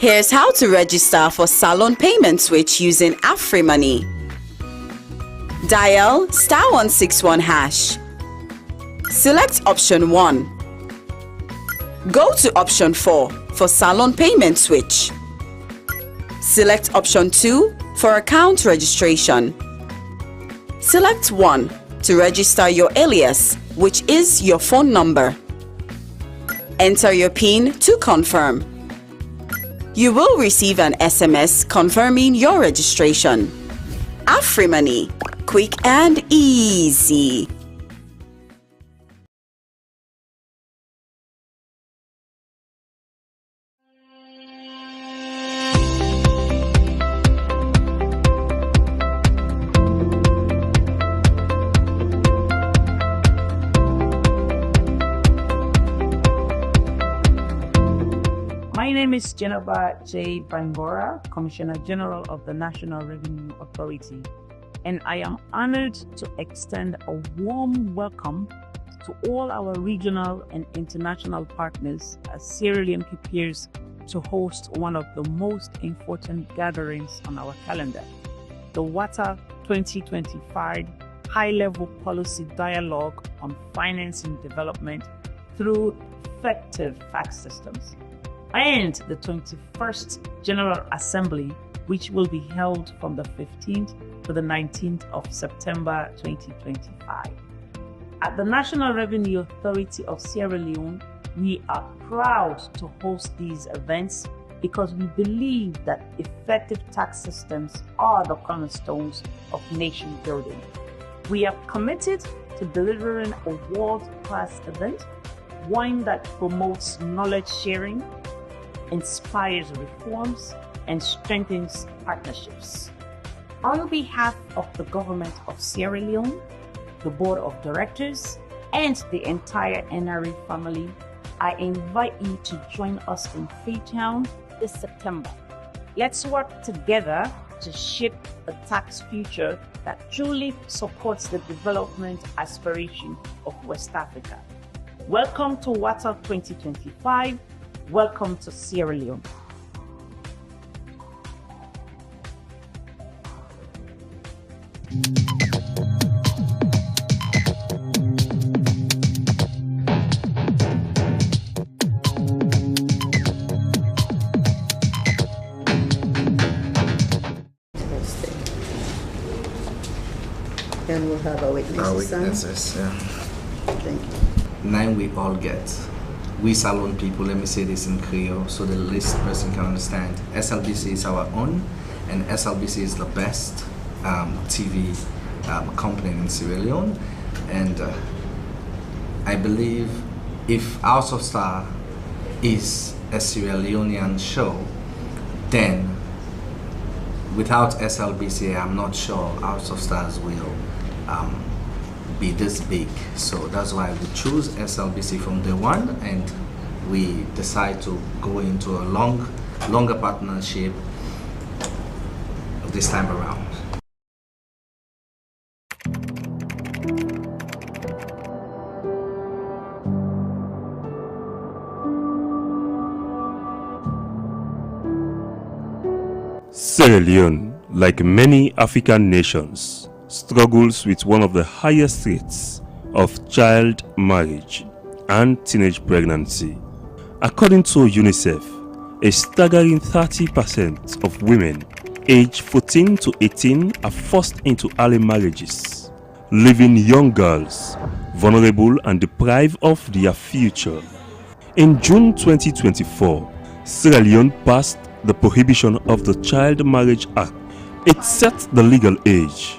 Here's how to register for Salon Payment Switch using AfriMoney. Dial *161#. Select option 1. Go to option 4 for Salon Payment Switch. Select option 2 for account registration. Select 1 to register your alias, which is your phone number. Enter your PIN to confirm. You will receive an SMS confirming your registration. AfriMoney, quick and easy. My name is Kenema J. Bangora, Commissioner General of the National Revenue Authority, and I am honored to extend a warm welcome to all our regional and international partners as Sierra Leone prepares to host one of the most important gatherings on our calendar, the WATA 2025 High-Level Policy Dialogue on Financing Development through Effective Tax Systems, and the 21st General Assembly, which will be held from the 15th to the 19th of September 2025. At the National Revenue Authority of Sierra Leone, we are proud to host these events because we believe that effective tax systems are the cornerstones of nation building. We are committed to delivering a world-class event, one that promotes knowledge sharing, inspires reforms, and strengthens partnerships. On behalf of the government of Sierra Leone, the board of directors, and the entire NRA family, I invite you to join us in Freetown this September. Let's work together to shape a tax future that truly supports the development aspiration of West Africa. Welcome to WATA 2025. Welcome to Sierra Leone. And we'll have our witnesses. Our witnesses, yeah. Thank you. 9 we all get. We Salon people, let me say this in Creole so the least person can understand. SLBC is our own, and SLBC is the best TV company in Sierra Leone. And I believe if House of Star is a Sierra Leonean show, then without SLBC, I'm not sure House of Stars will be this big. So that's why we choose SLBC from day one, and we decide to go into a longer partnership this time around. Sierra Leone, like many African nations, struggles with one of the highest rates of child marriage and teenage pregnancy. According to UNICEF, a staggering 30% of women aged 14 to 18 are forced into early marriages, leaving young girls vulnerable and deprived of their future. In June 2024, Sierra Leone passed the Prohibition of the Child Marriage Act. It set the legal age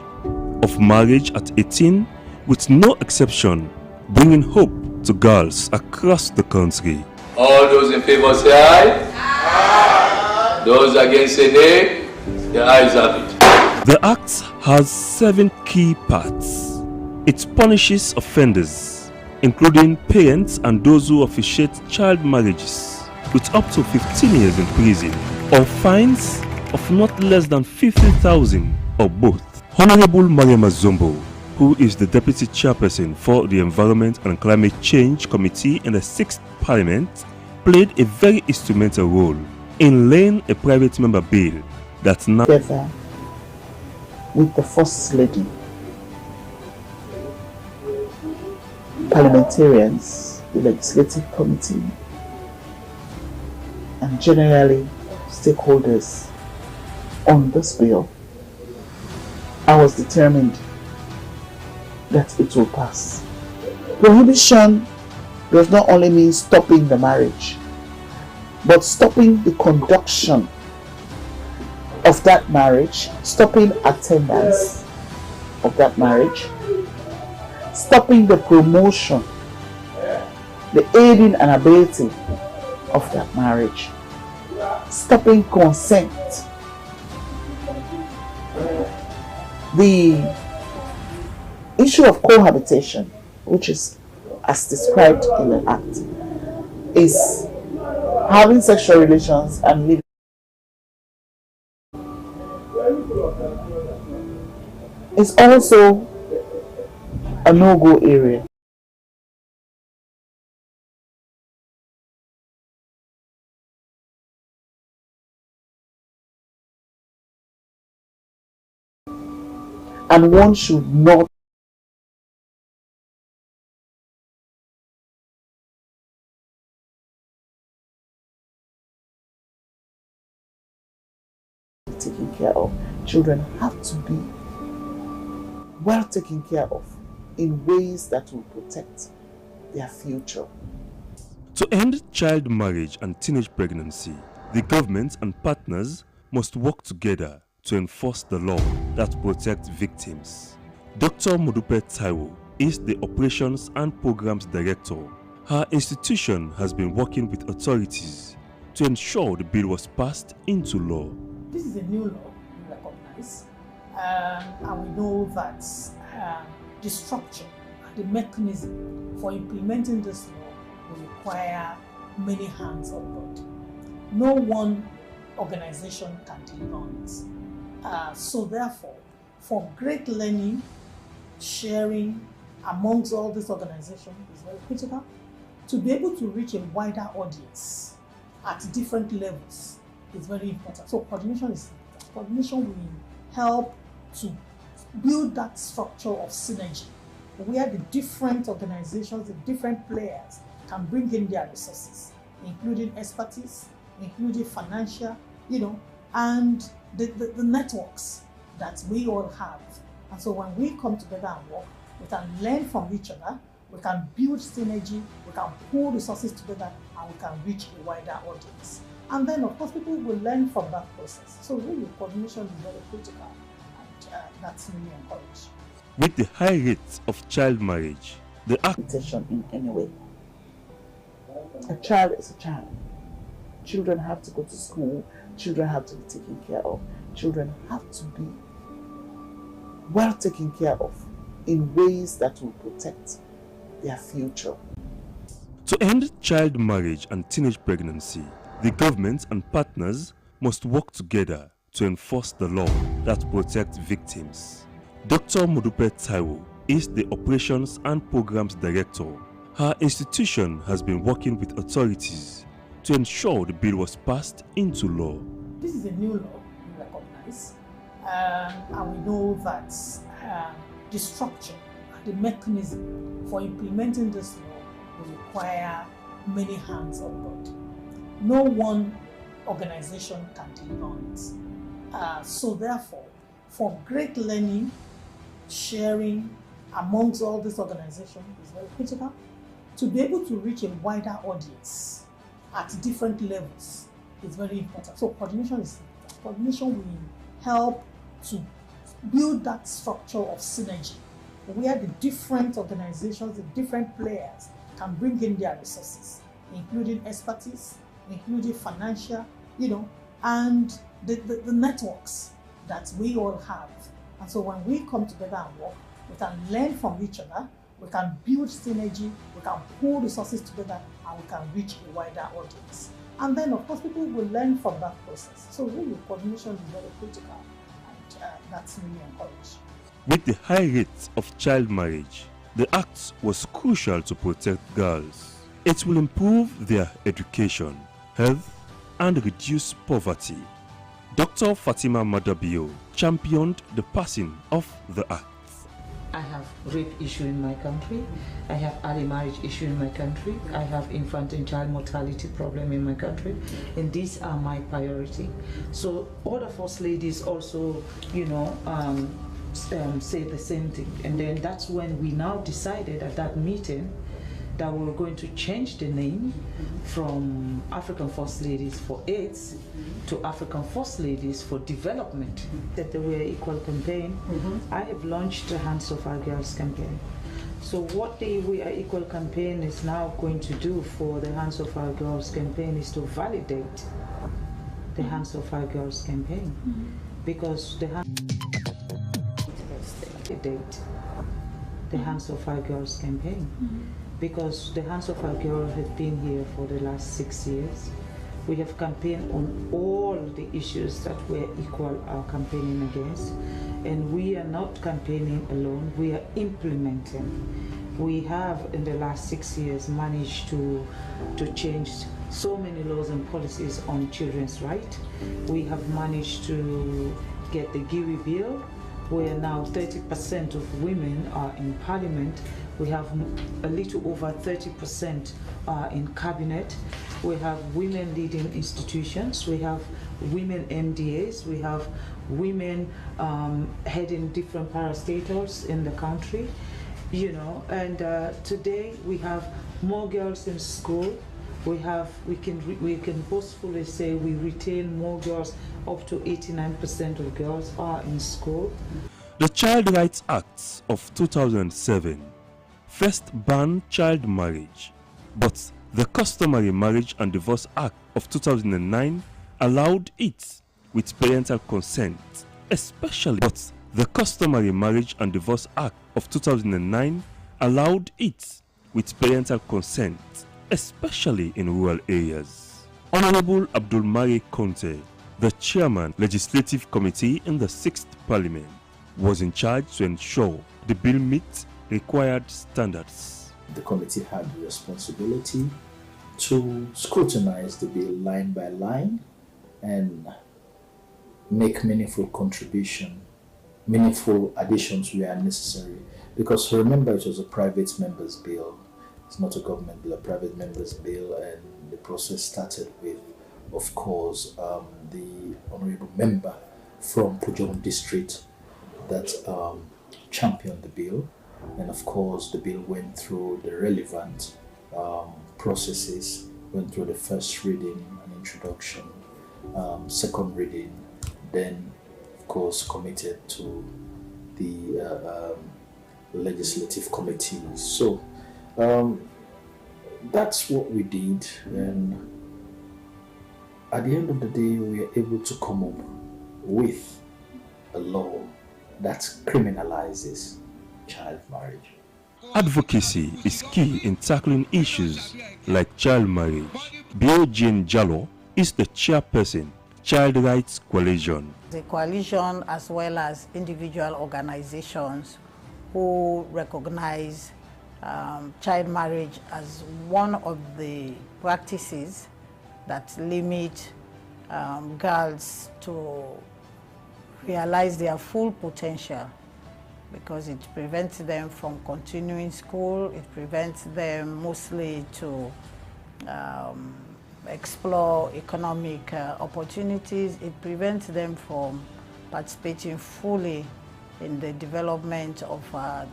of marriage at 18 with no exception, bringing hope to girls across the country. All those in favor say aye. Aye. Those against say nay. The ayes have it. The Act has 7 key parts. It punishes offenders, including parents and those who officiate child marriages, with up to 15 years in prison or fines of not less than 50,000 or both. Honorable Mariama Zombo, who is the Deputy Chairperson for the Environment and Climate Change Committee in the 6th Parliament, played a very instrumental role in laying a private member bill that now together with the First Lady, parliamentarians, the Legislative Committee, and generally stakeholders on this bill, I was determined that it will pass. Prohibition does not only mean stopping the marriage, but stopping the conduction of that marriage, stopping attendance of that marriage, stopping the promotion, the aiding and abetting of that marriage, stopping consent. The issue of cohabitation, which is as described in the Act, is having sexual relations and living. It's also a no-go area. And one should not be taken care of. Children have to be well taken care of in ways that will protect their future. to end child marriage and teenage pregnancy, the government and partners must work together to enforce the law that protects victims. Dr. Modupe Taiwo is the Operations and Programs Director. Her institution has been working with authorities to ensure the bill was passed into law. This is a new law we recognize, and we know that the structure, the mechanism for implementing this law will require many hands on board. No one organization can deliver on it. So therefore, for great learning, sharing amongst all these organizations is very critical. To be able to reach a wider audience at different levels is very important. So coordination is important. Coordination will help to build that structure of synergy where the different organizations, the different players can bring in their resources, including expertise, including financial, and the networks that we all have. And so when we come together and work, we can learn from each other, we can build synergy, we can pull resources together, and we can reach a wider audience. And then, of course, people will learn from that process. So really, coordination is very critical, and that's really encouraged. With the high rates of child marriage, the act in any way. A child is a child. Children have to go to school, children have to be taken care of, children have to be well taken care of in ways that will protect their future. To end child marriage and teenage pregnancy, the government and partners must work together to enforce the law that protects victims. Dr. Modupe Taiwo is the Operations and Programs Director. Her institution has been working with authorities to ensure the bill was passed into law. This is a new law we recognize, and we know that the structure, the mechanism for implementing this law will require many hands on board. No one organization can deliver on it. So therefore, for great learning, sharing amongst all these organizations is very critical. To be able to reach a wider audience at different levels is very important. So coordination is important. Coordination will help to build that structure of synergy where the different organizations, the different players can bring in their resources, including expertise, including financial, and the networks that we all have. And so when we come together and work, we can learn from each other, we can build synergy, we can pull resources together, and we can reach a wider audience. And then, of course, people will learn from that process. So really, coordination is very critical, and that's really encouraged. With the high rates of child marriage, the act was crucial to protect girls. It will improve their education, health, and reduce poverty. Dr. Fatima Madabio championed the passing of the act. I have rape issue in my country, I have early marriage issue in my country, I have infant and child mortality problem in my country, and these are my priority. So other first ladies also, say the same thing, and then that's when we now decided at that meeting that we were going to change the name from African First Ladies for AIDS to African First Ladies for Development. That there were equal campaign. I have launched the Hands of Our Girls campaign. So what the We Are Equal campaign is now going to do for the Hands of Our Girls campaign is to validate the Hands of Our Girls campaign, because the Hands of Our Girls campaign. Because the Hands of Our Girls have been here for the last 6 years. We have campaigned on all the issues that we're equal are campaigning against. And we are not campaigning alone, we are implementing. We have in the last 6 years managed to change so many laws and policies on children's rights. We have managed to get the GIWI bill, where now 30% of women are in parliament. We have a little over 30% in cabinet. We have women leading institutions. We have women MDAs. We have women heading different parastatals in the country. And today we have more girls in school. We can boastfully say we retain more girls. Up to 89% of girls are in school. The Child Rights Act of 2007 first banned child marriage, but the Customary Marriage and Divorce Act of 2009 allowed it with parental consent, especially. But the Customary Marriage and Divorce Act of 2009 allowed it with parental consent, especially in rural areas. Honorable Abdul Mari Conte, the chairman, Legislative Committee in the 6th Parliament, was in charge to ensure the bill meets required standards. The committee had the responsibility to scrutinize the bill line by line and make meaningful additions where necessary. Because remember, it was a private member's bill. It's not a government bill, a private member's bill, and the process started with, of course, the honorable member from Pujehun district that championed the bill, and of course the bill went through the relevant processes, went through the first reading and introduction, second reading, then of course committed to the legislative committee. So that's what we did, and at the end of the day we were able to come up with a law that criminalizes child marriage. Advocacy is key in tackling issues like child marriage. Bio Jane Jallo is the chairperson, Child Rights Coalition. The coalition, as well as individual organizations who recognize child marriage as one of the practices that limit girls to realize their full potential, because it prevents them from continuing school, it prevents them mostly to explore economic opportunities, it prevents them from participating fully in the development of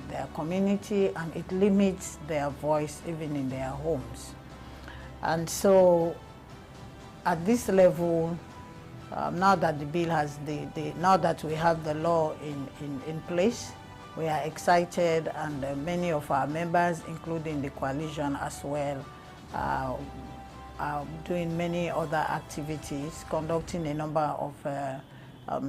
their community, and it limits their voice even in their homes. And so at this level, now that the bill has now that we have the law in place, we are excited, and many of our members, including the coalition as well, are doing many other activities, conducting a number of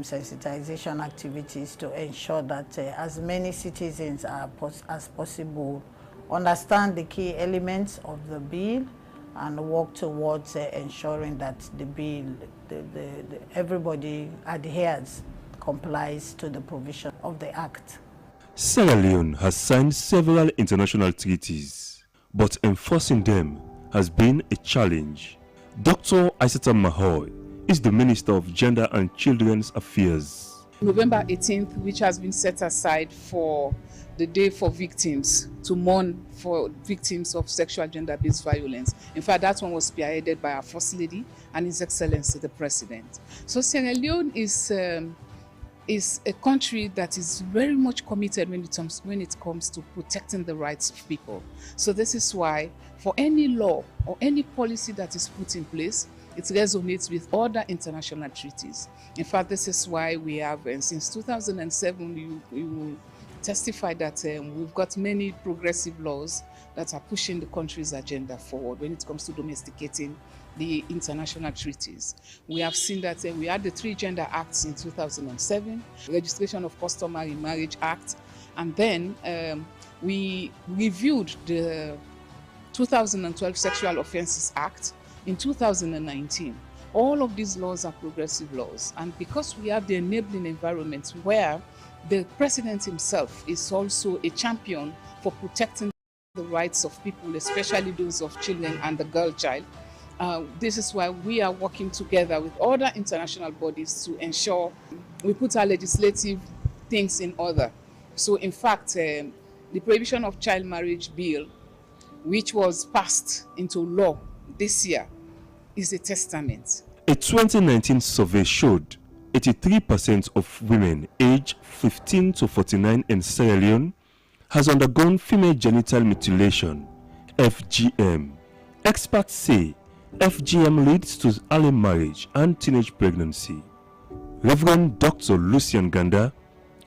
sensitization activities to ensure that as many citizens as possible understand the key elements of the bill and work towards ensuring that the bill, everybody adheres, complies to the provision of the Act. Sierra Leone has signed several international treaties, but enforcing them has been a challenge. Dr. Isata Mahoy is the Minister of Gender and Children's Affairs. November 18th, which has been set aside for the day for victims, to mourn for victims of sexual gender-based violence. In fact, that one was spearheaded by our First Lady and His Excellency the President. So Sierra Leone is a country that is very much committed when it comes to protecting the rights of people. So this is why for any law or any policy that is put in place, it resonates with other international treaties. In fact, this is why we have, since 2007, you testify that we've got many progressive laws that are pushing the country's agenda forward when it comes to domesticating the international treaties. We have seen that we had the 3 Gender Acts in 2007, Registration of Customary Marriage Act, and then we reviewed the 2012 Sexual Offences Act in 2019. All of these laws are progressive laws, and because we have the enabling environment where the President himself is also a champion for protecting the rights of people, especially those of children and the girl child, this is why we are working together with other international bodies to ensure we put our legislative things in order. So in fact, the Prohibition of Child Marriage Bill, which was passed into law this year, is a testament. A 2019 survey showed 83% of women aged 15 to 49 in Sierra Leone has undergone female genital mutilation, FGM. Experts say FGM leads to early marriage and teenage pregnancy. Reverend Dr. Lucian Ganda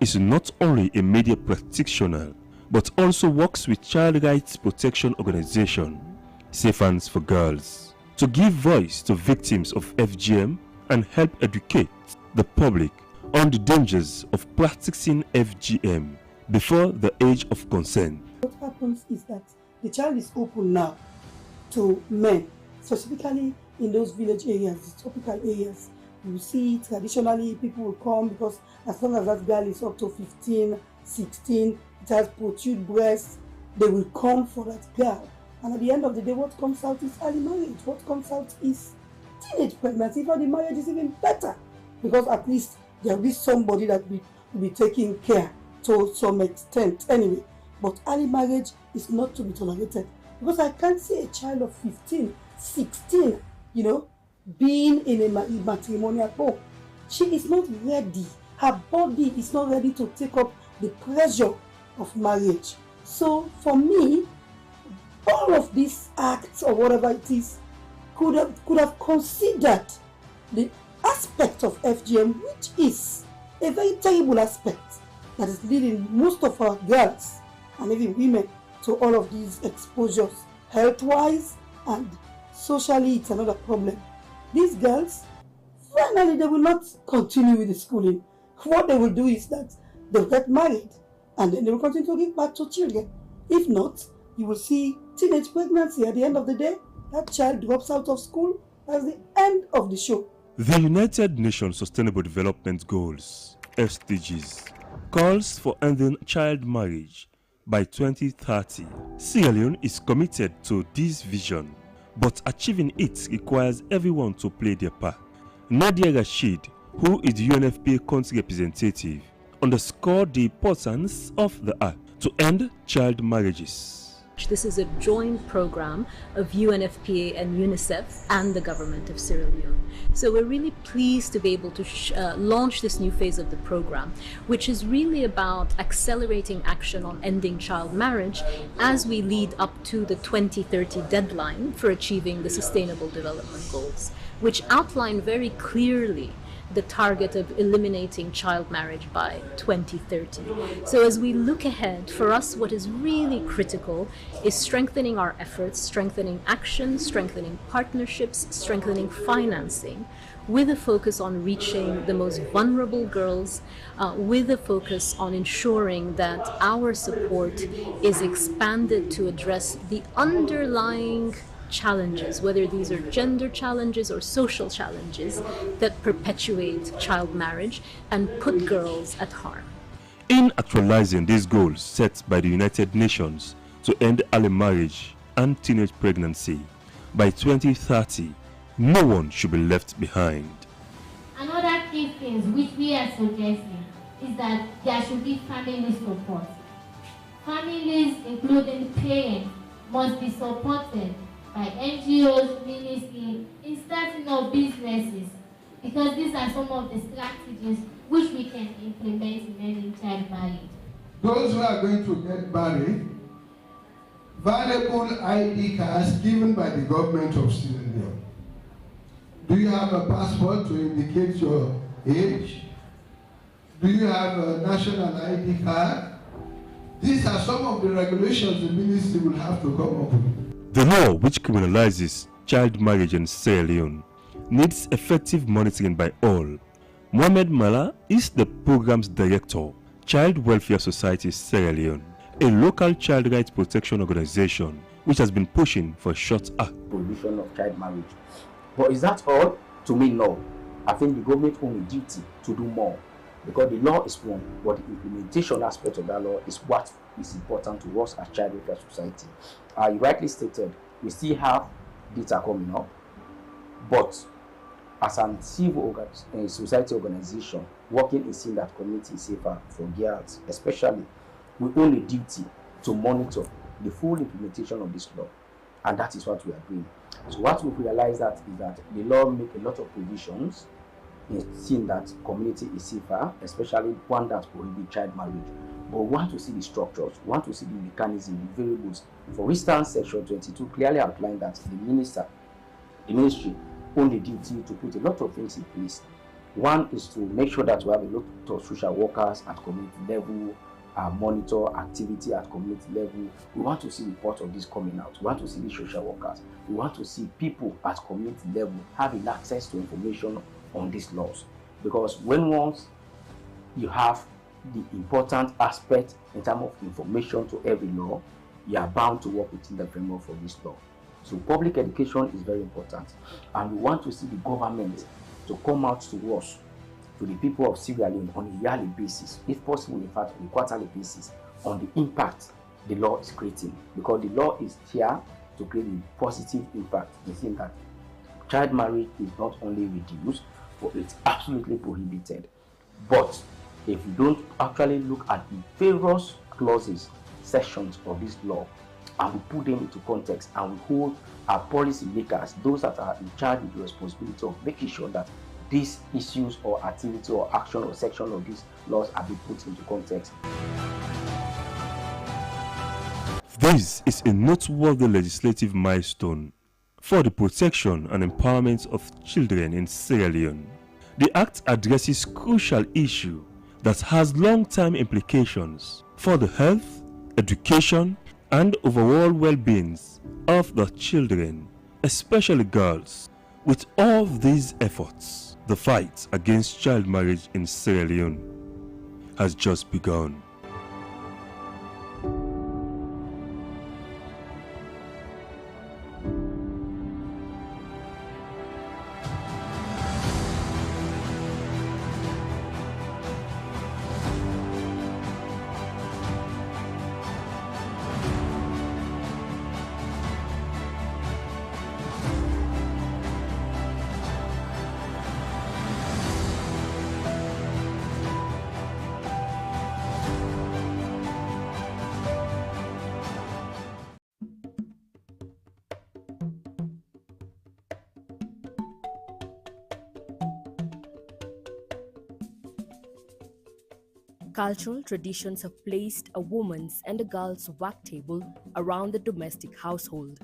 is not only a media practitioner, but also works with child rights protection organization, Safe Hands for Girls, to give voice to victims of FGM and help educate the public on the dangers of practicing FGM before the age of consent. What happens is that the child is open now to men, specifically in those village areas, the tropical areas. You see, traditionally, people will come because as long as that girl is up to 15, 16, it has protrude breasts, they will come for that girl. And at the end of the day, what comes out is early marriage. What comes out is teenage pregnancy. For the marriage is even better, because at least there will be somebody that will be taking care to some extent anyway. But early marriage is not to be tolerated, because I can't see a child of 15, 16, being in a matrimonial home. She is not ready. Her body is not ready to take up the pressure of marriage. So for me, all of these acts or whatever it is could have considered the aspect of FGM, which is a very terrible aspect that is leading most of our girls and even women to all of these exposures. Health-wise and socially, it's another problem. These girls, finally, they will not continue with the schooling. What they will do is that they will get married and then they will continue to give back to children. If not, you will see teenage pregnancy. At the end of the day, that child drops out of school. That's the end of the show. The United Nations Sustainable Development Goals, SDGs, calls for ending child marriage by 2030. Sierra Leone is committed to this vision, but achieving it requires everyone to play their part. Nadia Rashid, who is the UNFPA country representative, underscored the importance of the act to end child marriages. This is a joint program of UNFPA and UNICEF and the government of Sierra Leone. So we're really pleased to be able to launch this new phase of the program, which is really about accelerating action on ending child marriage as we lead up to the 2030 deadline for achieving the Sustainable Development Goals, which outline very clearly the target of eliminating child marriage by 2030. So as we look ahead, for us what is really critical is strengthening our efforts, strengthening action, strengthening partnerships, strengthening financing, with a focus on reaching the most vulnerable girls, with a focus on ensuring that our support is expanded to address the underlying challenges, whether these are gender challenges or social challenges that perpetuate child marriage and put girls at harm. In actualizing these goals set by the United Nations to end early marriage and teenage pregnancy by 2030, No one should be left behind. Another key things which we are suggesting is that there should be family support. Families, including parents, must be supported by NGOs, ministries in starting up businesses, because these are some of the strategies which we can implement in ending child marriage. Those who are going to get married, valuable ID cards given by the government of Sierra Leone. Do you have a passport to indicate your age? Do you have a national ID card? These are some of the regulations the ministry will have to come up with. The law which criminalizes child marriage in Sierra Leone needs effective monitoring by all. Mohamed Mala is the program's director, Child Welfare Society Sierra Leone, a local child rights protection organization which has been pushing for a short act. Prohibition of child marriage. But is that all? To me, no. I think the government owns a duty to do more, because the law is one, but the implementation aspect of that law is what is important to us as Child Welfare Society. You rightly stated, we still have data coming up, but as a civil society organization working in seeing that community is safer for girls, especially, we own a duty to monitor the full implementation of this law, and that is what we are doing. So what we realize that is that the law makes a lot of provisions in seeing that community is safer, especially one that prohibits child marriage. But we want to see the structures, we want to see the mechanism, the variables. For instance, Section 22 clearly outlined that the ministry own the duty to put a lot of things in place. One is to make sure that we have a lot of social workers at community level, monitor activity at community level. We want to see reports of this coming out. We want to see the social workers. We want to see people at community level having access to information on these laws. Because once you have the important aspect in terms of information to every law, you are bound to work within the framework for this law. So public education is very important, and we want to see the government to come out to us, to the people of Sierra Leone, on a yearly basis, if possible, in fact, on a quarterly basis, on the impact the law is creating, because the law is here to create a positive impact in saying that child marriage is not only reduced, but it's absolutely prohibited. But if you don't actually look at the various clauses, sections of this law, and we put them into context, and we hold our policy makers, those that are in charge with the responsibility of making sure that these issues or activity or action or section of these laws are being put into context. This is a noteworthy legislative milestone for the protection and empowerment of children in Sierra Leone. The Act addresses crucial issue that has long-term implications for the health, education, and overall well-being of the children, especially girls. With all these efforts, the fight against child marriage in Sierra Leone has just begun. Cultural traditions have placed a woman's and a girl's work table around the domestic household.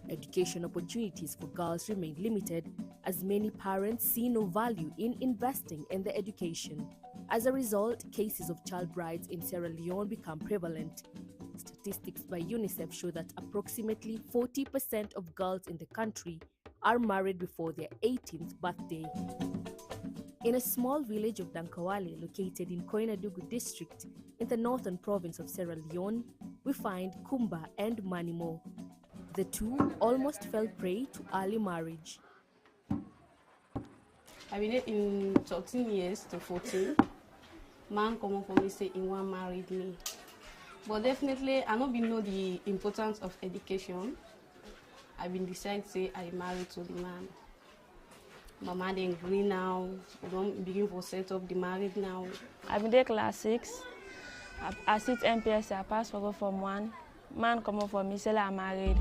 Education opportunities for girls remain limited, as many parents see no value in investing in their education. As a result, cases of child brides in Sierra Leone become prevalent. Statistics by UNICEF show that approximately 40% of girls in the country are married before their 18th birthday. In a small village of Dankawale, located in Koinadugu district in the northern province of Sierra Leone, we find Kumba and Manimo. The two almost fell prey to early marriage. I've been in 13 years to 14. Man come up for me say he want married me. But definitely, I not been know the importance of education. I've been decided to say I married to the man. Mama then agree now. We don't begin for set up the marriage now. I've been there class 6. I sit MPS, I pass for Form 1. Man come up for me, say I'm married.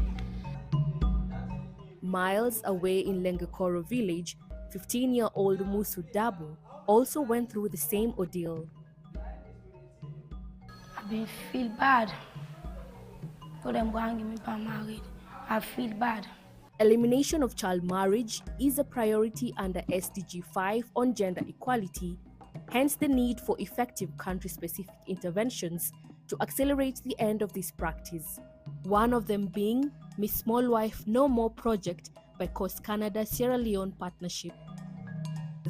Miles away in Lengekoro village, 15-year-old Musu Dabo also went through the same ordeal. I feel bad for them going to give me married. I feel bad. Elimination of child marriage is a priority under SDG 5 on gender equality, hence the need for effective country-specific interventions to accelerate the end of this practice. One of them being Miss Small Wife No More project by Coast Canada Sierra Leone Partnership.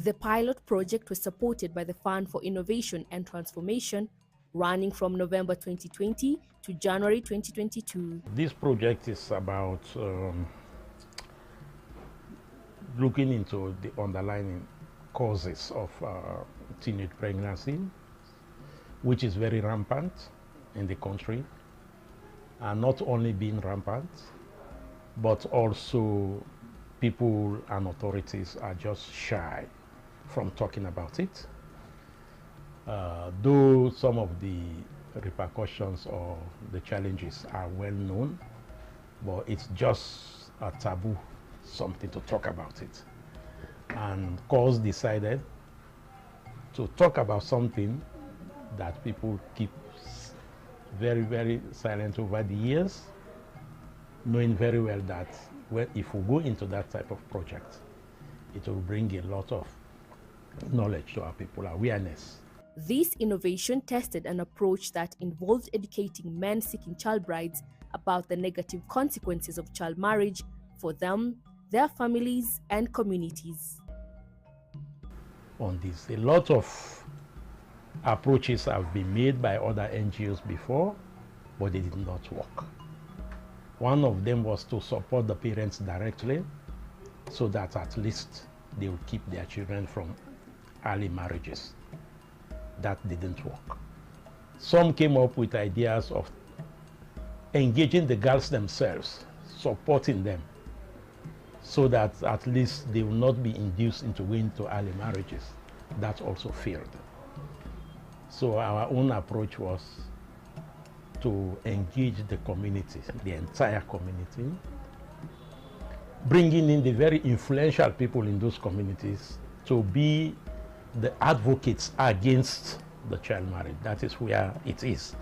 The pilot project was supported by the Fund for Innovation and Transformation, running from November 2020 to January 2022. This project is about looking into the underlying causes of teenage pregnancy, which is very rampant in the country, and not only being rampant, but also people and authorities are just shy from talking about it. Though some of the repercussions or the challenges are well known, but it's just a taboo, something to talk about it. And COS decided to talk about something that people keep very, very silent over the years, knowing very well that if we go into that type of project, it will bring a lot of knowledge to our people, awareness. This innovation tested an approach that involved educating men seeking child brides about the negative consequences of child marriage for them, their families, and communities. On this, a lot of approaches have been made by other NGOs before, but they did not work. One of them was to support the parents directly so that at least they would keep their children from early marriages. That didn't work. Some came up with ideas of engaging the girls themselves, supporting them, so that at least they will not be induced into going to early marriages. That also failed. So our own approach was to engage the community, the entire community, bringing in the very influential people in those communities to be the advocates against the child marriage. That is where it is.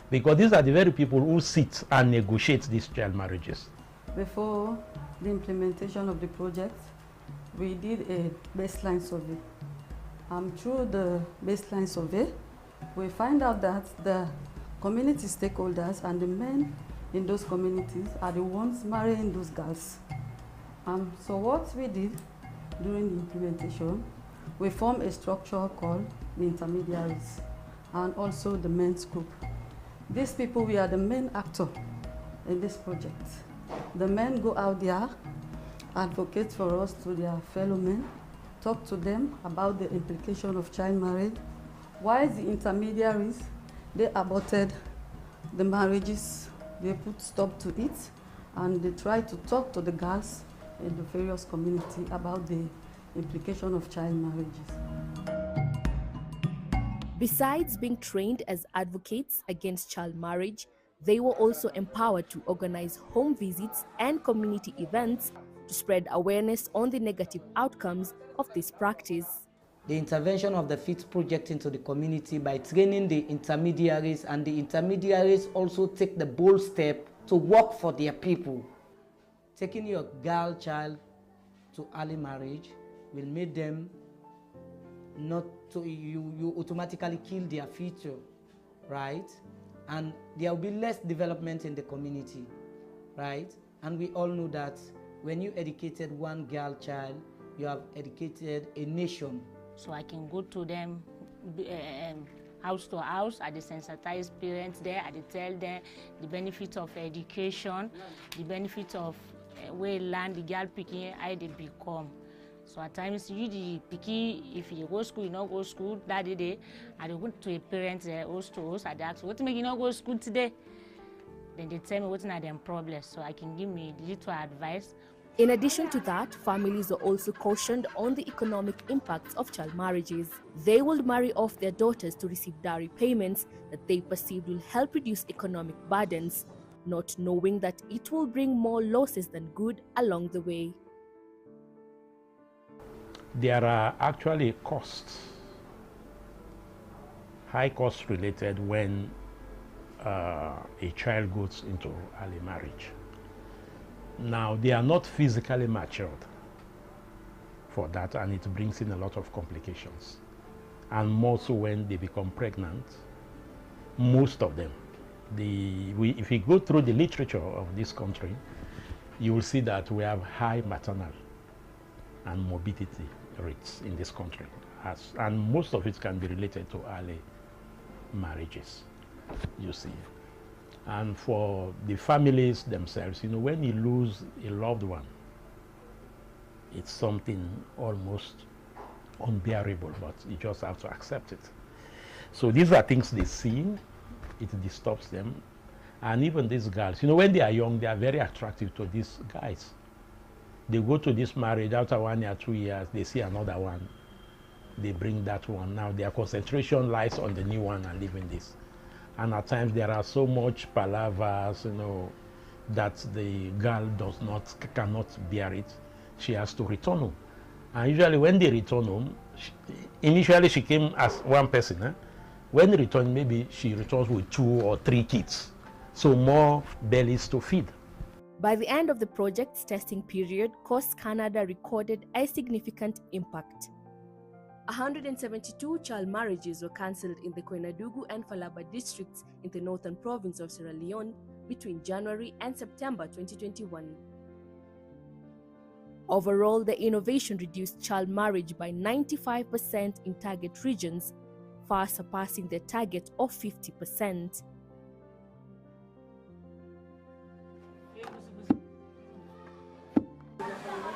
Because these are the very people who sit and negotiate these child marriages. Before the implementation of the project, we did a baseline survey. Through the baseline survey, we find out that the community stakeholders and the men in those communities are the ones marrying those girls. So what we did during the implementation, we formed a structure called the intermediaries and also the men's group. These people, we are the main actor in this project. The men go out there, advocate for us to their fellow men, talk to them about the implication of child marriage, while the intermediaries, they aborted the marriages, they put stop to it, and they try to talk to the girls in the various community about the implication of child marriages. Besides being trained as advocates against child marriage, they were also empowered to organize home visits and community events to spread awareness on the negative outcomes of this practice. The intervention of the FIT project into the community by training the intermediaries, and the intermediaries also take the bold step to work for their people. Taking your girl child to early marriage will make them not to, you automatically kill their future, right? And there will be less development in the community, right? And we all know that when you educated one girl child, you have educated a nation. So I can go to them house to house, I desensitize parents there, I tell them the benefit of education, the benefit of where land the girl picking, how they become. So at times, you the picky, if you go school, you not go school that day, and they go to a parent host to host, and they ask, what make you not go school today? Then they tell me what's not their problem, so I can give me little advice. In addition to that, families are also cautioned on the economic impacts of child marriages. They will marry off their daughters to receive dowry payments that they perceive will help reduce economic burdens, not knowing that it will bring more losses than good along the way. There are actually costs, high costs related when a child goes into early marriage. Now, they are not physically matured for that, and it brings in a lot of complications. And more so when they become pregnant, most of them. If you go through the literature of this country, you will see that we have high maternal and morbidity rates in this country. And most of it can be related to early marriages, you see. And for the families themselves, when you lose a loved one, it's something almost unbearable, but you just have to accept it. So these are things they see, it disturbs them. And even these girls, when they are young, they are very attractive to these guys. They go to this marriage, after 1 year, 2 years, they see another one, they bring that one. Now their concentration lies on the new one and leaving this. And at times there are so much palavers, that the girl cannot bear it. She has to return home. And usually when they return home, initially she came as one person. When they return, maybe she returns with 2 or 3 kids. So more bellies to feed. By the end of the project's testing period, Coast Canada recorded a significant impact. 172 child marriages were cancelled in the Koinadugu and Falaba districts in the northern province of Sierra Leone between January and September 2021. Overall, the innovation reduced child marriage by 95% in target regions, far surpassing their target of 50%.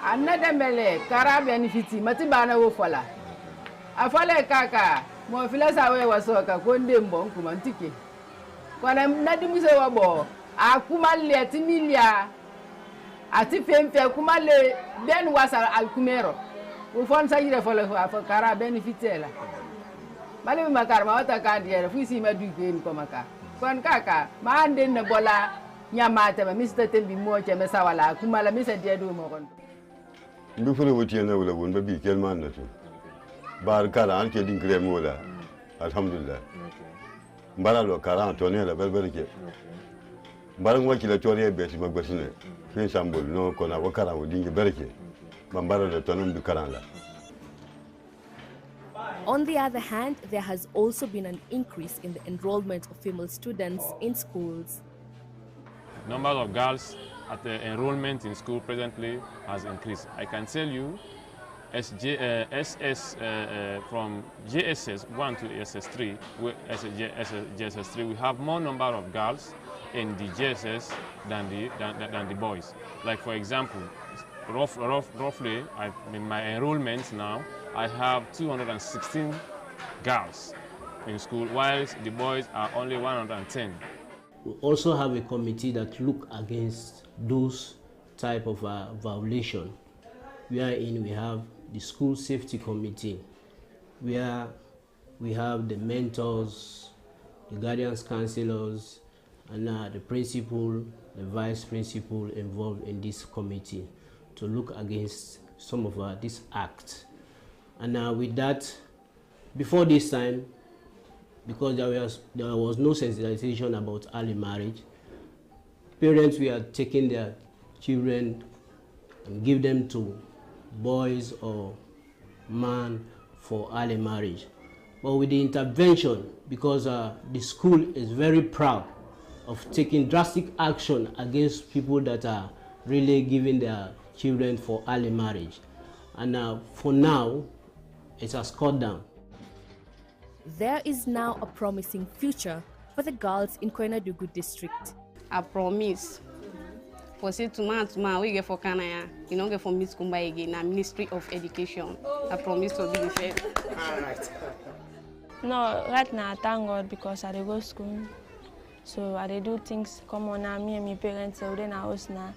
Another mele Caribbean fiti matibana wo fola. Afole kaka mo filasa we wasoka konde mbonku mantike. Kwana nadimise wabo akumale atimilia ati femfe akumale ben wasa alkumero. Wo fon sa yire fola fa Caribbean fitela. Male makar ma wata ka diere fuisi ma duke ko maka. Kon kaka ma ande na bola nyamata ma Mr. Tembi mo cheme sawala akumala Mr. Diedo mo kon. Before we change the world, we kill man na tu. Bar karan ke din krem wala. Alhamdulillah. Bara lo karan to ne la belbel ke. Barang wa kila toriye be si magbasine. Fin sambol no kona wa karan wo dingi berke. Bambara le tonum bi karan la. On the other hand, there has also been an increase in the enrollment of female students in schools. Number of girls at the enrollment in school presently has increased. I can tell you, from JSS 1 to SS3, JSS3, we have more number of girls in the JSS than the boys. Like for example, roughly, in my enrollment now, I have 216 girls in school, whilst the boys are only 110. We also have a committee that look against those type of violation. Wherein we have the school safety committee, where we have the mentors, the guidance counselors, and the principal, the vice principal involved in this committee to look against some of these acts. And with that, before this time, because there was no sensitization about early marriage, parents were taking their children and give them to boys or man for early marriage. But with the intervention, because the school is very proud of taking drastic action against people that are really giving their children for early marriage. And for now, it has cut down. There is now a promising future for the girls in Koinadugu district. I promise For say tomorrow we get for Canada, you don't get for Miss Kumba again, na Ministry of Education. I promise to be the first. All right. No, right now, thank God, because I dey go school. So I dey do things come on now, me and my parents are in house now.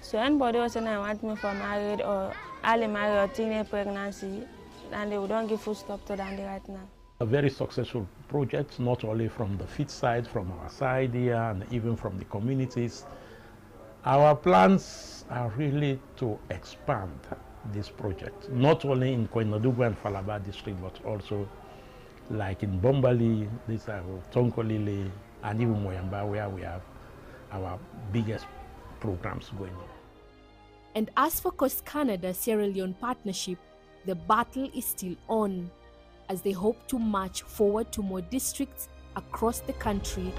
So anybody else now want me for married or early married or teenage pregnancy, and they don't give full stop to that right now. A very successful project, not only from the FIT side, from our side here, and even from the communities. Our plans are really to expand this project, not only in Koinadugu and Falaba district, but also like in Bombali, this are Tonkolile, and even Moyamba, where we have our biggest programs going on. And as for Coast Canada-Sierra Leone partnership, the battle is still on, as they hope to march forward to more districts across the country.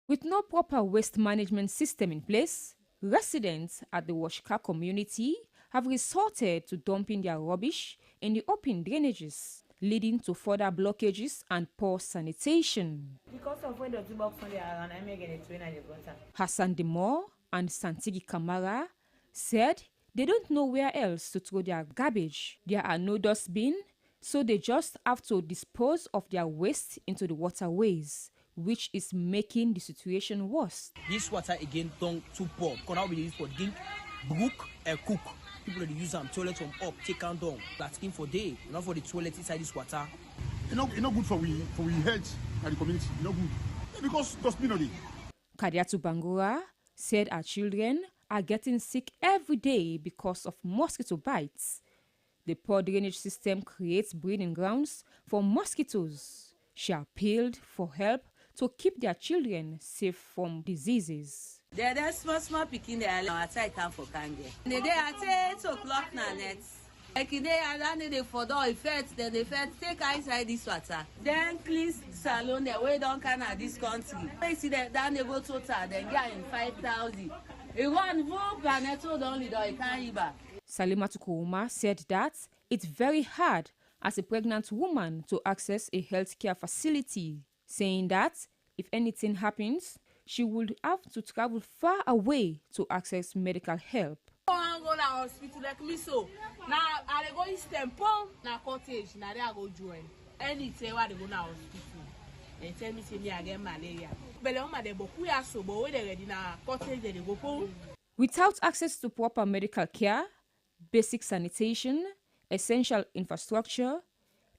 With no proper waste management system in place, residents at the Washka community have resorted to dumping their rubbish in the open drainages, leading to further blockages and poor sanitation. Because of when the box on the around, I may get a train at the bottom. Hassan Demore and Santigi Kamara said they don't know where else to throw their garbage. There are no dustbin, so they just have to dispose of their waste into the waterways, which is making the situation worse. This water again don't too poor. Because now we use for drink, brook, and cook. People that use them toilet from up, take down down. That's in for day, not for the toilet inside this water. It's not good for we health and the community. It's not good because dustbin only. Kadiatu Bangura said our children are getting sick every day because of mosquito bites. The poor drainage system creates breeding grounds for mosquitoes. She appealed for help to keep their children safe from diseases. There's small picking there outside town for Kanye. The day at 8 o'clock now net. Like in there, and then they for door effect, then they first take inside this water. Then please salon the way don't can at this country. They see that then they go total, then get in 5,000. It won't move and it's only though you can't eat back. Salima Tukouma said that it's very hard as a pregnant woman to access a healthcare facility, saying that if anything happens, she would have to travel far away to access medical help. I go to hospital like me so. Now I go in Stempo, now cottage, now I go join. Anything where they go now hospital. And tell me say me I get malaria. But they bokuya so but they ready now cottage they go home. Without access to proper medical care, basic sanitation, essential infrastructure,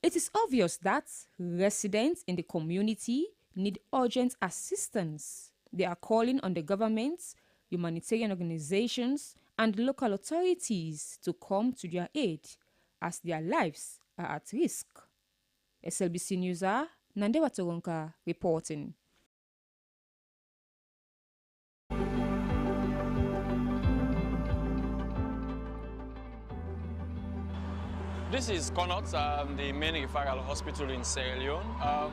it is obvious that residents in the community need urgent assistance. They are calling on the government, humanitarian organizations, and local authorities to come to their aid as their lives are at risk. SLBC Newser, Nandewa Toronka reporting. This is Connaught, the main referral hospital in Sierra Leone.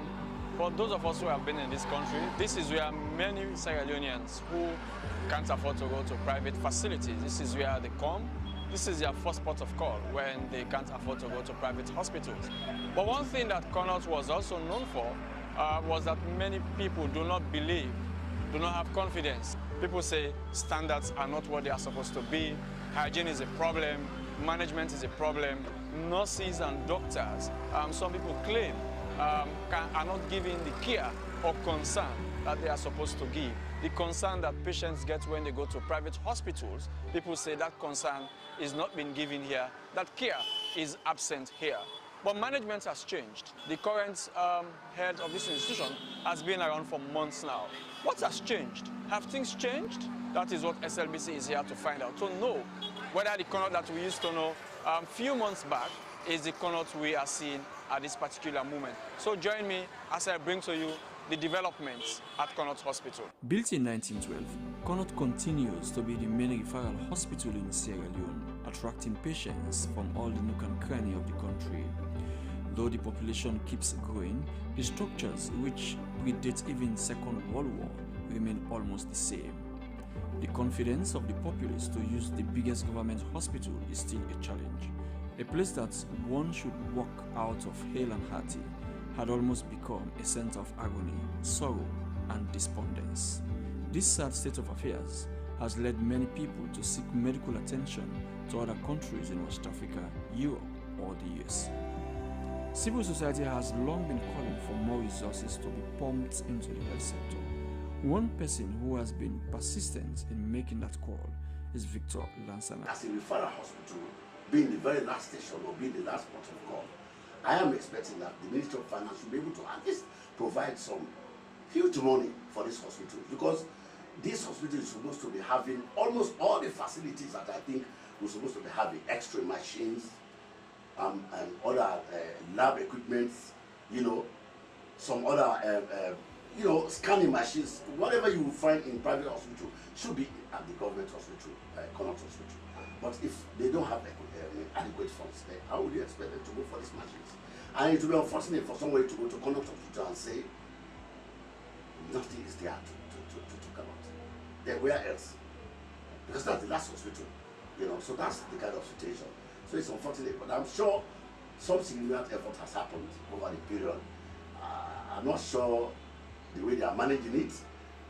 For those of us who have been in this country, this is where many Sierra Leoneans who can't afford to go to private facilities, this is where they come. This is their first port of call when they can't afford to go to private hospitals. But one thing that Connaught was also known for was that many people do not believe, do not have confidence. People say standards are not what they are supposed to be, hygiene is a problem, management is a problem, nurses and doctors, some people claim, are not giving the care or concern that they are supposed to give. The concern that patients get when they go to private hospitals, people say that concern is not being given here, that care is absent here. But management has changed. The current head of this institution has been around for months now. What has changed? Have things changed? That is what SLBC is here to find out, to know whether the Connaught that we used to know a few months back is the Connaught we are seeing at this particular moment. So join me as I bring to you the developments at Connaught Hospital. Built in 1912, Connaught continues to be the main referral hospital in Sierra Leone, attracting patients from all the nook and cranny of the country. Though the population keeps growing, the structures, which predate even Second World War, remain almost the same. The confidence of the populace to use the biggest government hospital is still a challenge. A place that one should walk out of hale and hearty, had almost become a center of agony, sorrow, and despondence. This sad state of affairs has led many people to seek medical attention to other countries in West Africa, Europe, or the US. Civil society has long been calling for more resources to be pumped into the health sector. One person who has been persistent in making that call is Victor Lansana. As a referral hospital, being the very last station or being the last port of call, I am expecting that the Ministry of Finance will be able to at least provide some huge money for this hospital, because this hospital is supposed to be having almost all the facilities that I think we're supposed to be having: X-ray machines, and other lab equipment, some other scanning machines. Whatever you will find in private hospital should be at the government hospital, Connaught Hospital. But if they don't have adequate funds, then how would you expect them to go for these machines? And it will be unfortunate for somebody to go to Connaught Hospital and say nothing is there to talk about. Then where else? Because that's the last hospital, so that's the kind of situation. So it's unfortunate, but I'm sure some significant effort has happened over the period. I'm not sure the way they are managing it,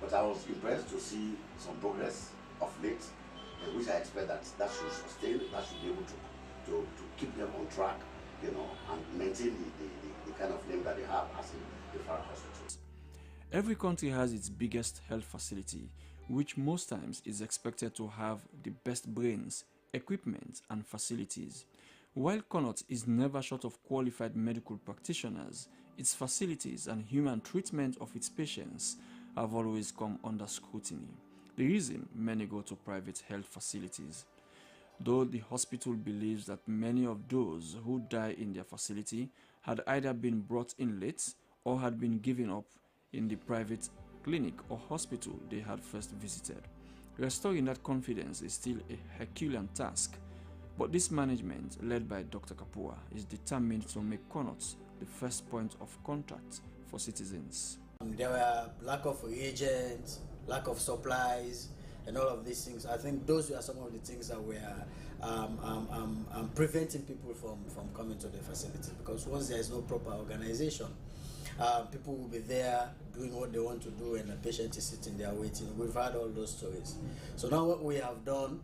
but I was impressed to see some progress of late, which I expect that should sustain, that should be able to keep them on track, and maintain the kind of name that they have as a referral hospital. Every country has its biggest health facility, which most times is expected to have the best brains, equipment, and facilities. While Connaught is never short of qualified medical practitioners, its facilities and human treatment of its patients have always come under scrutiny. The reason many go to private health facilities. Though the hospital believes that many of those who die in their facility had either been brought in late or had been given up in the private clinic or hospital they had first visited. Restoring that confidence is still a Herculean task, but this management, led by Dr. Kapua, is determined to make Connaught the first point of contact for citizens. There were lack of reagents, lack of supplies, and all of these things. I think those were some of the things that were preventing people from coming to the facility, because once there is no proper organization, people will be there doing what they want to do, and the patient is sitting there waiting. We've heard all those stories. So now what we have done,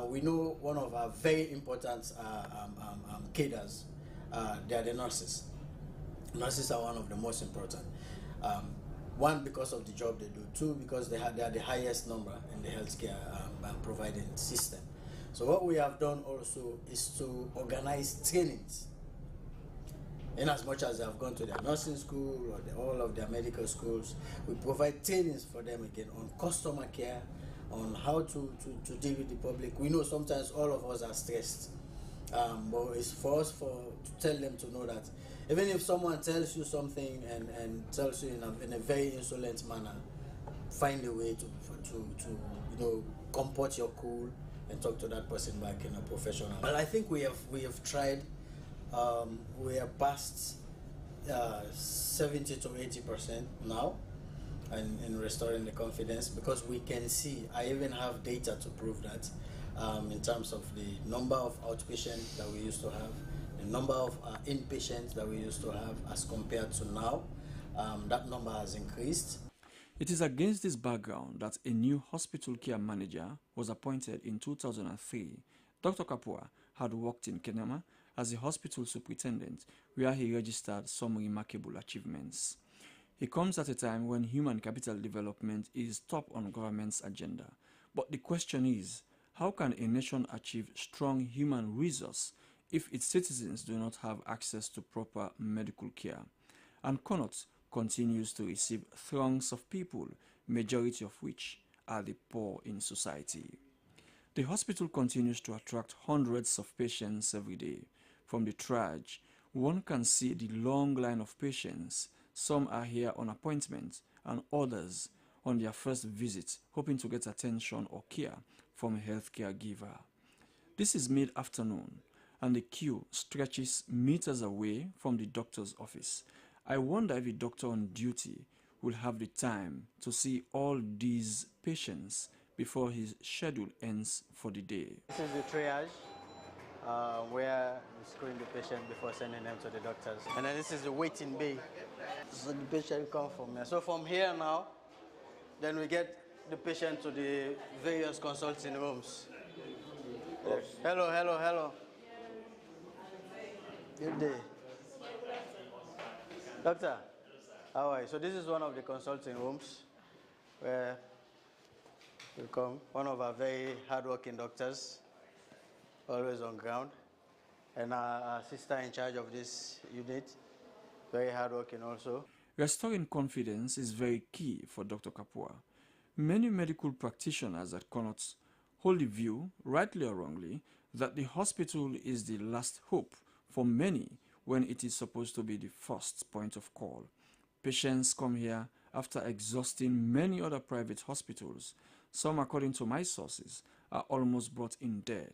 we know one of our very important cadres, they are the nurses. Nurses are one of the most important. One, because of the job they do. Two, because they are the highest number in the healthcare providing system. So what we have done also is to organize trainings. In as much as they have gone to their nursing school or all of their medical schools, we provide trainings for them again on customer care, on how to deal with the public. We know sometimes all of us are stressed, but it's for us to tell them to know that even if someone tells you something and tells you in a very insolent manner, find a way to comport your cool and talk to that person back in a professional. But I think we have tried. We are past 70 to 80% now in restoring the confidence, because we can see, I even have data to prove that, in terms of the number of outpatients that we used to have, the number of inpatients that we used to have as compared to now, that number has increased. It is against this background that a new hospital care manager was appointed in 2003. Dr. Kapua had worked in Kenema as a hospital superintendent, where he registered some remarkable achievements. He comes at a time when human capital development is top on government's agenda. But the question is, how can a nation achieve strong human resource if its citizens do not have access to proper medical care? And Connaught continues to receive throngs of people, majority of which are the poor in society. The hospital continues to attract hundreds of patients every day. From the triage, one can see the long line of patients. Some are here on appointment, and others on their first visit, hoping to get attention or care from a healthcare giver. This is mid-afternoon, and the queue stretches meters away from the doctor's office. I wonder if the doctor on duty will have the time to see all these patients before his schedule ends for the day. This is the triage. where we screen the patient before sending them to the doctors. And then this is the waiting bay. So the patient comes from here. So from here now, then we get the patient to the various consulting rooms. Hello, hello, hello. Good day. Doctor, how are you? So this is one of the consulting rooms where we come, one of our very hardworking doctors, always on ground, and our sister in charge of this unit, very hardworking also. Restoring confidence is very key for Dr. Kapua. Many medical practitioners at Connaught hold the view, rightly or wrongly, that the hospital is the last hope for many when it is supposed to be the first point of call. Patients come here after exhausting many other private hospitals. Some, according to my sources, are almost brought in dead.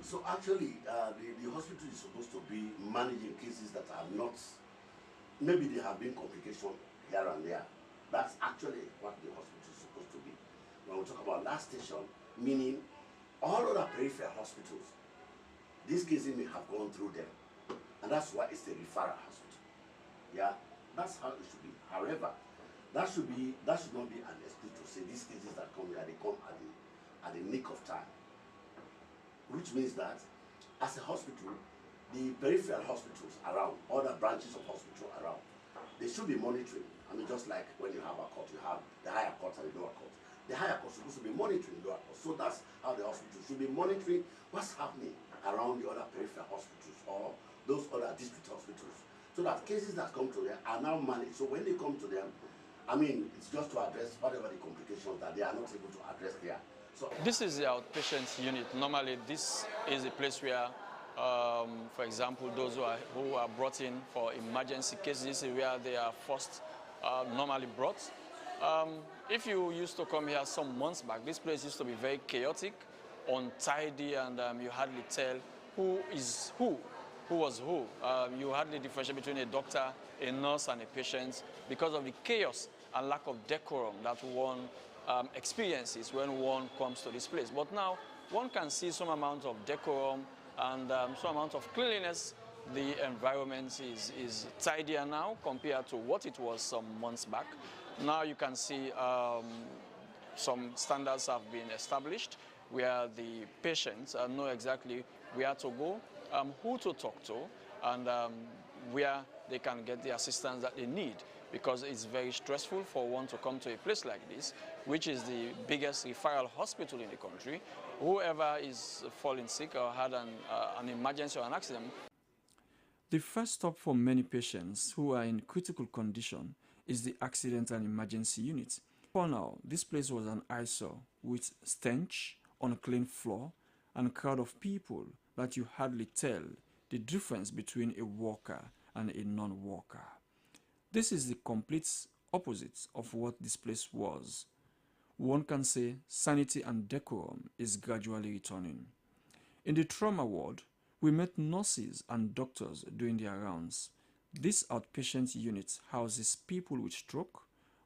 So actually, the hospital is supposed to be managing cases that are not, maybe there have been complications here and there. That's actually what the hospital is supposed to be. When we talk about last station, meaning all other peripheral hospitals, these cases may have gone through them. And that's why it's the referral hospital. Yeah, that's how it should be. However, that should not be an excuse to say these cases that come here, they come at the nick of time. Which means that as a hospital, the peripheral hospitals around, other branches of hospital around, they should be monitoring. I mean, just like when you have a court, you have the higher court and the lower court. The higher court is supposed to be monitoring the lower court. So that's how the hospital should be monitoring what's happening around the other peripheral hospitals or those other district hospitals. So that cases that come to them are now managed. So when they come to them, I mean, it's just to address whatever the complications that they are not able to address there. So this is the outpatient unit. Normally, this is a place where, for example, those who are brought in for emergency cases, this is where they are first normally brought. If you used to come here some months back, this place used to be very chaotic, untidy, and you hardly tell who is who was who. You hardly differentiate between a doctor, a nurse, and a patient because of the chaos and lack of decorum that one experiences when one comes to this place. But now, one can see some amount of decorum and some amount of cleanliness. The environment is tidier now compared to what it was some months back. Now you can see some standards have been established where the patients know exactly where to go, who to talk to, and where they can get the assistance that they need, because it's very stressful for one to come to a place like this, which is the biggest referral hospital in the country. Whoever is falling sick or had an emergency or an accident. The first stop for many patients who are in critical condition is the accident and emergency unit. For now, this place was an eyesore with stench, unclean floor, and a crowd of people that you hardly tell the difference between a worker and a non-worker. This is the complete opposite of what this place was. One can say sanity and decorum is gradually returning. In the trauma ward, we met nurses and doctors doing their rounds. This outpatient unit houses people with stroke,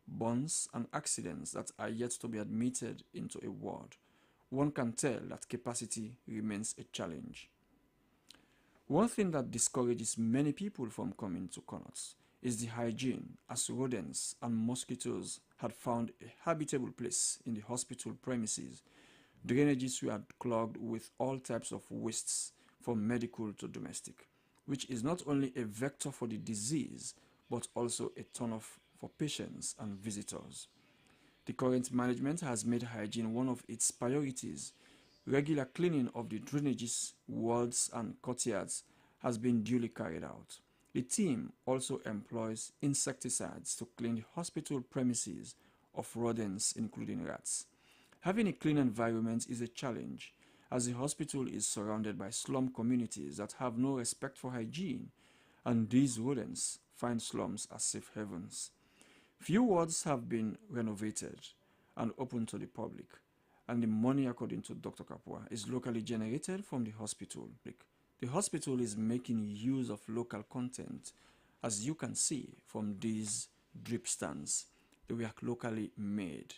burns, and accidents that are yet to be admitted into a ward. One can tell that capacity remains a challenge. One thing that discourages many people from coming to Connaught is the hygiene, as rodents and mosquitoes had found a habitable place in the hospital premises. Drainages were clogged with all types of wastes, from medical to domestic, which is not only a vector for the disease, but also a turn-off for patients and visitors. The current management has made hygiene one of its priorities. Regular cleaning of the drainages, wards, and courtyards has been duly carried out. The team also employs insecticides to clean the hospital premises of rodents, including rats. Having a clean environment is a challenge, as the hospital is surrounded by slum communities that have no respect for hygiene, and these rodents find slums as safe havens. Few wards have been renovated and open to the public, and the money, according to Dr. Kapua, is locally generated from the hospital. The hospital is making use of local content, as you can see from these drip stands. They were locally made.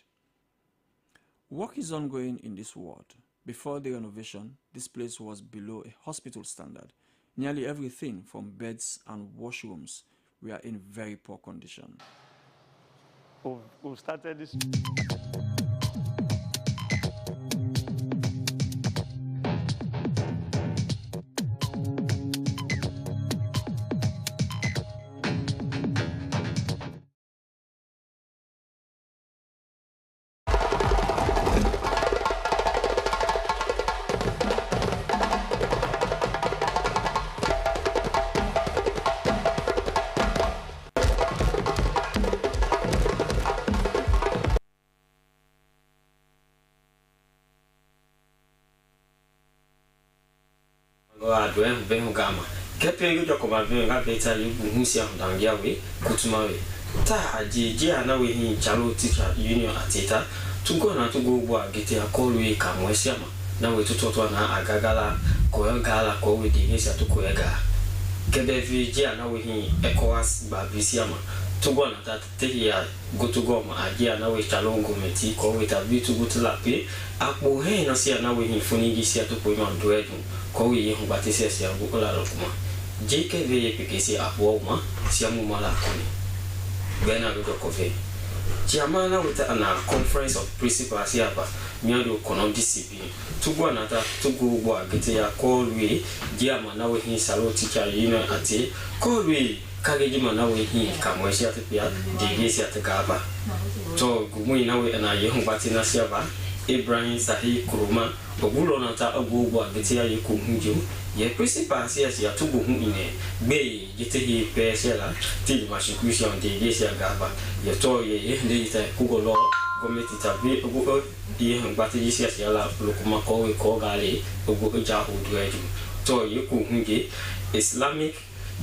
Work is ongoing in this ward. Before the renovation, this place was below a hospital standard. Nearly everything from beds and washrooms were in very poor condition. We started this. Adwen ben gama kepen go ko ba ben ga beta yi bu husia ndangia we kutuma we ta ajeje ana we hin chalo teacher union ateta tugo na tugo gbo agete akolu e ka mo sia ma na we tutoto na agagala ko gala ko we de sia to ko ega kebe vi je ana we hin ECOWAS ba bisia ma tugo na ta te ya go tugo ma aje ana we chalo ngometi ko we ta bi tugo tlape apo he na sia na we hin funi gi sia to ko ma do edu ko we hu batisi sia go la kuma JKV yepekesi apo ma sia mu mala koni bena do ko ve Chiamana with an conference of principals here ba miado kono DCP tugo na ta tugo gbo agete ya call we diama na we hin salo teacher union ati call we kageji ma na we hin kamwe sia te pia de sia te gaba to gumu na we na ye hu batina sia ba Ibrahim Sahi Kuruma ogulo na ta agbo agete ya ye ko hunju ye principal sia sia tugo hu ine be yete hi pe sia la ti ma shikusia de sia gaba ye to ye de ita kugo lo gometi tabi ogo ye ngati sia sia la lokuma ko we ko gale ogo ja hu dueju to ye ko hunge Islamic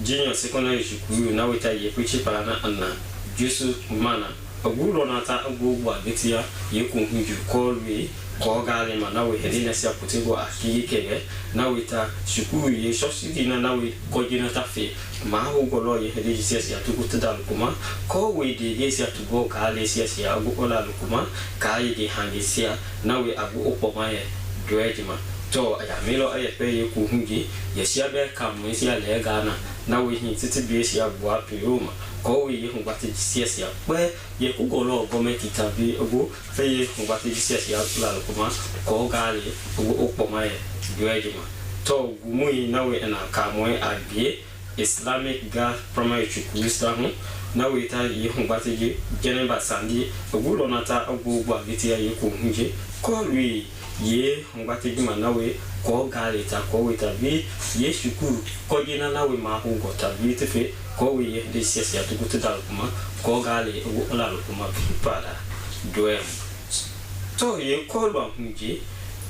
Junior Secondary School na we ta ye principal na anna Jusu mana ogulo na ta agbo agete ya ye ko hunju ko we ko gale ma na we hedina sia putego akike na we ta shukuru ye shoshidi na we ko jina ta fe ma ho golo ye hediji sia tu kutada kuma ko we de ye sia tu go gale sia agu ola kuma ka ye de hangi sia na we agu opoma ye doejima to aya melo aye pe ye ku hungi ye sia be kam we sia le gana na we hin titi bi sia bua piuma ko we ye hu bati sia pe ye ku golo gometi tabi ogo fe ye hu bati sia la kuma ko gale ogo opoma ye doejima to gumui na we na kamwe abie Islamic Girls Primary School stahu na we ta ye hu bati je Kenema sandi ogulo na ta ogo agiti ya ye ku hungi ko we ye ngwate jima nawe ko gale ta ko we ta bi ye shukuru ko jina nawe ma hu go ta bi te fe ko we ye de sia to go ta kuma ko gale o la kuma pada doem to ye ko ba hunji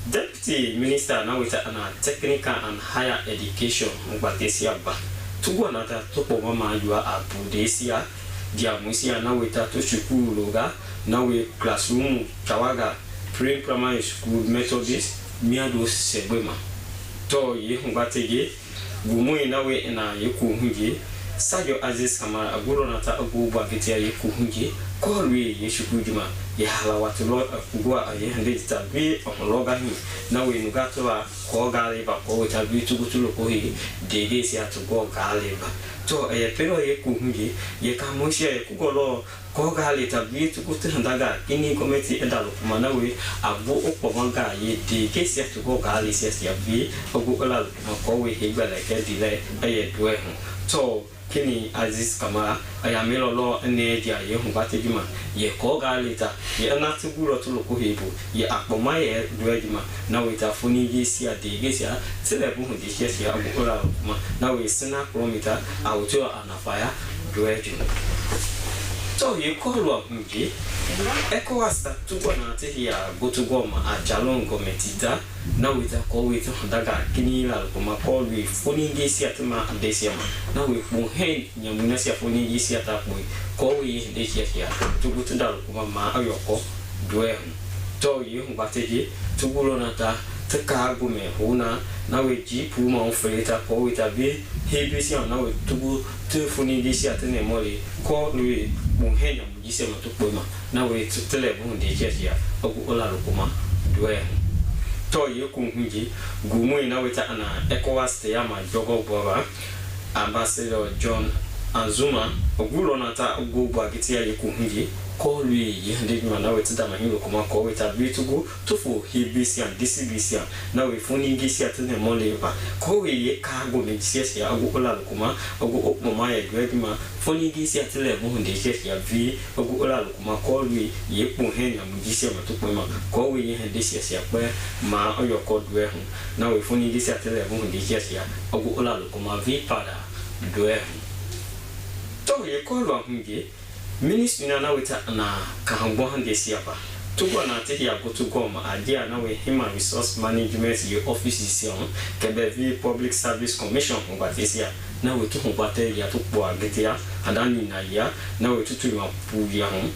Deputy Minister na we ta ana Technical and Higher Education ngwate sia ba tugo na ta to po mama yua abu de sia dia musia na we ta to shukuru loga na we classroom kawaga Primary School Methodist miado sebema to ye ngwatege gumu ina we na ye ku hunje Sajo Aziz Kamara aguro na ta agbo agete ye ku hunje ko we ye shukujuma ye hala watulo agwa ye hande ta bi omologa hi na we nugato ko gale ba ko ta bi tugutulo ko hi dege si atugo gale ba to ye pero ye ku hunje ye kamoshia ye kugolo ko gale ta bi tugutulo ndaga kini kometi endalo kuma na we agbo opomanga ye dege si atugo gale si bi ogola ko we he gbala ke dile ye doe to kini Aziz Kamara ayamelo lo ne dia ye hu batejima ye ko galita ye na tuguro to loko hebu ye akpoma ye doejima na we ta foni ye sia de gesia tele bu hu de sia agora kuma na we sina kilometer auto anafaya doejima to ye ko lo hunji ECOWAS tugo na te ya gotugoma ajalongo metita na we ta ko we to daga kini la kuma ko we foni ye sia tuma adesia na we mu he nyamuna sia foni ye sia ta ko we de sia tugo tunda kuma ma ayoko doe to ye hu bateje tugulo na ta taka gume huna na we jipu ma ofreta ko we ta bi hebi sia na we tugo te foni ye sia te ne mole ko we mu he nyamu sia ma to ma na we tele bu de sia ogu ola kuma doe to ye ku hunji gumu ina weta ana ECOWAS te ama jogo baba Ambassador John Azuma ogulo nata ogbo agitia ye ku hunji ko lui ye hande ma na weta da mahilo kuma ko weta bitugo to fo hebisia disibisia na we funi gisia tene mole ba ko we ye ka go me gisia agu ola kuma agu okmo ma ye gwedima funi gisia tele mo hunde gisia vi agu ola kuma ko lui ye pu hen na mu gisia ma to ma ko we ye hande gisia pa ma oyo ko dwe hu na we funi gisia tele mo hunde gisia agu ola kuma vi pada dwe to ye ko lo hunge Ministry na wita na kahangbo hande siapa tugo na te ya go to go ma adia na we human resource management ye office sion kebe vi public service commission ngba tesia na we to ngba ya to po agetia adani na ya na we to ma pu ya hon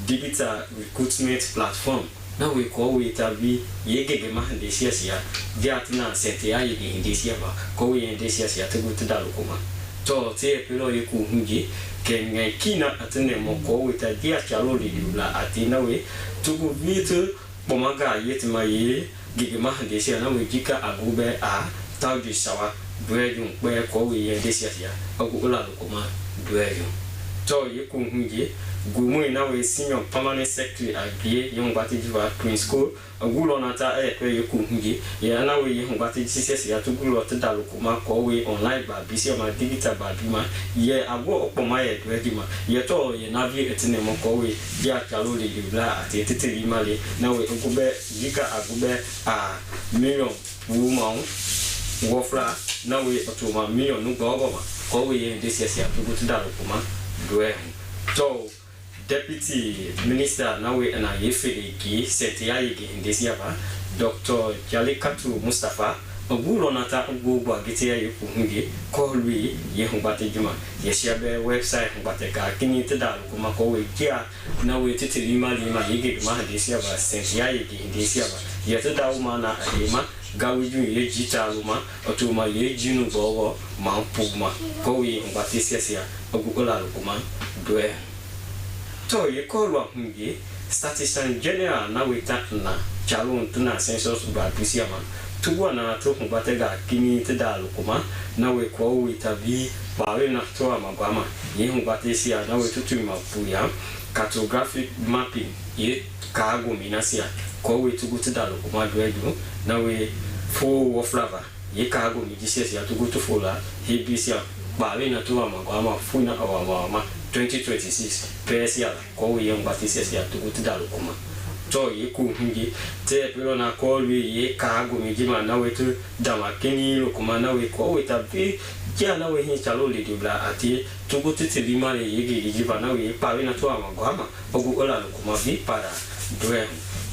digital recruitment platform na we ko we tabi ye gege ma hande sia dia tina sente ya ye hande sia ba ko we hande sia to go to dalo kuma to te pelo ye ku hungi kenga kina atene moko wita dia chalo lidula atina we tugu vitu pomaga yetima ye gigema handesia na we jika agube a tawdi sawa breju pe ko we ye desia sia agu ola lokoma breju to ye ku hungi gumu ina we senior permanent secretary agye yon bati diva Queen School agulo nata pe ye ku hungi ya na we ye bati sisi ya tugulo tada lokoma ko we online ba bisi ma digital ba bima ye agwo okpoma ye dwedima ye to ye navi etine mo ko we dia chalo le libla ati teteli male na we ogube jika agube a million woman wofla na we otoma million no gogo ma ko we ye desia sia tugu tada lokoma dwe to Deputy Minister nawe na yefeli sente ya yege ndesi aba Dr. Jalikatu Mustafa ogulo nata ogbo agite ya yeku hunge ko lui ye humbate juma ye shabe website humbate ka kini tada kuma ko we kia na we titili mali ma yege ma ndesi aba sente ya yege ndesi aba ye tada uma na alima gawiju ye jita luma otuma ye jinu bogo ma pugma ko we humbate sia ogulo kuma dwe to ye ko lo hunge statistician general na wita na chalo tuna census ba pisiama tuwa na to hubatega kini tada lokuma na we ko wita bi ba we na to amagama ye hubatesia na we tutu mapuya cartographic mapping ye kago minasia ko we tugu tada lokuma dwedu na we fo woflava ye kago mijisia tugu to fola hebisia ba we na to amagama funa awama 2026 PSL ko we yon batisi ya tugu tidalo kuma to ye ku hungi te pelo na ko ye ka go mi jima na we tu dama keni lo kuma na we ko we tabi ja na we hin chalo le dibla ati tugu titili male ye gi jiba na we pa we na to amagama ogu ola lo kuma vi para dwe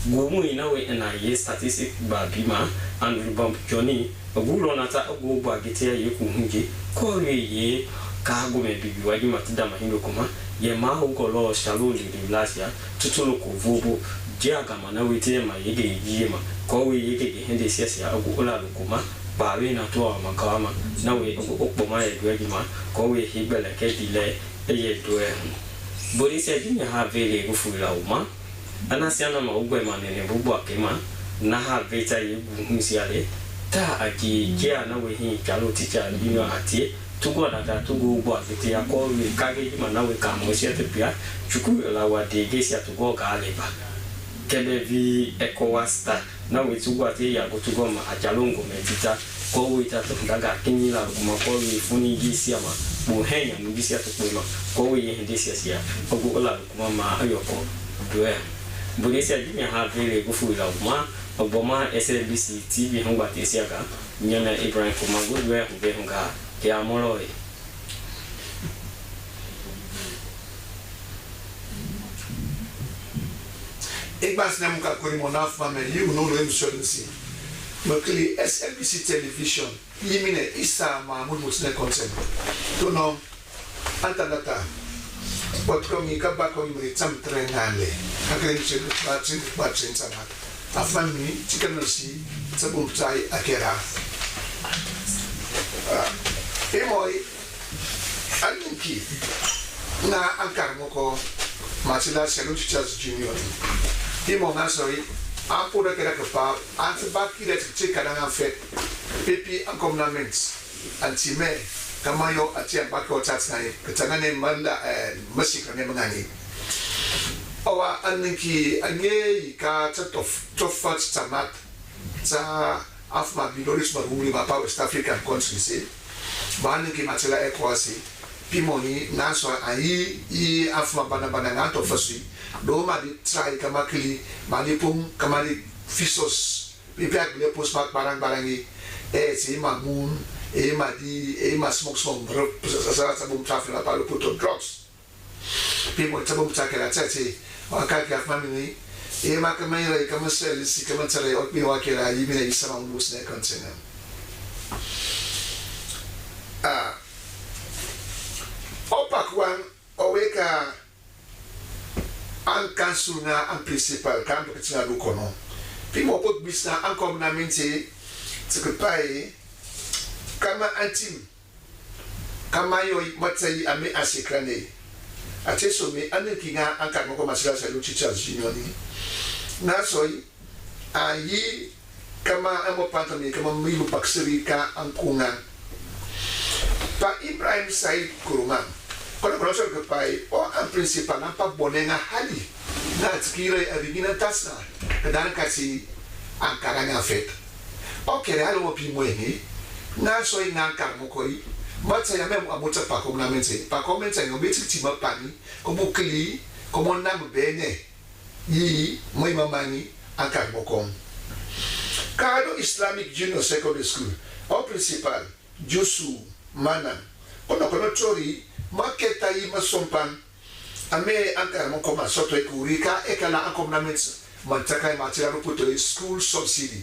gumu ina we na ye statistic ba bima and bump journey ogu lo na ta ogu ba gite ye ku hungi ko ye kago me bibi waji matida mahindo kuma ye maho golo shalo li blasia tutulo ko vubu dia kama na wete ma yege yima ko we yege hende sia ogu ola kuma ba we na to makama na we okpo ma ye dwe ma ko we hibele ke dile eye dwe bori se dinya ha vele go fula uma ana siana ma ogwe ma nene bubu akema na ha veta ye bu musiale ta aki dia na we hin chalo ticha bino atie tugo na da tugo bo agite ya ko we kage ji mana we ka mo sia te pia chuku la wa de gesia tugo ga leba kebe vi ECOWAS ta na we tugo ate ya go tugo ma ajalongo me tita ko we ta to daga kinyi la kuma ko we funi gesia ma bo henya mu gesia to ko ko we ye gesia sia ogo la kuma ma ayoko doe bonisia ji me ha vele go fu la uma oboma SLBC TV hangwa te sia ga nyana Ibrahim kuma go doe ho be nga ya moloi Igbas na muka kori mona family you know no insurance Mokli SLBC television yimine isa Mahmoud Musne concept to no antagata what komi ka ba komi mri tam trenale akren chelu batrin samat afami chikanasi sabuntai akera Emoy Alinki na ankar moko Matila Selu Teachers Junior Imo na sorry Ampo da kera kepa, anse baki dat kecil kadang afet, pipi angkomnaments, antime, kamayo ati ambako chats ngai, ketangane manda masik ngai mengani. Awa aniki anye ka tof tamat, sa afma biloris marumi mapa West African countries, baniki matela ekwasi, pimoni naso ai afma bana ngato fasi. Do ma di try kamakili malipung kamali fisos pipiak beli pos barang-barang ini si mamun ma smoke sa sabum traffic apa lu puto drugs pimo sabum cakera caci wakak yak mami ni ma kamai rai kamasel si kamatare ok bi wakera yi bina isa maulus ne konsenam opak wan oweka an kansul nga an principal kan do kitinga do kono pimo pot bisna an komnamente tsekepai kama antim kama yo matsai ame asikrane ateso me anekinga an kan ko masira sa luchi charge junior ni na soi ayi kama amo pantami kama milu paksiri ka an kunga pa Ibrahim Said Kuruma kalau proses kepai, an principal nampak bonenga hali, na skira arigina tasna, kadang kasi angkara ngafet. Kere halo mo pimoeni, na soi ngangkar mo koi, mat saya mem amuta pakomnamense ngobeti tima pani, komo kli, komo nam bene, yi moi mamani angkar mo kom. Kado Islamic Junior Secondary School, principal Josu Manan, kono chori. Maketa yi masompan ame angkar mo koma soto ekurika ekala akomnaments mantaka matira ruputo school subsidy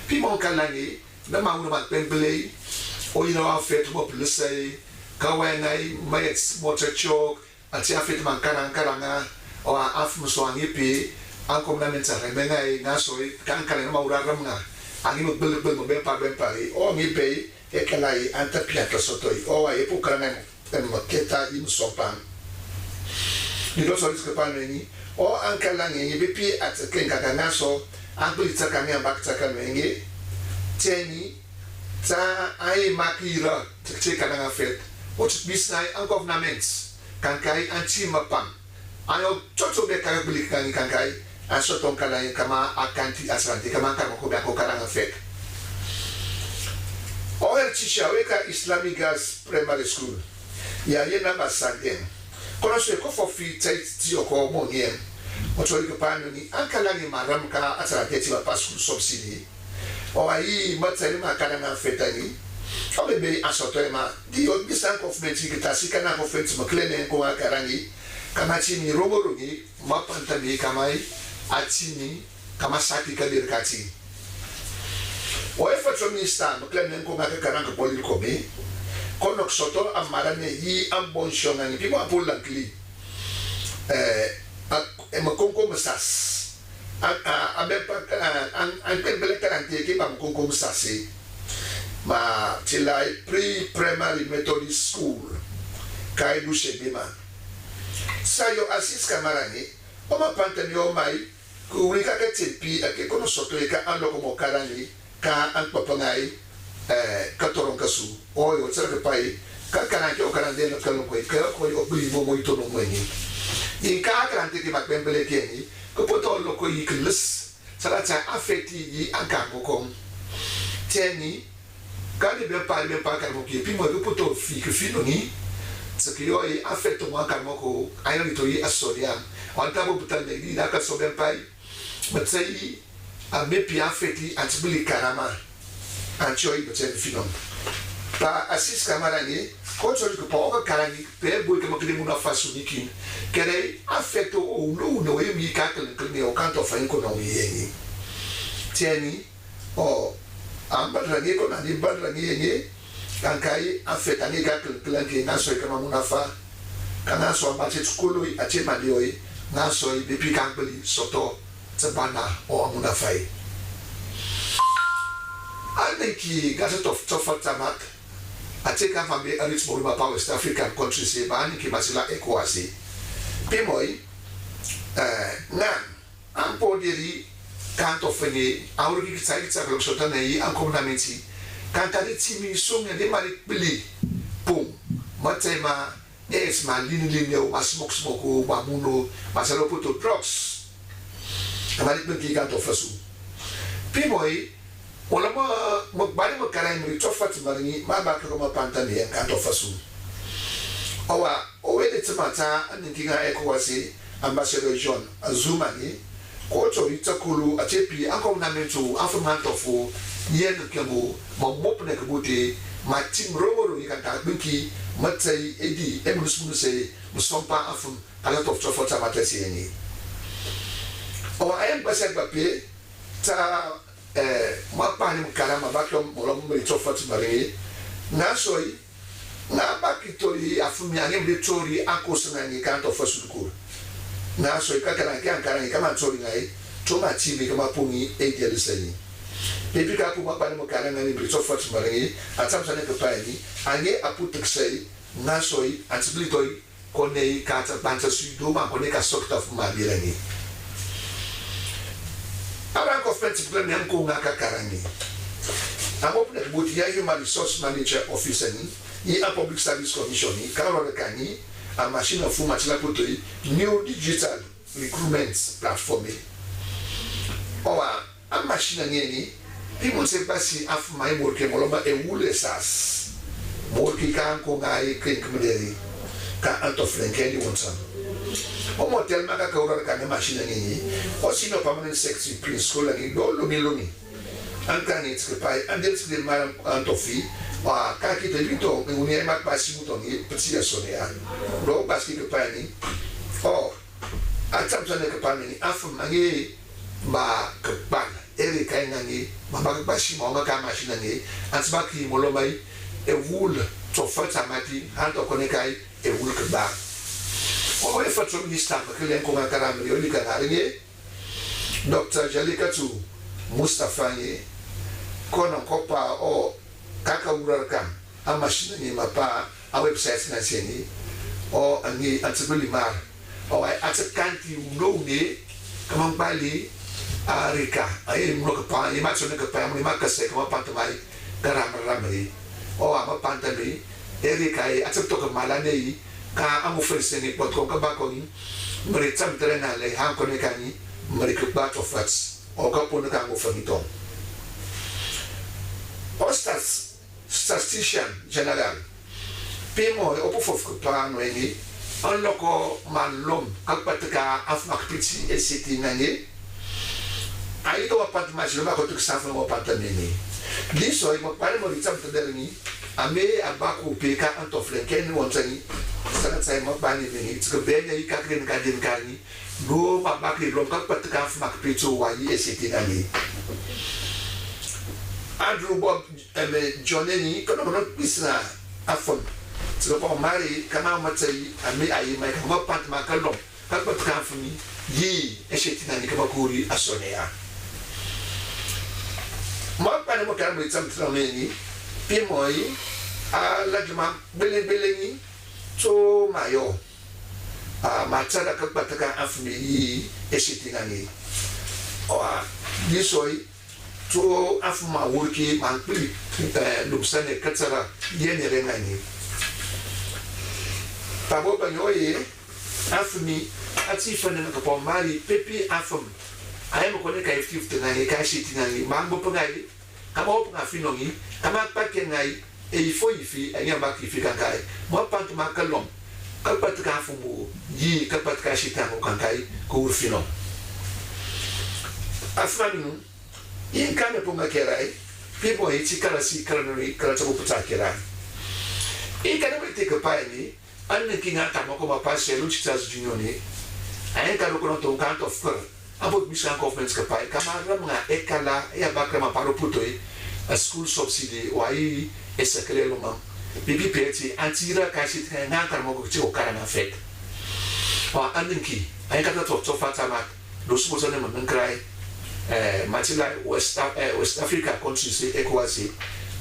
pi mon kalani na maunu mat pembele o ina afet mo plusai kawenai maets motor chok ati afet man karanga o af muswangi pi akomnaments remengai nasoi kankala na maura ramnga ani mo bel mo bempa o mi pe ekala yi antapia soto o ai pukana maketa im sopan ni do so riskepan ni o ankala ngi bipi at kenga kanaso ampli tsakanya bak tsakanya ngi teni ta ai makira tse kana fet o bisnai an governments kankai anti mapam ayo chocho be ka bili kankai aso ton kala kama akanti asranti kama kama ko be ko kana fet o el Chisha Islamic Girls Primary School ya yena basanden kono so ko for free ti ko mo ngiem o chori ko panu ni ankala ni maram ka atara keti ba pasku subsidy o ai matsari makana na fetani o bebe asoto ma di o bisan ko fmenti ki tasika na ko fenti maklene ko akarani kama chini rogorugi mapanta bi kamai atini kama saki kadir kati o efatro minister maklene ko akaranga poli ko be konok soto amarane yi ambon shongani pimo apulang kli makonko masas abepa an pembele karante ki makonko masasi ma tilai pre-primary Methodist school kai dushe bima sayo asis kamarani o ma pantani o mai ku wika ka tempi ake kono soto eka ando ko karani ka an papangai katoron kasu o yo tsaka pai ka kana ke o kana de no kalo ko o bili mo mo ito no mo ni in ka kana te ki makbembele ke ni ko poto lo ko yi klis sala ta affecti yi anka mo ko teni ka de be pa ka mo ki pi mo do poto fi ke fi no ni tsaki yo yi affecto mo anka mo ko ai no to yi asodia on ta bo putan de ni na ka so ben pai matsai a me pi affecti atibili karama anchoi beten finom pa asis kamarani kochori ko pa karani pe boy ke makile muna fasu niki kere afeto o no e mi ka kle o kanto fa ko no yeni tieni o ambara ni ko na ni badra ni yeni kankai afeta ni ka kle ke na so ke muna fa kana so ambate skolo ati madioi na so bi pi kampeli soto tsabana o muna fai Aniki Gazette of Tofatamak, I take up a rich Morima Power West African countries, Baniki Masila Equasi, Pimoy, Nan, Ampodiri, kanto fene auri ki tsai tsa ko sota nei an komnamenti kan kali timi song de mari pili pum matema es ma lini o masmok smoko ba muno masalo puto drugs amari ki kanto fasu pimoi wala mo bari mo karai mo tofat marini ma ba ko ma pantane kanto fasu owa owe de tmata aninga ekwasi ambassador John Azumani ko to itakulu achepi anko na mentu afmanto fo yen kemo mo mopne ko bote ma tim romoro ikanta binki matai edi emunus munuse musompa afum ala to fota matasi eni o ayam basek bape ta ma pani mkalama bakyo mo mo tofat mari na soi na bakitori afumi angem tori akosanga ni kanto fasukur na so ikakana kiankana kama tori ngai toma tibi kama pungi ejel sani pepi ka puma pani mokana ngani brito fat maringi atamsa ne kapani ange aputuksai na soi antiblitoi konei kata banta sudo ma konei ka sokta fuma birani abran ko fenti plan nem ko ngaka karani amopne buti ya human resource manager officer ni a public service commission ni kala kani a machine of matila potoi new digital recruitment platform owa a machine ngeni people say basi af my work moloma e wule sas morki kan ko ngai ken kmederi ka anto flenkeni wonsa o motel maka ka ora ka machine ngeni o sino permanent secretary prince ko la ni do lomi ankani tskepai andels de mal antofi wa kaki to vito nguni mak basi mutongi psia sonea do basi ke pani o atamtane ke pani afu mangi ba ke pan eri kai ngangi ba basi mo ngaka machine ngi ansbaki molomai e wul to fata mati hando konekai e wul ke ba o e fatso minister ke len ko ngaka ramri oli kana ngi Dr. Jalikatu Mustafa ngi kono kopa o kaka urarkan a machine ni mapa a website na seni o angi atsibuli mar o ai atsakanti uno ne kama bali a rika ai mo ka pa ni macho ne ka pa ni makase kama pantamai ramri o ama pantami erika ai atsapto ka malane ka amu ferseni pot ko ka ba ko ni mri tsam trena le han ko ne kani mri ka ba to fats o ka pon ka ngo fanito Ostas statistician general pemo opo fof plano eni on loko malom akpatka afmak pitsi esiti nani ai to apat mas loma ko tuk safa mo patameni liso i mo pare mo ritam to derni ame abaku peka anto flenken wontani sana sai mo bani ni tsko benya i kakren ka den kani do mabaki lom akpatka afmak pitso wa i esiti nani Andrew Bob Johnny kono pisna afon tso po mari kama matai ame ayi mai kama pat makalom kakpa trafuni yi eshetina ni kama kuri asonea mo pa ne mo kan mo tsam trameni pimoi a lajma bele ni to mayo a matsara kakpa taka afuni yi eshetina ni o a disoi to afuma worki mankli lubsane katsara yene rengani tabo banyoye afumi atifane ko pomari pepi afum ayemo kone ka 50 na ka shiti na mambo pangai kama opa finongi kama pake ngai e ifo ifi anya baki fika kai mo pantu makalom kapat ka afumu yi kapat ka shita ko kankai ko urfino afanu in kana punga kerai people hiti kala si kala tabu puta kerai in kana mete ka paini anne kinga tamo ko ma passe luchitas junioni ay ka ko no to kanto fur abot miskan government ka pai kamara mga ekala ya bakra ma paro putoi a school subsidy wai esakrelo ma bibi peti antira ka sit nga ka mo ko ti o kara na fet wa anninki ay ka to fata ma do sumo sone man krai matila West Africa countries ekwasi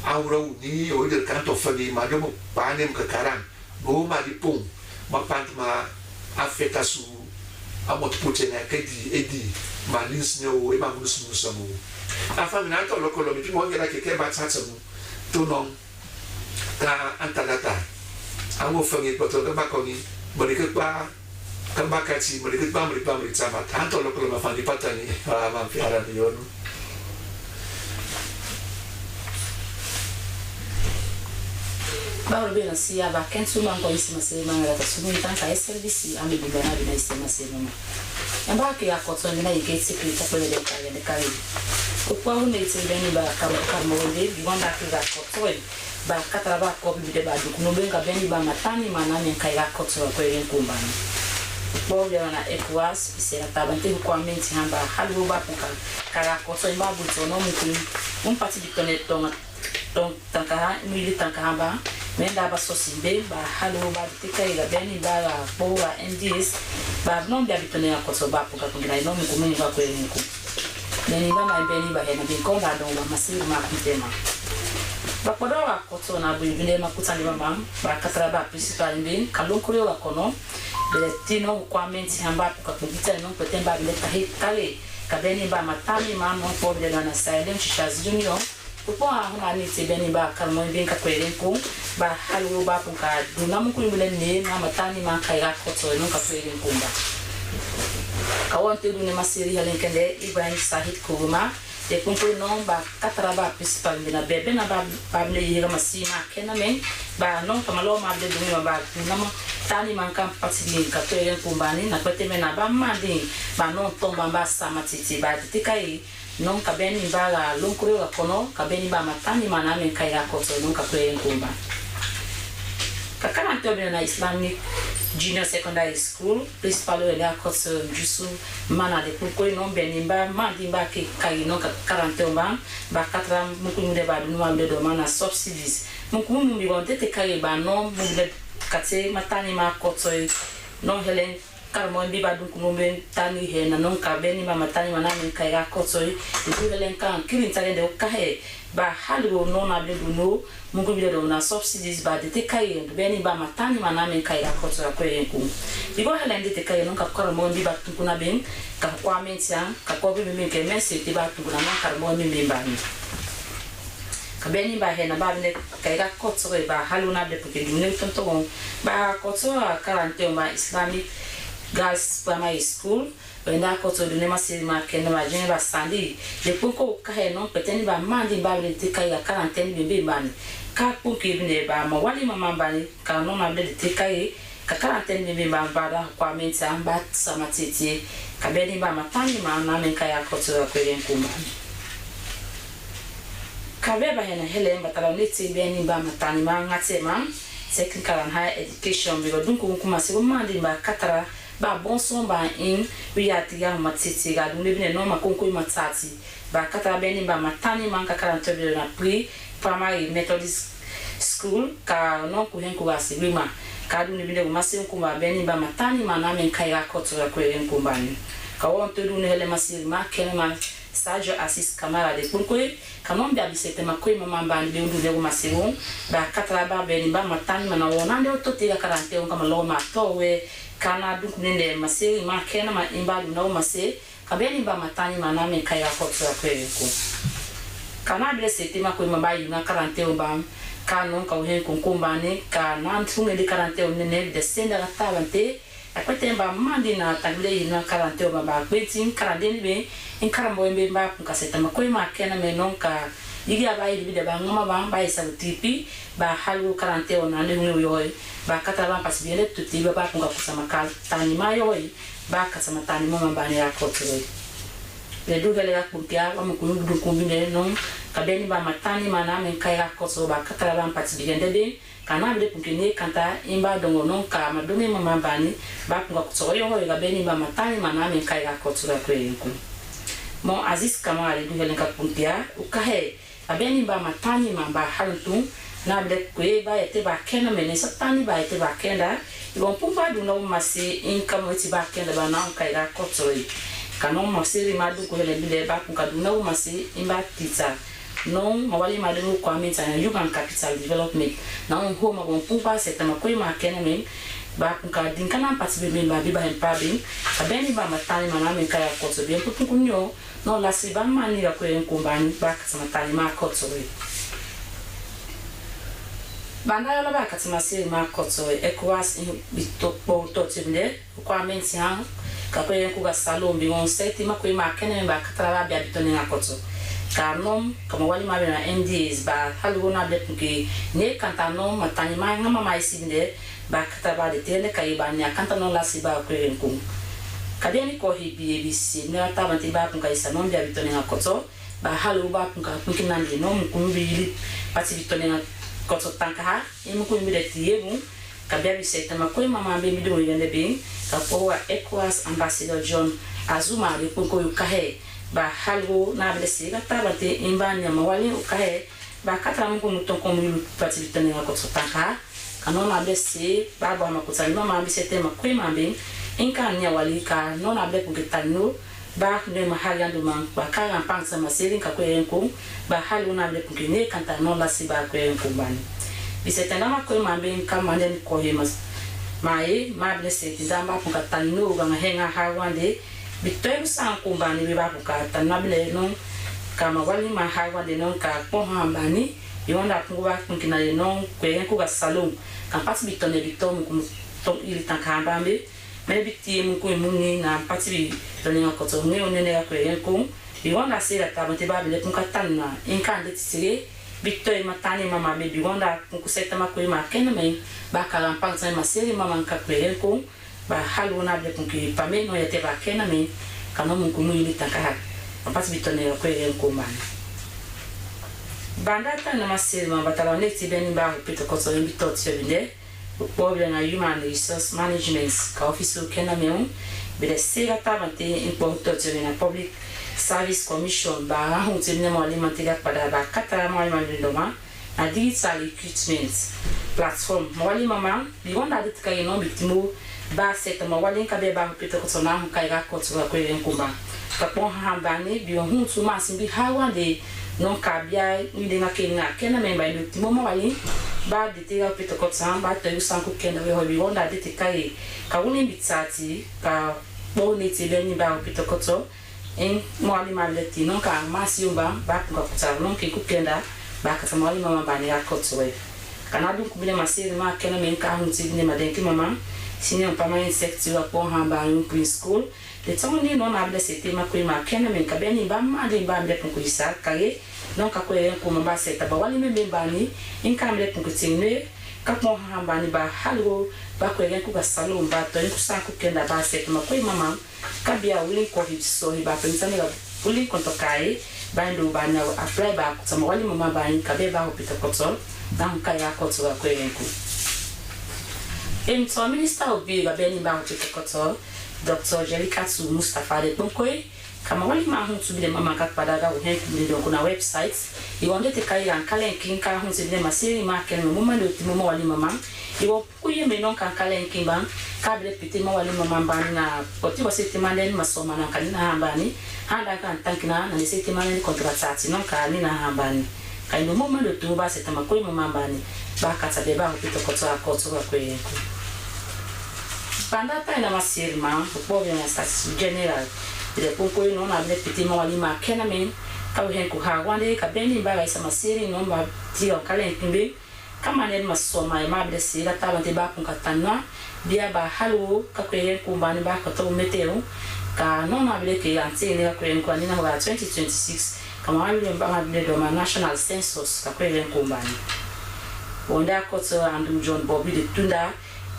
auro ni o der kanto fani madomo panem ka karan no ma di pung ma pant ma afeta su amot putena kedi edi manis nyo e mamunus musamu afa mina to lokolo mi pimo ngela keke batsamu to non ka antalata amo fangi poto ka bakoni bolike ba ka bakati bolike ba mri tsama tanto lokolo ma fandi patani ma fiara ni yono Baru bela sia ba ken suma ko isi masema ngala ta suma tanka Slbc ami bibana bina isi masema yamba ke akoto ndina igetse kwita pele de kare ko kwa hu ne tsebeni ba kamo de biwanda ke ga koto ba katara ba ko bi de ba du kuno benga beni ba matani manane kai ga koto ko yen kumbani bo ya na ekwas isera tabante ko amenti hamba halu ba puka kara koto imba buto no mu pati di conneton tanka mili tanka hamba menda ba sosimbe ba halu ba tika ila beni ba boa NDS ba non bia bitone ya koso ba puka kungira no mu kumuni ba kweli ku beni ba ma beni ba hena bin ko ba don ba masiri ma kutema ba kodo wa koso na bu bine ma kutani mama ba katra ba principal bin kalon kure wa kono bele tino kwa menti hamba puka kungita no petemba bile tahi kale ka beni ba matami ma no po bile na silent shaz junior Upo huna ni tibeni ba kalmo bin ka kwelen ko ba halu ba puka dunamu ku mbele ne na matani ma kai ga koto no ka kwelen ko ba kawante dune masiri halen kende Ibrahim Sahid Kuruma de kunko no ba katara ba principal bina bebe na ba bable yira masima kenamen ba non kamalo ma de dune ba dunamu tani man kan patili ka kwelen ko ba ni na kwete mena ba mandi ba non tomba ba samatiti ba tikai non kabeni baga lunkuru ga kono kabeni ba matani maname kai ga koto non ka kwelen kumba kakana tobe na Islamic Junior Secondary School principal ele akoso jusu mana de kunko non beni ba mandi ba ke kai non ka 40 ba katra muku de ba no ambe do mana subsidies muku mu bi wonte te kai ba non mu de kate matani ma koto non helen karmo mbi ba dun kumbe tani he na non ka beni ba matani maname kai ga kotoi du helen kan kirin tare de ka he ba halu no na be du no mungu bi do na subsidies ba de te kai beni ba matani maname kai ga kotoi ko yen ku bigo helen de te kai non ka karmo mbi ba tun kuna ben ka kwa mentia ka ko bi me ke mesi te ba tun kuna non karmo mbi ba ni ka beni ba he na ba ne kai ga kotoi ba halu na de ke du ne ton to ba kotoi 40 ba Islamic Girls Primary School wenda koto dune masiri ma Kenema jene ba sandi de punko ka he non peteni ba mandi ba le tika ya quarantaine bebe bani ka punki bine ba ma wali mama bani ka non ma de tika yi ka quarantaine bebe ba ba kwa mensa ba samatiti ka beni ba matani ma na men ka ya koto ya kwelen kuma ka beba hena hele mbatala neti beni ba matani ma ngate ma technical and higher education bi dunku kuma se mandi ba katara ba bonson ba in wiyati ya matiti ga dun lebine no ma konko matati ba kata beni ba matani man ka 40 na pre primary Methodist school ka no ku hen ku asigima ka dun lebine ma se ku ba beni ba matani mana men kai ga koto ya kwelen ku bani ka won to dun hele masiri ma Kenema stage assist camara de pourquoi kanon bia bisete makoi mama bani be ndu lego masiro ba kata ba beni ba matani mana wona ndo to tiga 41 kama lo ma towe kana duk nende masiri ma Kenema imbalu na mase kabeni ba matani maname kaya kotra kweko kana bile sete ma ko mama yuna 41 ba kanon ka uhen kunkumba ne kana ntunge de 41 nene de senda la tabante akwete ba mandi na tagile yuna 41 ba kweti karandeni be in karambo mbe ba kaseta ma ko ma Kenema nonka yigi abayi bi de ba ngama ba isa tipi ba halu 41 na ne yoy ba kata ba pas biele tuti ba kunga kusama ka tani mayoy ba kasama tani mama bani ya kotro le dugale ya kunkia ba mukunu du kumbine non kabeni ba matani mana men kai ya kotro ba kata ba pas biende de kana bile kunkine kanta imba dongo non ka madumi mama bani ba kunga kutso yo ga beni ba matani mana men kai ya kotro ko yenku mon Aziz Kamara dugale ka kunkia ukahe abeni ba matani mamba haluntu na bile kwe ba ete ba kena mene satani ba ete ba kenda ibon pumba du no masi income eti ba kenda ba na kai ga kotoi kanon masiri madu ko hele bile ba kun ka du no masi imba tita non mawali ma denu requirements and human capital development na on home bon pumpa setama ko ma Kenema ba punka dinkana participer men ba biba en pabin ka beni ba matani maname kaya koto bien pukunyo no la siba mani ga ko en kumbani ba ka matani ma koto banda la ba ka tmasi ma koto ECOWAS bitokpo to tibne requirements ya ka ko en ku ga salon bi on seti ma ko ma Kenema ba ka traba bi abitone na koto kanom kama wali ma na MDs ba halu na be puke ne kanta no matani ma ngama mai sinde ba kata ba de tele kai ba nya kanta no la si ba ko en kum kadeni ko hi BBC ne ata ba ti ba pun kai sanon dia bitone na koto ba halu ba pun ka pun kinan de no mu kum bi pati bitone na koto tanka ha e mu ko mi de tie mu ka bia bi se tama ko mama be mi do yende be ka ko wa ECOWAS ambassador John Azuma de pun ko ka he ba halu na be se ka ta ba te imbanya mawali ka he ba kata mu ko mu ton ko mi pati bitone na koto tanka kanona bese baba makuta no ma bisete makwe mambe inka nya walika no na be kugitano ba ne mahali ndo man ba kala pansa masiri ka kwenko ba halu na be kugine kanta no la siba kwenko bani bisete na makwe mambe kama ndeni ko hemas mai ma blese tindamba kugitano ga henga hawande bitoyu san kumbani be ba kugitana bele no kama wali ma hawande no ka pohambani yonda punguba kunkina no kwenko ga salon kan pati bitone bitom kum tom il tankambambe me bitie mu ko mungi na pati bitone ngakoto ne onene ya ko yenko biwanda sira tabante babele kun katanna inkande titire bitoy matani mama be biwanda kun kuseta makwe ma Kenema ba kala pangsa ma seri mama ka ko yenko ba haluna be kun ki pame no yete ba Kenema kanu mu kunu il tanka pati bitone ko yenko man bandata na masema batala neti beni ba pito koto mbito tsebinde problem na human resource management ka office Kenema be de sega tabante importo na public service commission ba huntsene mo alimentiga pada ba katara mo alimendoma na digital equipment platform mo wali mama bi wanda dit kay no bitimo ba set mo wali ka be ba pito koto na hu kai ga koto ko yenkumba ka pon hambani bi huntu masimbi hawande non kabia ni de ngakena Kenema ba ndi mo wali ba de tega pito ko tsamba to yusanku kenda we hobi wonda de tikai ka uni bitsati ka boni tibeni ba pito ko to en mo ali maleti non ka masiumba ba ko kutsa non ke kukenda ba ka tamali mama ba ni akotso we kana du kubile masiri ma Kenema ka hunti ni madenki mama sini on pama insecti wa po hamba un preschool le toni non abde sete ma ko ma Kenema ka beni ba ma de ba mbe ko isa kare non ka ko en ko mba seta ba wali me bani in ka mbe ko tinne ka po hamba ni ba halu ba ko en ko ga salon ba to en ko sa ko kenda ba seta ma ko mama ka bia wuli ko hipso ba pensane ga wuli ko to kai ba ndo ba na apply ba ko sama wali mama ba in ka be ba ko pita ko to dan ka ya ko to ko en ko en so minister obi ga beni ba ko pita ko to Dr. Jelikatu Mustafa de Bonkoi kama wali ma huntu bile mama ka padaga u hen bile kuna websites iwonde te kai an kalen kin ka huntu bile masiri ma Kenema mama do timo wali mama iwo kuye me non kan kalen kin ban ka bile pite ma wali mama ban na poti wase te manden masoma na kanina hambani handa kan tankina na se te manden kontratati non ka ni na hambani kai no mama do timo ba se tama ko mama bani ba ka tabe ba pito ko to akoto ko yenko bandata ina masiri ma po bien na statistique générale de poko no na le petit mo wali ma Kenema ka hen ku ha wande ka beni ba ga isa masiri no ba tio kalen kimbe kama ne masoma ma be sira tabante ba kun katana bia ba halu ka ko hen ku ba ni ba ka to meteo ka no na be ke anti ne ka hen ku ani na ba 2026 kama wali ba be do ma national census ka ko hen ku ba ni onda ko to andu John Bobby de tunda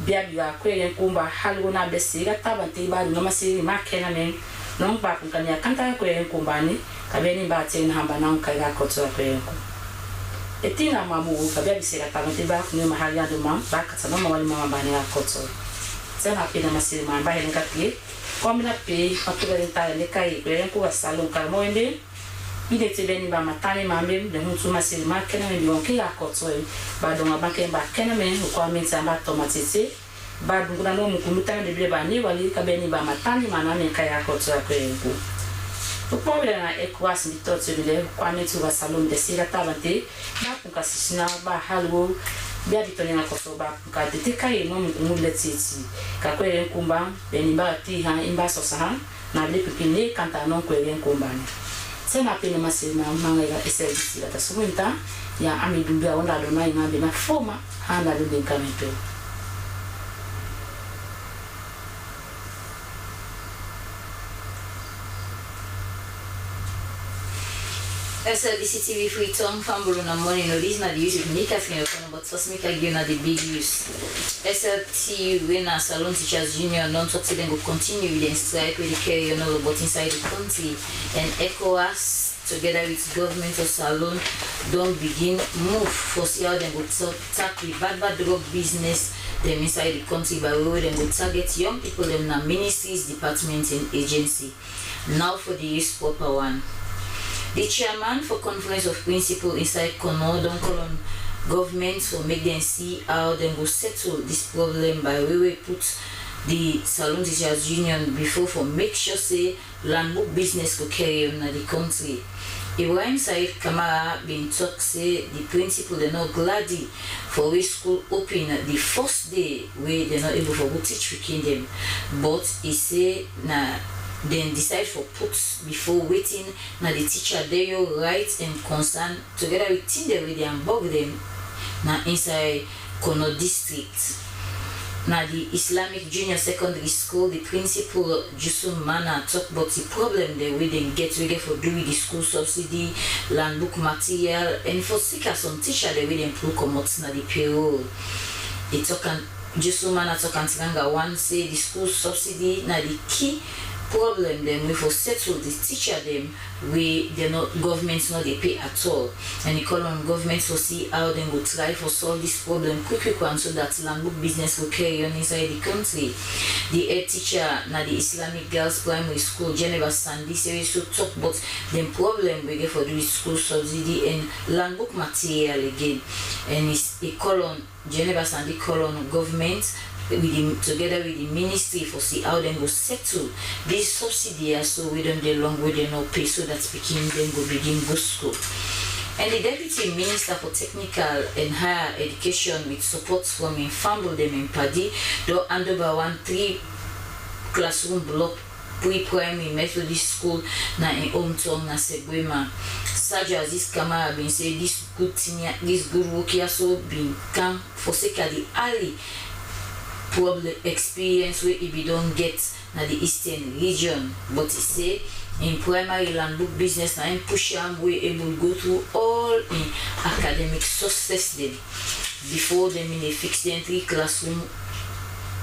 bia bia ko hen ku ba halu na be sira tabante ba no masiri ma Kenema non ba kun kanya kanta ko en kumbani kabeni ba tena hamba na kai ga koto ko en ku etina mamu ka bia bisira ta mate ba kun mahali ando mam ba ka sana mawali mama bani ga koto tena pina masiri mamba en ka pie ko mina pe atuga ta le kai ko en ku salon ka mo ende ide te beni ba matani mambe de huntu masiri ma Kenema bi wonke ga koto ba donga ba ken ba Kenema ko amenta ba tomatete ba dunguna no mukumuta de bile ba ni wali ka beni ba matani manane kaya ko tsa ko enku Pour na ECOWAS ni tot sebile kwame tu salon de sira tabate ba puka sisina ba halwo bia bitoni na koso ba puka te kai mo muletiti ka kwere nkumba benimba ti ha imba sosa na le pipine kanta non kwere nkumba ni sema pene masema manga SLBC la tasumenta ya amidubia onda dona ingabe na forma hana lule nkamento. Slbc Tv Freetown Fambulu na morning notice na the use of Nika Finokon but Sosmika Gina the big use. SLT winner Salon Teachers Union non-toxic then will continue with the strike with the carry on all but inside the country and ECOWAS together with government of Salon don't begin move for see how they will tackle bad drug business them inside the country by way they will target young people them na ministries, departments and agency. Now for the use proper one. The chairman for Conference of Principal inside Kono don't call on government for make them see how they will settle this problem by way we put the Salon Teachers Union before for make sure say land book business go carry on in the country. Ibrahim Said Kamara been talk say the principal they not glady for we school open the first day where they're not able for go teach within them, but he say na then decide for put before waiting na the teacher they your rights and concern together with team they will unbug them na inside Kono district. Na the Islamic Junior Secondary School, the principal Jusum Mana talk about the problem they will then get ready for doing the school subsidy, land book material, and for sick as some teacher they will then pull come out na the payroll. They talk and Jusum Mana talk and Tiranga one say the school subsidy na the key problem them we for settle the teacher them we they not government not they pay at all and they call on government to see how they go try for solve this problem quick one so that land book business will carry on inside the country. The head teacher na the Islamic Girls Primary School Geneva Sandy series to talk about the problem we get for the school subsidy and land book material again and it's a call on Geneva Sandy call on government with the, together with the ministry for see how they go settle this subsidy so we don't dey long we dey no pay so that speaking then go begin go school. And the Deputy Minister for Technical and Higher Education with support from Infambo them in Paddy do hand over 3 classroom block pre-primary Methodist school na in hometown na Segwema. Sajo Aziz Kamara been say this good work here so been come for sake of the early problem experience where if you don't get na the eastern region, but he say in primary land book business na him push am we able go through all in academic success then before them in a fixed 3 classroom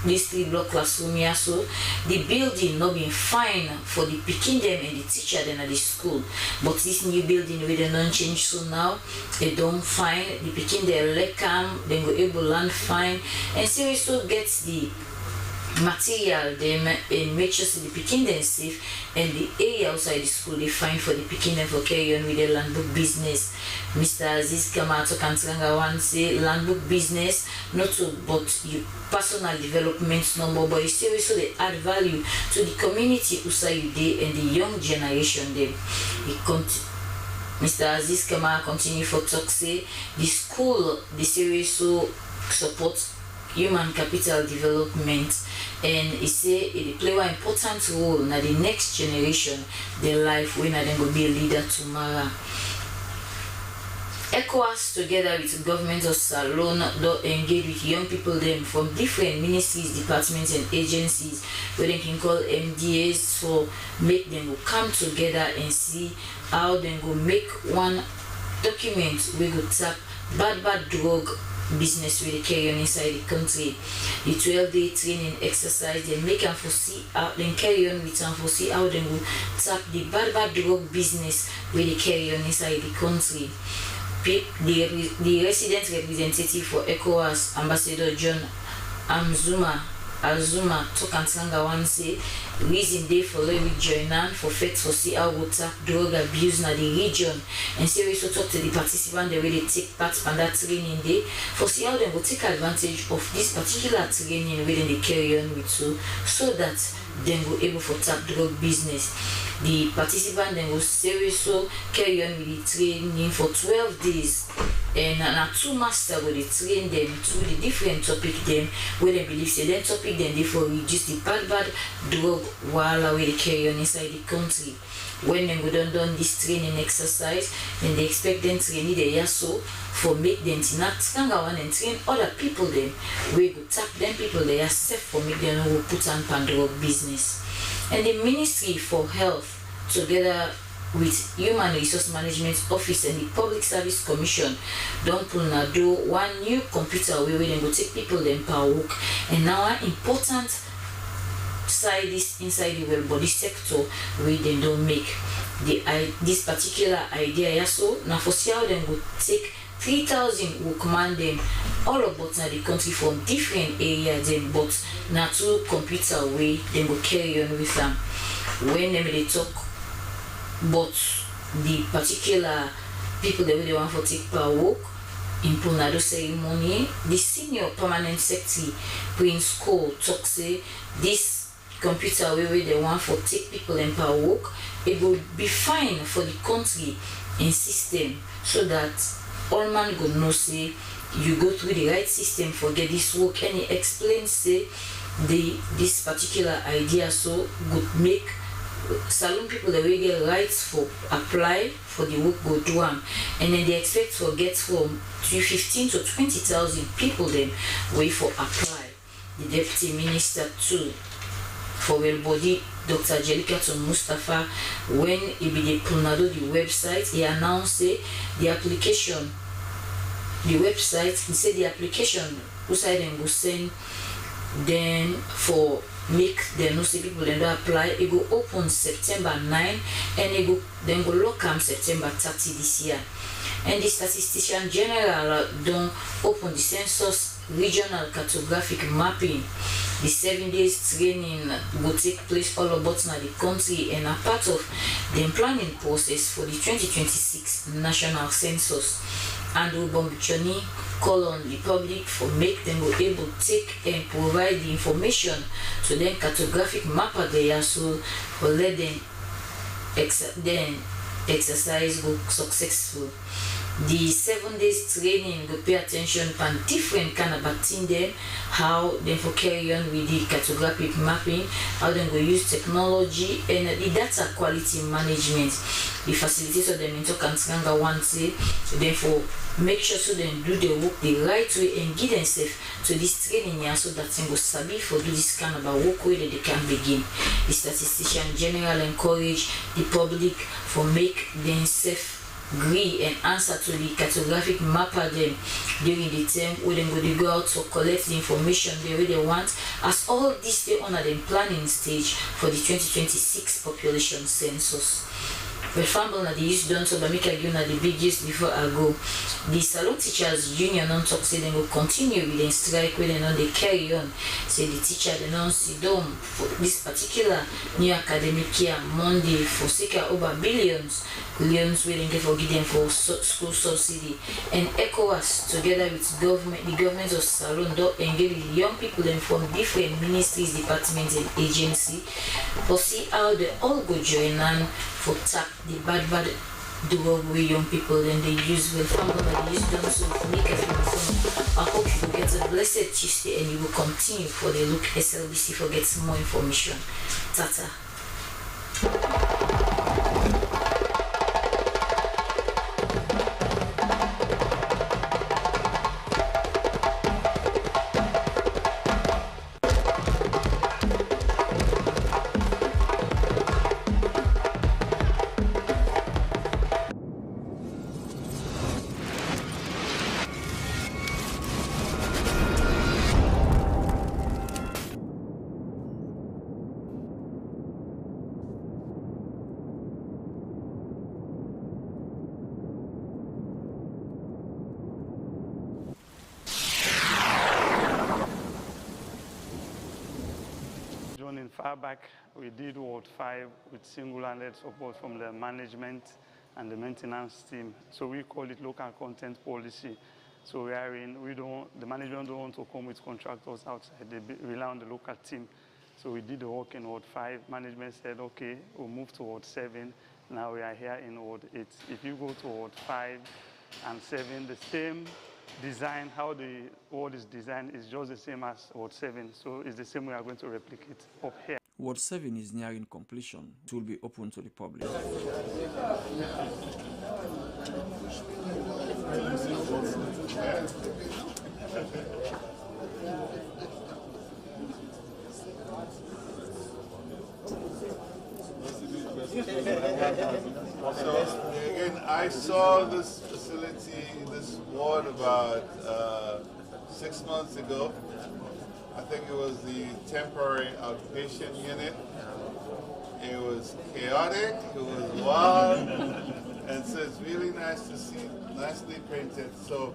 this 3 block classroom here so the building not been fine for the picking them and the teacher then at the school, but this new building where they don't change so now they don't find the picking their leg cam then go able land fine and so we still get the material them and make sure the picking them safe and the area outside the school they find for the picking them for carry on with the land book business. Mr. Aziz Kamato Kantranga one say land book business not to but you personal development no more but you still so they add value to the community outside you day and the young generation them. Mr. Aziz Kamara continue for talk say the school the series so support human capital development and he say it play an important role na the next generation their life when they go be a leader tomorrow. ECOWAS together with the government of Salon do engage with young people them from different ministries, departments and agencies where they can call MDAs for make them go come together and see how they go make one document we go tap bad drug business with the carry on inside the country. The 12-day training exercise they make and foresee how they carry on with and foresee how they will tap the bad drug business with the carry on inside the country. The resident representative for ECOWAS, Ambassador John Azuma Tokantranga one say reason they follow with join for fact for see how we tap drug abuse na the region and say we so talk to the participants they really take part in that training day for see how they will take advantage of this particular training within the carry on with so that then go able for tap drug business. The participant then go seriously carry on with the training for 12 days. And 2 masters will train them through the different topic them where they believe say then topic then they for reduce the bad drug while they carry on inside the country. When they go done this training exercise, then they expect them to need a year so for make them to not one and train other people them we go tap them people they are safe for make them who put on drug business. And the Ministry for Health together with Human Resource Management Office and the Public Service Commission don't pull na do one new computer where they go take people them per work. And now an important side is inside the well body sector where they don't make this particular idea so now for see how them go take 3,000 workmen them all about the country from different areas them but now two computer way they go carry on with them when they talk but the particular people that they want for take per work in Punado ceremony, the senior permanent secretary Prince Cole talk say this computer where they want for take people and per work, it will be fine for the country and system so that all man go know say you go through the right system for get this work. And he explains say this particular idea so would make saloon people that will get rights for apply for the work go do and then they expect to get from 15 to 20,000 people then wait for apply. The deputy minister too for well body Dr. Jelika Mustafa when he be the Punado the website he announced the application the website he said the application who side them go send then for make the no say people then don't apply it go open September 9 and it go then go lock am September 30 this year. And the statistician general don't open the census regional cartographic mapping. The 7 days training will take place all about the country and a part of the planning process for the 2026 national census. And Bombichoni call on the public for make them go able to take and provide the information to them cartographic mapper they also for let them exercise go successful. The 7 days training go pay attention on different kind of thing them, how they for carry on with the cartographic mapping, how they go use technology and the data quality management. The facilitator them into Kantranga one say, therefore make sure so they do the work the right way and give themselves to this training here so that they go sabi for do this kind of a work way that they can begin. The statistician general encourage the public for make themselves agree and answer to the cartographic mapper them during the term where they go out to collect the information they really want as all this they on the planning stage for the 2026 population census. The family na the use done so make again the biggest before I go. The Salon Teachers Union non talk say they will continue with the strike where they carry on. Say the teacher they don't sit down for this particular new academic year Monday for circa over billions where they for give them for school subsidy. And ECOWAS together with government, the government of Salon don't engage with young people and from different ministries, departments and agencies for see how they all go join and for tap the bad drug way young people and they use well family they use them so make everything. I hope you will get a blessed Tuesday and you will continue for the look SLBC for get some more information. Tata. Far back, we did Ward 5 with single-handed support from the management and the maintenance team. So we call it local content policy. So the management don't want to come with contractors outside. They rely on the local team. So we did the work in Ward 5. Management said, okay, we'll move to Ward 7. Now we are here in Ward 8. If you go to Ward 5 and 7, the same design, how the ward is designed is just the same as Ward 7. So it's the same we are going to replicate up here. Ward 7 is nearing completion. It will be open to the public. So again, I saw this facility, this ward about 6 months ago. I think it was the temporary outpatient unit. It was chaotic, it was wild, and so it's really nice to see, nicely painted. So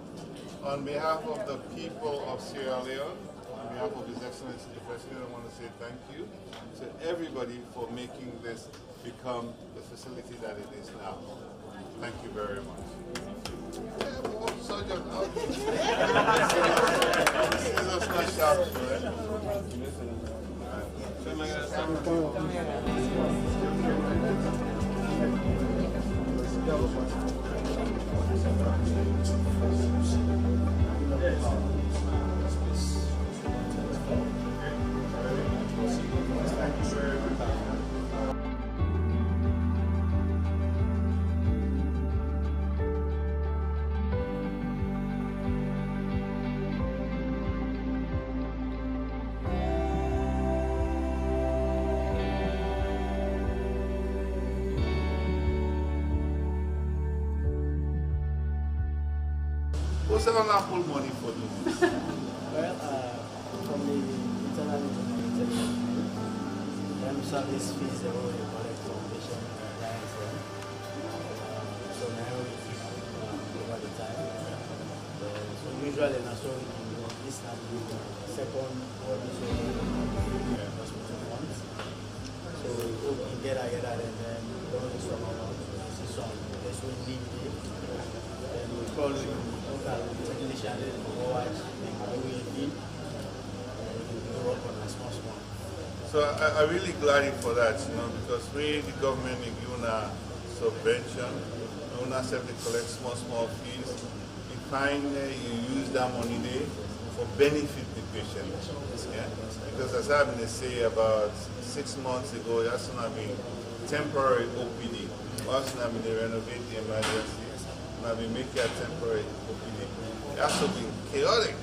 on behalf of the people of Sierra Leone, on behalf of His Excellency the President, I want to say thank you to everybody for making this become the facility that it is now. Thank you very much. Who's going to pull money for this? Well, from the internal service fees they already collect from patient clients. So now over the time. So usually in Australia, this time the second or this hospital funds. So we can get together and then don't this one amount. This is some this will need it. Then we call local technician or watch the way it did. We work on a small. So I'm really glad for that, you know, because we, the government, we give a subvention, we accept to collect small fees. You find you use that money there for benefit the patient. Yeah? Because as I've been saying about 6 months ago, that's going to be temporary OPD. Once now we renovate the emergency, now we make it a temporary OPD. It has to be chaotic.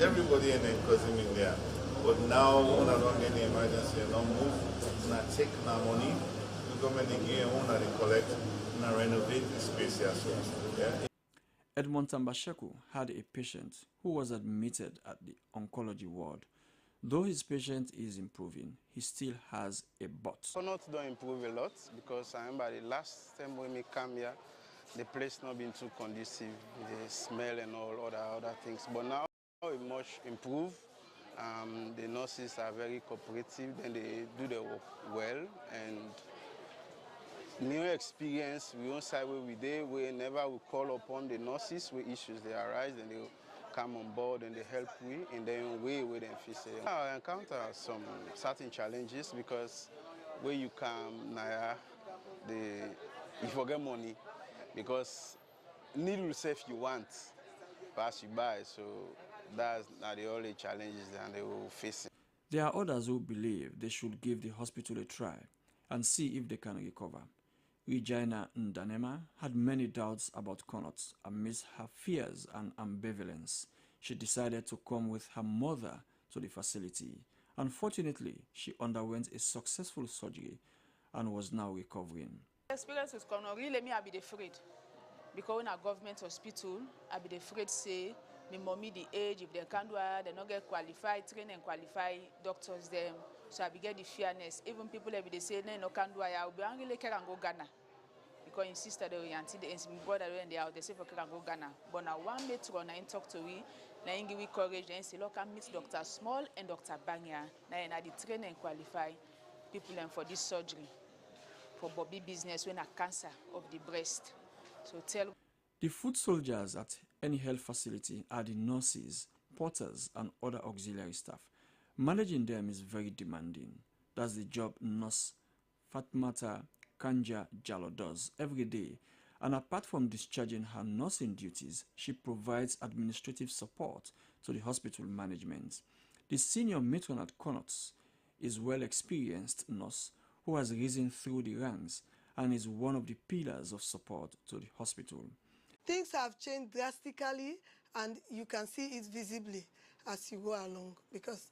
Everybody in there cousin in there. But now, when I don't get the emergency, I don't move, and I take my money, the government again, when I collect, and I renovate the space as well. Yeah? Edmond Tambasheku had a patient who was admitted at the oncology ward. Though his patient is improving, he still has a but. Not don't improve a lot because I remember the last time when we come here, the place not been too conducive, the smell and all other things. But now it much improved. The nurses are very cooperative, and they do their work well. And new experience, we don't say where we did, whenever we call upon the nurses where issues they arise, and they come on board and they help we, and then we them face it. I encounter some certain challenges because where you come now, you forget money because needle safe you want, pass you buy, so that's not the only challenges that they will face. There are others who believe they should give the hospital a try and see if they can recover. Regina Ndanema had many doubts about Connaught amidst her fears and ambivalence. She decided to come with her mother to the facility. Unfortunately, she underwent a successful surgery and was now recovering. Experience with Connaught really made me afraid because in a government hospital, I be afraid say my mommy the age, if they can't do it, they not get qualified, train and qualified doctors them. So I began the fearness. Even people that they say no can do it, I will be angry care and go Ghana. Because in sister they until the my brother when they out, they say for can go Ghana. But now one matron I talk to we, now give we courage and say look, I meet Dr. Small and Dr. Banya. Now I the train and qualify people and for this surgery for Bobby business when a cancer of the breast. So tell. The foot soldiers at any health facility are the nurses, porters, and other auxiliary staff. Managing them is very demanding. That's the job Nurse Fatmata Kanja Jallo does every day. And apart from discharging her nursing duties, she provides administrative support to the hospital management. The senior matron at Connaught is well-experienced nurse who has risen through the ranks and is one of the pillars of support to the hospital. Things have changed drastically, and you can see it visibly as you go along, because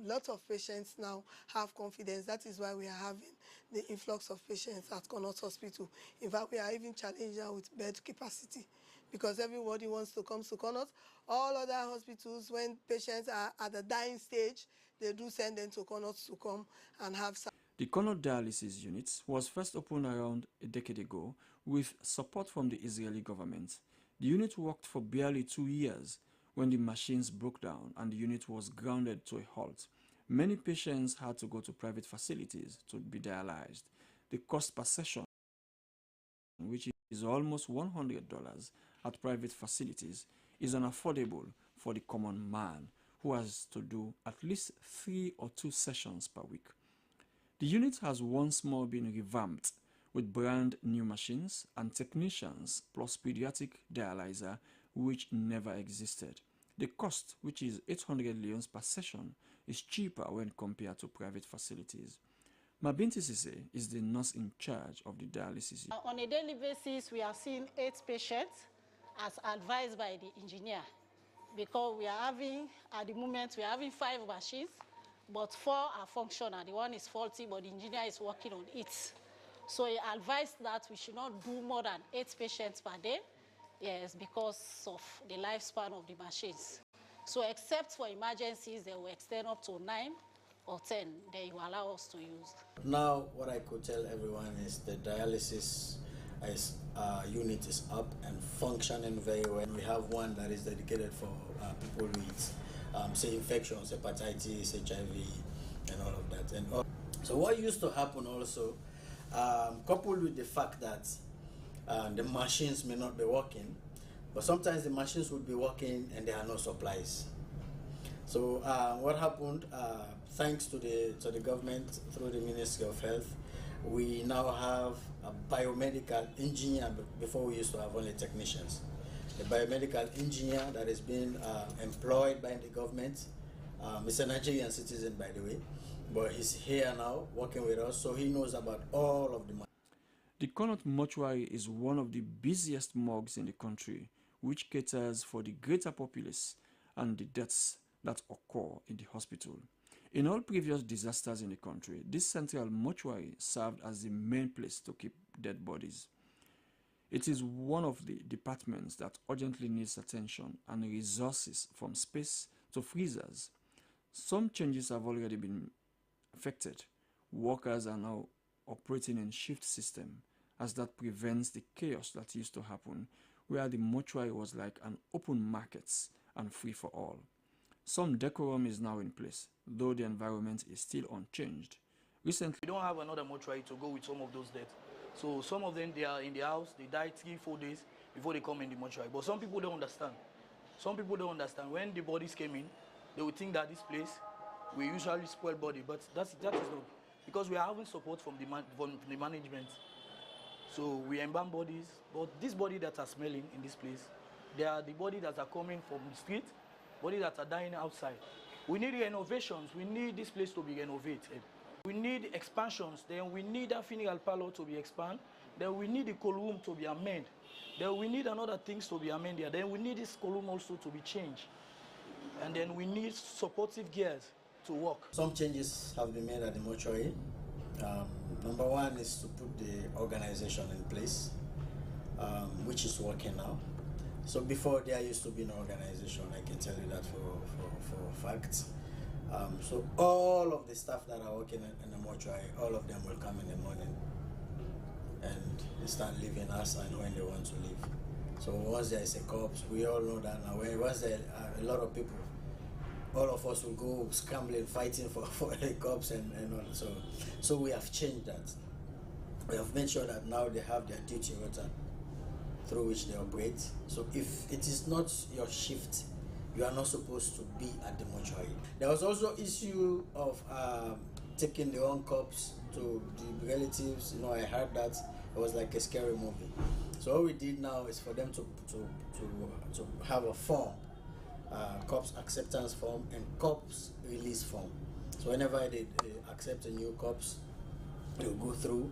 lots of patients now have confidence. That is why we are having the influx of patients at Connaught Hospital. In fact, we are even challenging with bed capacity, because everybody wants to come to Connaught. All other hospitals, when patients are at the dying stage, they do send them to Connaught to come and have some. The Connaught dialysis unit was first opened around a decade ago with support from the Israeli government. The unit worked for barely 2 years when the machines broke down and the unit was grounded to a halt. Many patients had to go to private facilities to be dialyzed. The cost per session, which is almost $100 at private facilities, is unaffordable for the common man who has to do at least 3 or 2 sessions per week. The unit has once more been revamped with brand new machines and technicians plus pediatric dialyzer, which never existed. The cost, which is 800 leons per session, is cheaper when compared to private facilities. Mabinti Sise is the nurse in charge of the dialysis. On a daily basis, we are seeing 8 patients as advised by the engineer, because we are having, at the moment, we are having 5 machines, but 4 are functional. The one is faulty, but the engineer is working on it. So he advised that we should not do more than 8 patients per day, yes, because of the lifespan of the machines. So except for emergencies, they will extend up to 9 or 10, they will allow us to use. Now, what I could tell everyone is the dialysis unit is up and functioning very well. We have one that is dedicated for people with, say, infections, hepatitis, HIV, and all of that. And so what used to happen also, coupled with the fact that the machines may not be working, but sometimes the machines would be working and there are no supplies. So what happened, thanks to the government through the Ministry of Health, we now have a biomedical engineer. Before we used to have only technicians. A biomedical engineer that is being employed by the government. He's a Nigerian citizen, by the way, but he's here now working with us, so he knows about all of the. The Connaught mortuary is one of the busiest morgues in the country, which caters for the greater populace and the deaths that occur in the hospital. In all previous disasters in the country, this central mortuary served as the main place to keep dead bodies. It is one of the departments that urgently needs attention and resources, from space to freezers. Some changes have already been effected. Workers are now operating in shift system, as that prevents the chaos that used to happen, where the mortuary was like an open market and free for all. Some decorum is now in place, though the environment is still unchanged. Recently, we don't have another mortuary to go with some of those deaths. So some of them, they are in the house, they die 3-4 days before they come in the mortuary. But some people don't understand. Some people don't understand. When the bodies came in, they would think that this place, we usually spoil body, but that is not, because we are having support from the management. So we embalm bodies, but these bodies that are smelling in this place, they are the bodies that are coming from the street, bodies that are dying outside. We need renovations. We need this place to be renovated. We need expansions. Then we need a funeral parlor to be expanded. Then we need the cold room to be amended. Then we need another things to be amended. Then we need this cold room also to be changed. And then we need supportive gears to work. Some changes have been made at the mortuary. Number one is to put the organization in place, which is working now. So before there used to be no organization, I can tell you that for a fact. So all of the staff that are working in the mortuary, all of them will come in the morning and start leaving us and when they want to leave. So once there is a corpse, we all know that now. Once there are a lot of people, all of us will go scrambling, fighting for the corpse and all. So we have changed that. We have made sure that now they have their duty rota through which they operate. So if it is not your shift you are not supposed to be at the mortuary. There was also issue of taking the wrong corpse to the relatives. You know, I heard that it was like a scary movie. So what we did now is for them to have a form, corpse acceptance form and corpse release form. So whenever they accept a new corpse, they'll go through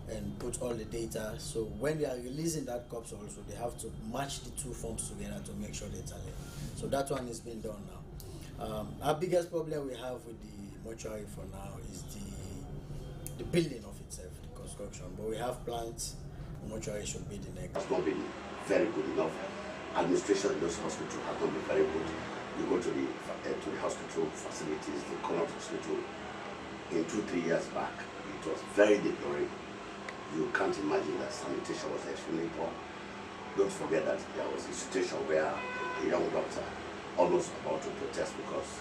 and put all the data. So when they are releasing that corpse also, they have to match the two forms together to make sure they tally. So that one is being done now. Our biggest problem we have with the mortuary for now is the building of itself, the construction. But we have plans. The mortuary should be the next. It's not been very good enough. Administration in those hospitals has not been very good. You go to the hospital facilities, the Connaught Hospital, in 2-3 years back, it was very deplorable. You can't imagine that sanitation was extremely poor. Don't forget that there was a situation where a young doctor almost about to protest because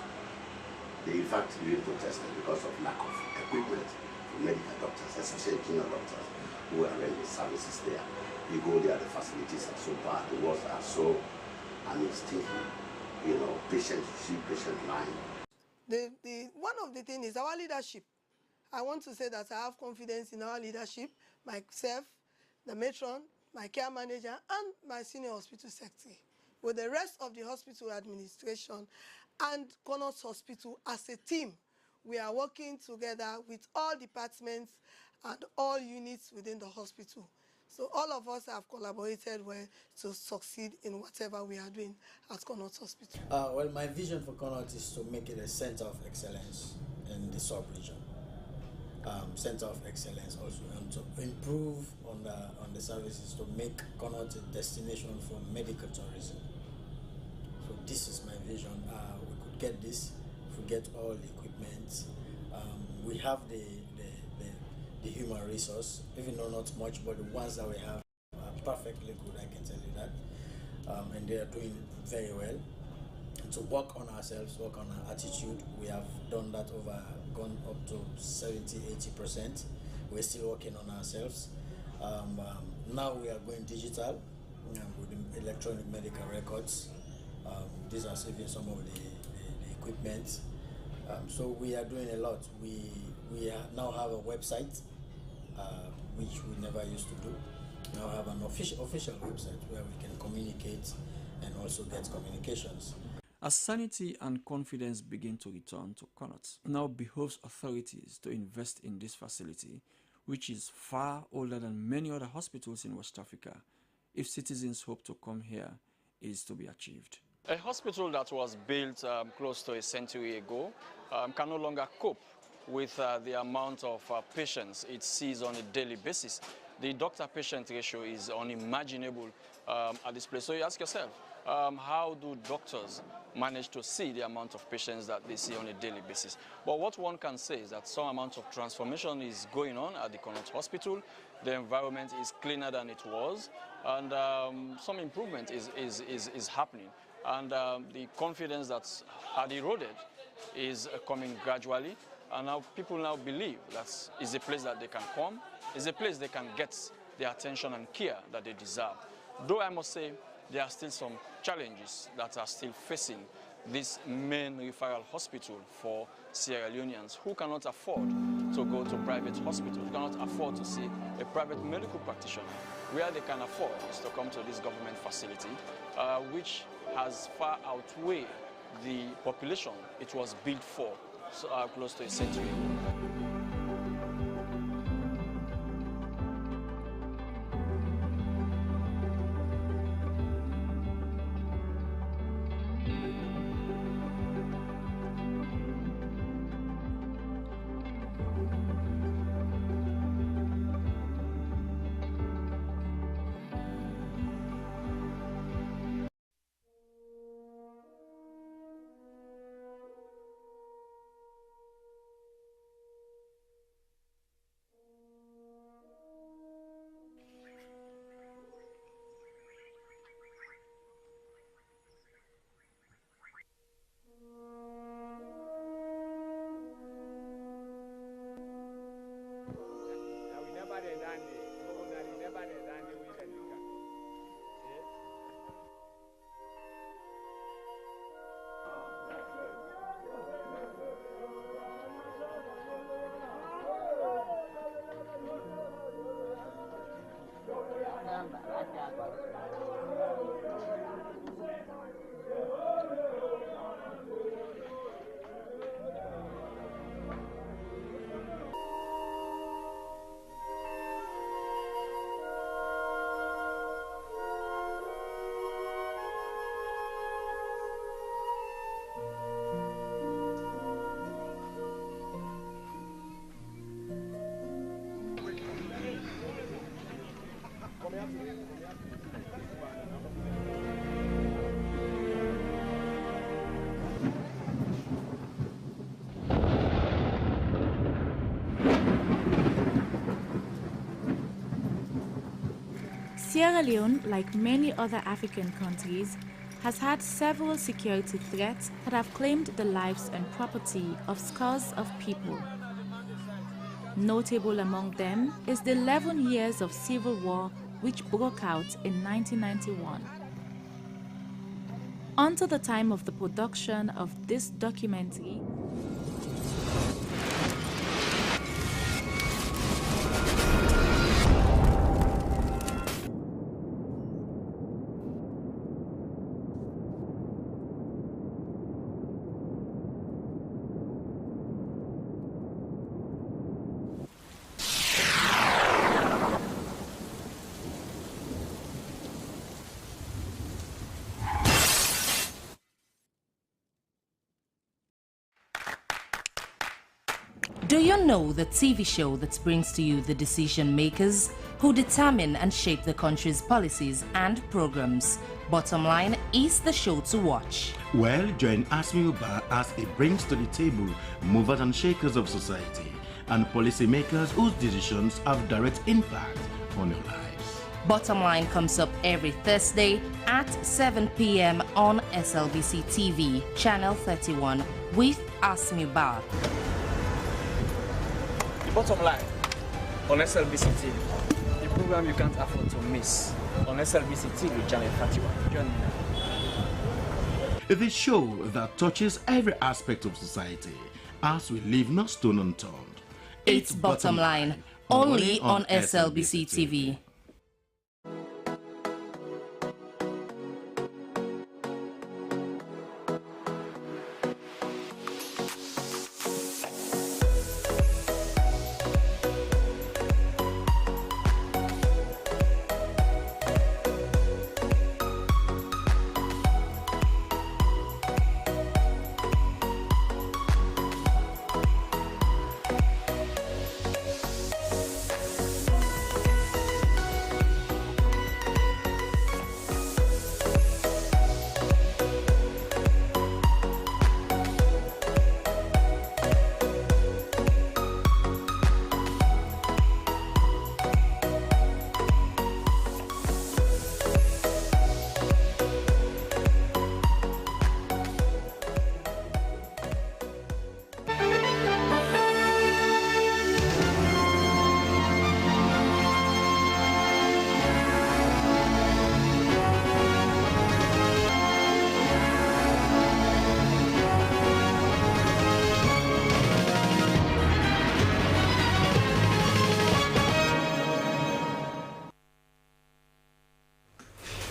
they in fact really protested because of lack of equipment for medical doctors, especially junior doctors who are rendering services there. You go there, the facilities are so bad, the walls are so, it's stinky. You know, patient line. One of the things is our leadership. I want to say that I have confidence in our leadership, myself, the matron, my care manager, and my senior hospital secretary. With the rest of the hospital administration and Connaught Hospital as a team, we are working together with all departments and all units within the hospital. So all of us have collaborated well to succeed in whatever we are doing at Connaught Hospital. Well, my vision for Connaught is to make it a center of excellence in the sub-region. Center of excellence also, and to improve on the services to make Connaught a destination for medical tourism. So this is my vision. We could get this if we get all the equipment. We have the human resource, even though not much, but the ones that we have are perfectly good, I can tell you that. And they are doing very well. And to work on ourselves, work on our attitude, we have done that gone up to 70-80%. We're still working on ourselves. Now we are going digital with the electronic medical records. These are saving some of the equipment. So we are doing a lot. We now have a website, which we never used to do. We now have an official website where we can communicate and also get communications. As sanity and confidence begin to return to Connaught, it now behoves authorities to invest in this facility, which is far older than many other hospitals in West Africa, if citizens' hope to come here is to be achieved. A hospital that was built close to a century ago can no longer cope with the amount of patients it sees on a daily basis. The doctor-patient ratio is unimaginable at this place. So you ask yourself, how do doctors manage to see the amount of patients that they see on a daily basis? But what one can say is that some amount of transformation is going on at the Connaught Hospital. The environment is cleaner than it was, and some improvement is happening. And the confidence that had eroded is coming gradually. And now people now believe that it's a place that they can come, it's a place they can get the attention and care that they deserve. Though I must say, there are still some challenges that are still facing this main referral hospital for Sierra Leoneans who cannot afford to go to private hospitals, who cannot afford to see a private medical practitioner. Where they can afford is to come to this government facility, which has far outweighed the population it was built for close to a century ago. Sierra Leone, like many other African countries, has had several security threats that have claimed the lives and property of scores of people. Notable among them is the 11 years of civil war which broke out in 1991. Until the time of the production of this documentary, do you know the TV show that brings to you the decision makers who determine and shape the country's policies and programs? Bottom Line is the show to watch. Well, join Asmi Uba as it brings to the table movers and shakers of society and policymakers whose decisions have direct impact on your lives. Bottom Line comes up every Thursday at 7 p.m. on Slbc TV, channel 31 with Asmi Uba. Bottom Line on Slbc TV, the program you can't afford to miss on Slbc TV channel 31. Join me now. The show that touches every aspect of society as we leave no stone unturned. It's Bottom Line, only on Slbc TV.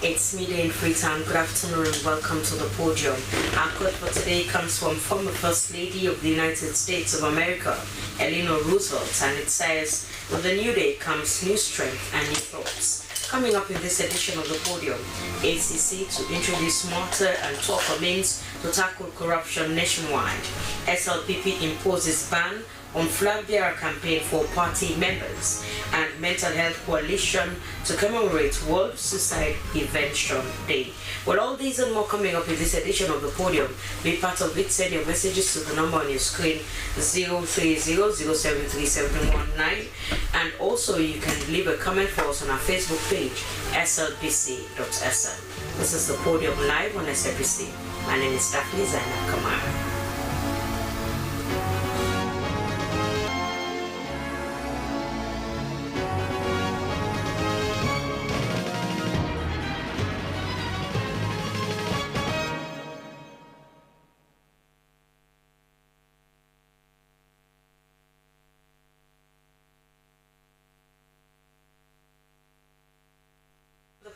It's midday in Freetown. Good afternoon and welcome to the podium. Our quote for today comes from former First Lady of the United States of America, Eleanor Roosevelt, and it says, with a new day comes new strength and new thoughts. Coming up in this edition of the podium, ACC to introduce smarter and tougher means to tackle corruption nationwide. SLPP imposes ban on flag bearer campaign for party members, and Mental Health Coalition to commemorate World Suicide Prevention Day. Well, all these and more coming up in this edition of the podium. Be part of it. Send your messages to the number on your screen 030-073-719, and also you can leave a comment for us on our Facebook page slbc.sl. This is the podium live on SLBC. My name is Daphne Zainab Kamara.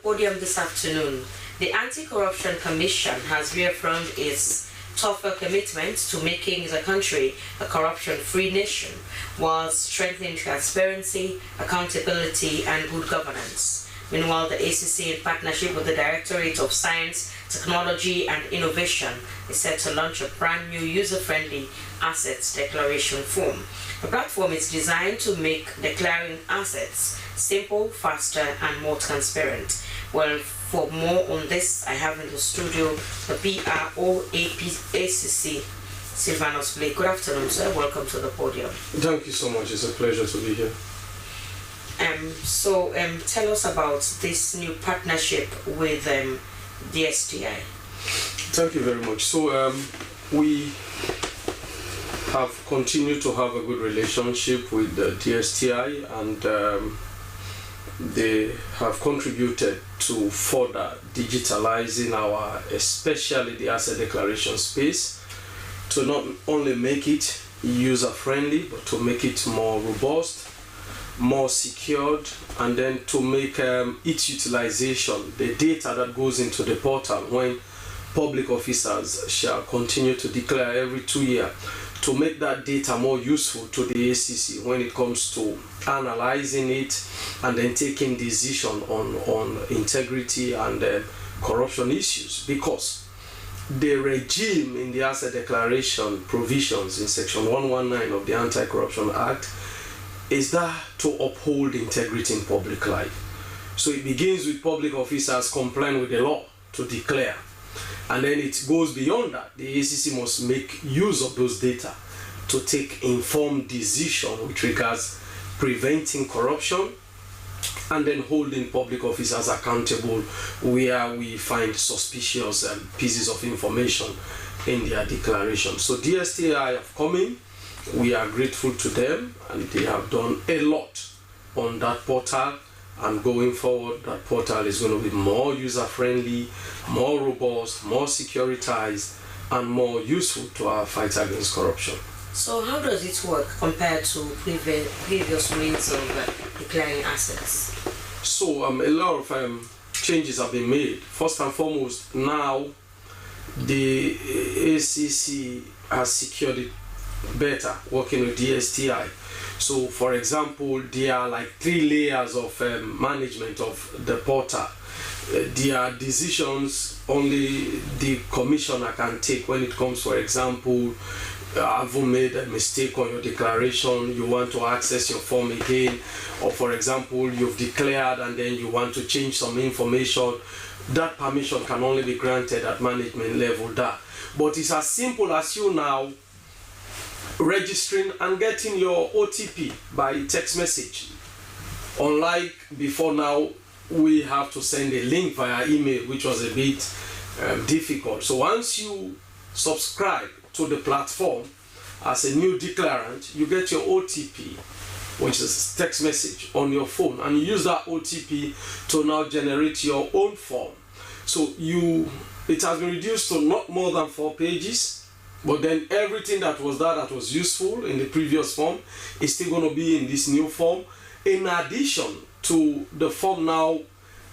Podium this afternoon. The Anti-Corruption Commission has reaffirmed its tougher commitment to making the country a corruption-free nation while strengthening transparency, accountability, and good governance. Meanwhile, the ACC, in partnership with the Directorate of Science, Technology, and Innovation, is set to launch a brand new user-friendly assets declaration form. The platform is designed to make declaring assets simple, faster, and more transparent. Well, for more on this, I have in the studio the PRO ACC, Silvanus Blake. Good afternoon, sir. Welcome to the podium. Thank you so much. It's a pleasure to be here. Tell us about this new partnership with DSTI. Thank you very much. So we have continued to have a good relationship with the DSTI, and they have contributed to further digitalizing our, especially the asset declaration space, to not only make it user-friendly, but to make it more robust, more secured, and then to make its utilization, the data that goes into the portal when public officers shall continue to declare every 2 years, to make that data more useful to the ACC when it comes to analyzing it and then taking decision on integrity and corruption issues. Because the regime in the asset declaration provisions in section 119 of the Anti-Corruption Act is that to uphold integrity in public life. So it begins with public officers complying with the law to declare. And then it goes beyond that. The ACC must make use of those data to take informed decision with regards preventing corruption and then holding public officers accountable where we find suspicious pieces of information in their declaration. So DSTI have come in. We are grateful to them, and they have done a lot on that portal. And going forward, that portal is going to be more user-friendly, more robust, more securitized, and more useful to our fight against corruption. So how does it work compared to previous means of declaring assets? So a lot of changes have been made. First and foremost, now the ACC has secured it better working with DSTI. So, for example, there are like 3 layers of management of the portal. There are decisions only the commissioner can take when it comes, for example, have you made a mistake on your declaration, you want to access your form again, or for example, you've declared and then you want to change some information. That permission can only be granted at management level there. But it's as simple as you now registering and getting your OTP by text message. Unlike before now, we have to send a link via email, which was a bit difficult. So once you subscribe to the platform as a new declarant, you get your OTP, which is text message, on your phone, and you use that OTP to now generate your own form. So it has been reduced to not more than 4 pages. But then everything that was useful in the previous form is still going to be in this new form. In addition to the form now,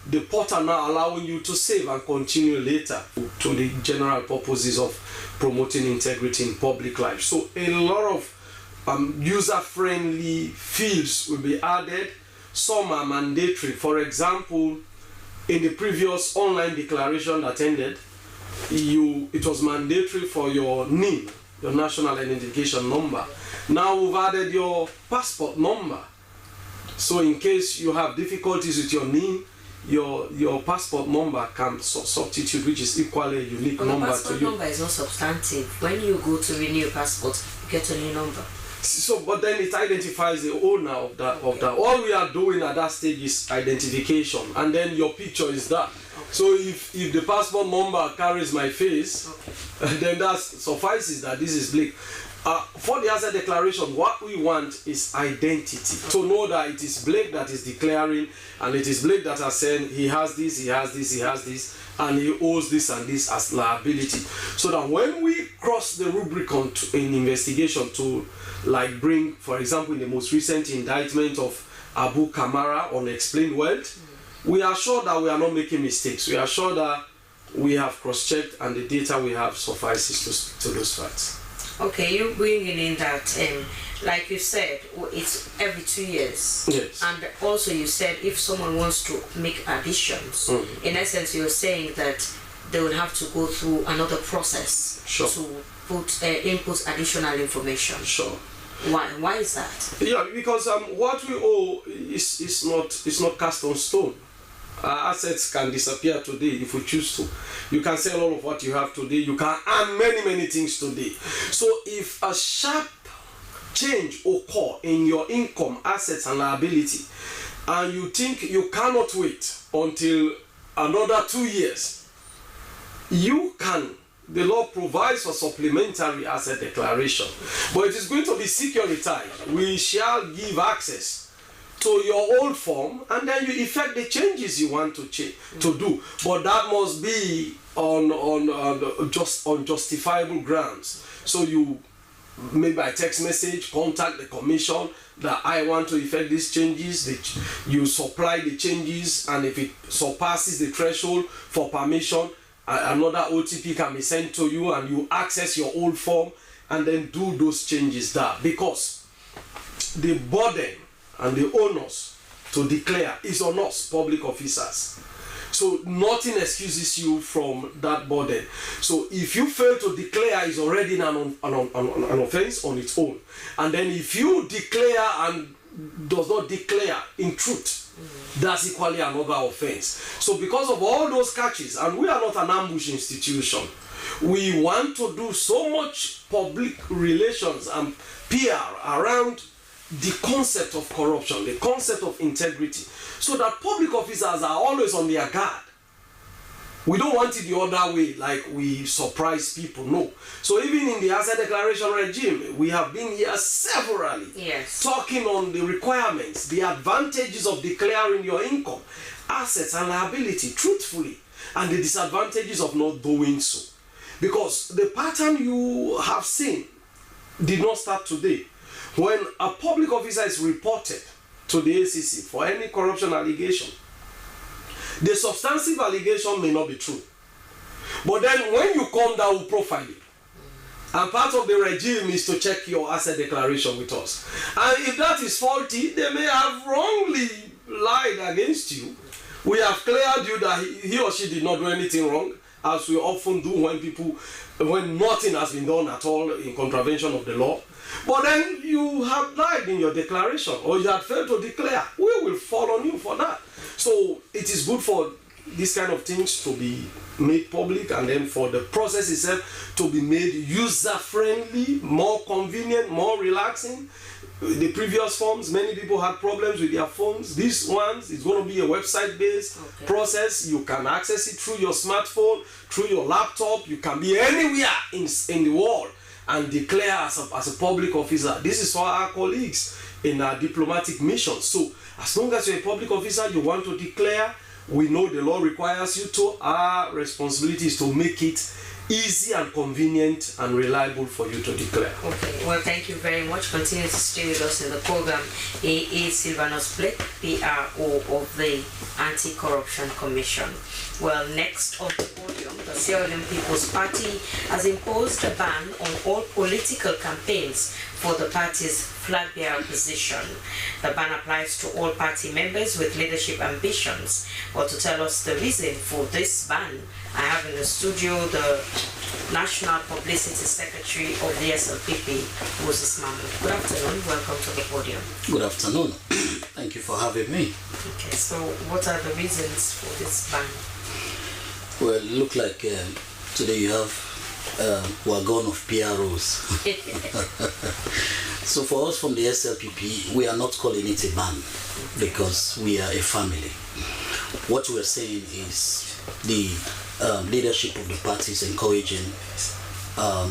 the portal now allowing you to save and continue later to the general purposes of promoting integrity in public life. So a lot of user-friendly fields will be added. Some are mandatory. For example, in the previous online declaration that ended, it was mandatory for your NIN, your national identification number. Now we've added your passport number. So in case you have difficulties with your NIN, your passport number can substitute, which is equally a unique number to you. The passport number is not substantive. When you go to renew your passport, you get a new number. So, but then it identifies the owner of that. All we are doing at that stage is identification, and then your picture is that. So if the passport number carries my face, then that suffices that this is Blake. For the asset declaration, what we want is identity. To know that it is Blake that is declaring, and it is Blake that has said he has this, he has this, he has this, and he owes this and this as liability. So that when we cross the Rubicon in investigation to bring, for example, in the most recent indictment of Abu Kamara on explained wealth, we are sure that we are not making mistakes. We are sure that we have cross-checked and the data we have suffices to those facts. Okay, you're bringing in that, like you said, it's every 2 years. Yes. And also you said if someone wants to make additions, in essence you're saying that they will have to go through another process to put input additional information. Sure. Why is that? Yeah, because what we owe is not cast on stone. Assets can disappear today if we choose to. You can sell all of what you have today. You can earn many things today. So if a sharp change occur in your income, assets, and liability, and you think you cannot wait until another 2 years, you can. The law provides for supplementary asset declaration, but it is going to be securitized. We shall give access to your old form, and then you effect the changes you want to do. But that must be on justifiable grounds. So you, maybe by text message, contact the commission that I want to effect these changes. You supply the changes, and if it surpasses the threshold for permission, another OTP can be sent to you, and you access your old form and then do those changes there, because the burden and the onus to declare is on us, public officers. So nothing excuses you from that burden. So if you fail to declare, is already an offense on its own. And then if you declare and does not declare in truth, that's equally another offense. So because of all those catches, and we are not an ambush institution, we want to do so much public relations and PR around the concept of corruption, the concept of integrity, so that public officers are always on their guard. We don't want it the other way, like we surprise people, no. So even in the asset declaration regime, we have been here severally talking on the requirements, the advantages of declaring your income, assets and liability truthfully, and the disadvantages of not doing so. Because the pattern you have seen did not start today. When a public officer is reported to the ACC for any corruption allegation, the substantive allegation may not be true. But then when you come down, we'll profile it. And part of the regime is to check your asset declaration with us. And if that is faulty, they may have wrongly lied against you. We have cleared you that he or she did not do anything wrong, as we often do when nothing has been done at all in contravention of the law. But then you have lied in your declaration, or you had failed to declare. We will fall on you for that. So it is good for these kind of things to be made public, and then for the process itself to be made user-friendly, more convenient, more relaxing. The previous forms, many people had problems with their phones. These ones, it's going to be a website-based process. You can access it through your smartphone, through your laptop. You can be anywhere in the world and declare as a public officer. This is for our colleagues in our diplomatic missions. So as long as you're a public officer, you want to declare, we know the law requires you to. Our responsibility is to make it easy and convenient and reliable for you to declare. Okay, well, thank you very much. Continue to stay with us in the program. He is Silvanus Blake, PRO of the Anti-Corruption Commission. Well, next on the podium, the Sierra Leone People's Party has imposed a ban on all political campaigns for the party's flag bearer position. The ban applies to all party members with leadership ambitions. Well, to tell us the reason for this ban, I have in the studio the National Publicity Secretary of the SLPP, Moses Mambo. Good afternoon, welcome to the podium. Good afternoon. Thank you for having me. Okay, so what are the reasons for this ban? Well, look like today you have wagon of PROs. So for us from the SLPP, we are not calling it a ban because we are a family. What we are saying is the leadership of the party is encouraging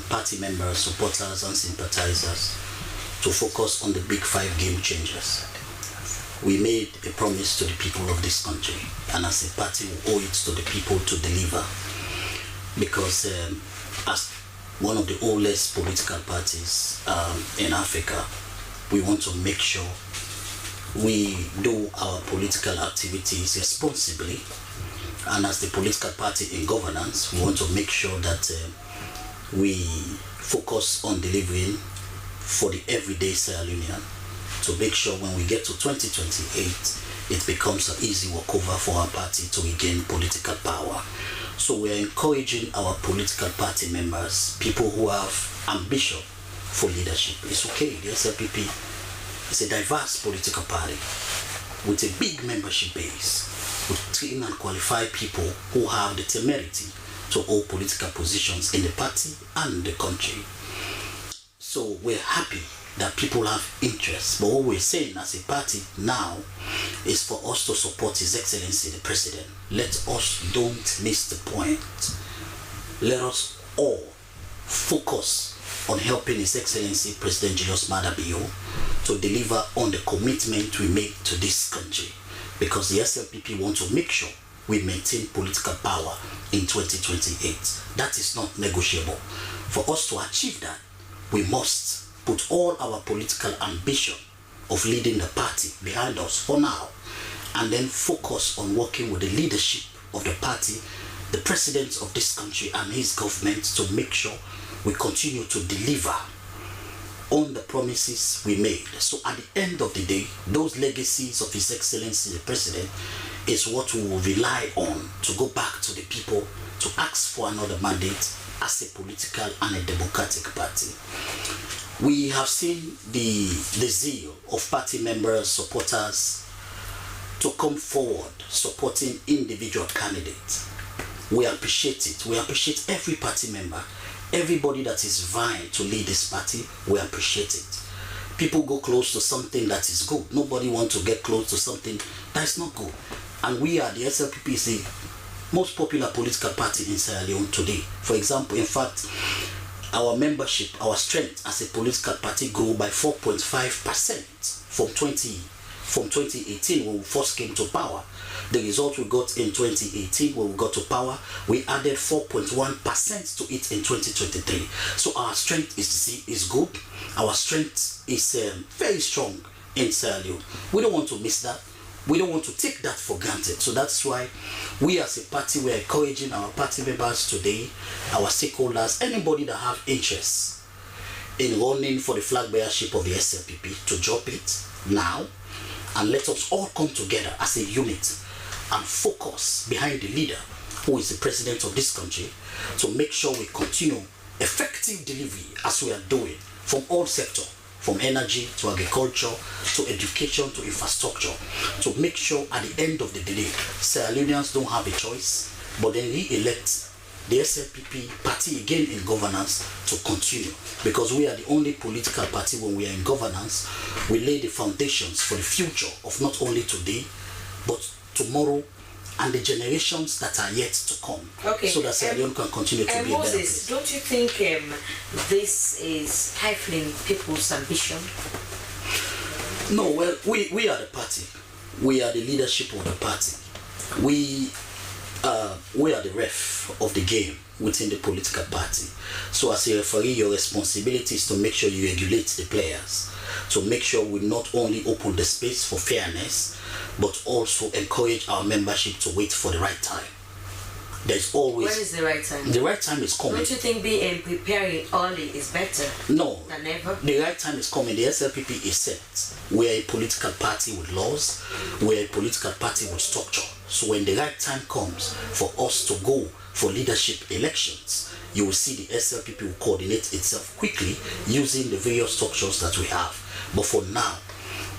party members, supporters and sympathizers to focus on the big 5 game changers. We made a promise to the people of this country, and as a party we owe it to the people to deliver, because as one of the oldest political parties in Africa, we want to make sure we do our political activities responsibly, and as the political party in governance, we want to make sure that we focus on delivering for the everyday Sierra Leonean, to make sure when we get to 2028, it becomes an easy walkover for our party to regain political power. So we are encouraging our political party members, people who have ambition for leadership. It's okay, the SLPP is a diverse political party with a big membership base, with trained and qualified people who have the temerity to hold political positions in the party and the country. So we're happy that people have interest. But what we're saying as a party now is for us to support His Excellency the President. Let us don't miss the point. Let us all focus on helping His Excellency President Julius Maada Bio to deliver on the commitment we made to this country, because the SLPP want to make sure we maintain political power in 2028. That is not negotiable. For us to achieve that, we must put all our political ambition of leading the party behind us for now, and then focus on working with the leadership of the party, the president of this country and his government, to make sure we continue to deliver on the promises we made. So at the end of the day, those legacies of His Excellency the President is what we will rely on to go back to the people to ask for another mandate as a political and a democratic party. We have seen the zeal of party members, supporters to come forward supporting individual candidates. We appreciate it. We appreciate every party member, everybody that is vying to lead this party. We appreciate it. People go close to something that is good. Nobody wants to get close to something that is not good. And we are the SLPP, is the most popular political party in Sierra Leone today. For example, in fact, our membership, our strength as a political party grew by 4.5% from 2018 when we first came to power. The result we got in 2018 when we got to power, we added 4.1% to it in 2023. So our strength is good. Our strength is very strong in Sierra Leone. We don't want to miss that. We don't want to take that for granted. So that's why we as a party, we're encouraging our party members today, our stakeholders, anybody that have interest in running for the flag bearership of the SLPP to drop it now, and let us all come together as a unit and focus behind the leader who is the president of this country, to make sure we continue effective delivery as we are doing from all sectors, from energy to agriculture to education to infrastructure, to make sure at the end of the day, Sierra Leoneans don't have a choice but then re-elect the SLPP party again in governance to continue, because we are the only political party, when we are in governance, we lay the foundations for the future of not only today but tomorrow and the generations that are yet to come. Okay. So that Sierra Leone can continue to be a better place. Don't you think this is stifling people's ambition? No, well, we are the party. We are the leadership of the party. We are the ref of the game within the political party. So as a referee, your responsibility is to make sure you regulate the players, to make sure we not only open the space for fairness, but also encourage our membership to wait for the right time. There's always... When is the right time? The right time is coming. Don't you think being preparing early is better? No. Than ever? The right time is coming. The SLPP is set. We're a political party with laws. We're a political party with structure. So when the right time comes for us to go for leadership elections, you will see the SLPP will coordinate itself quickly using the various structures that we have. But for now,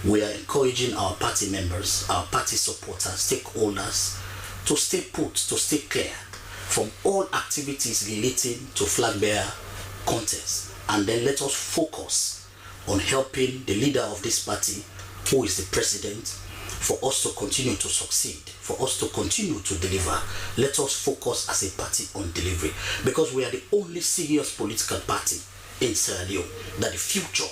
we are encouraging our party members, our party supporters, stakeholders to stay put, to stay clear from all activities relating to flag bearer contest, and then let us focus on helping the leader of this party, who is the president, for us to continue to succeed, for us to continue to deliver. Let us focus as a party on delivery, because we are the only serious political party in Sierra Leone that the future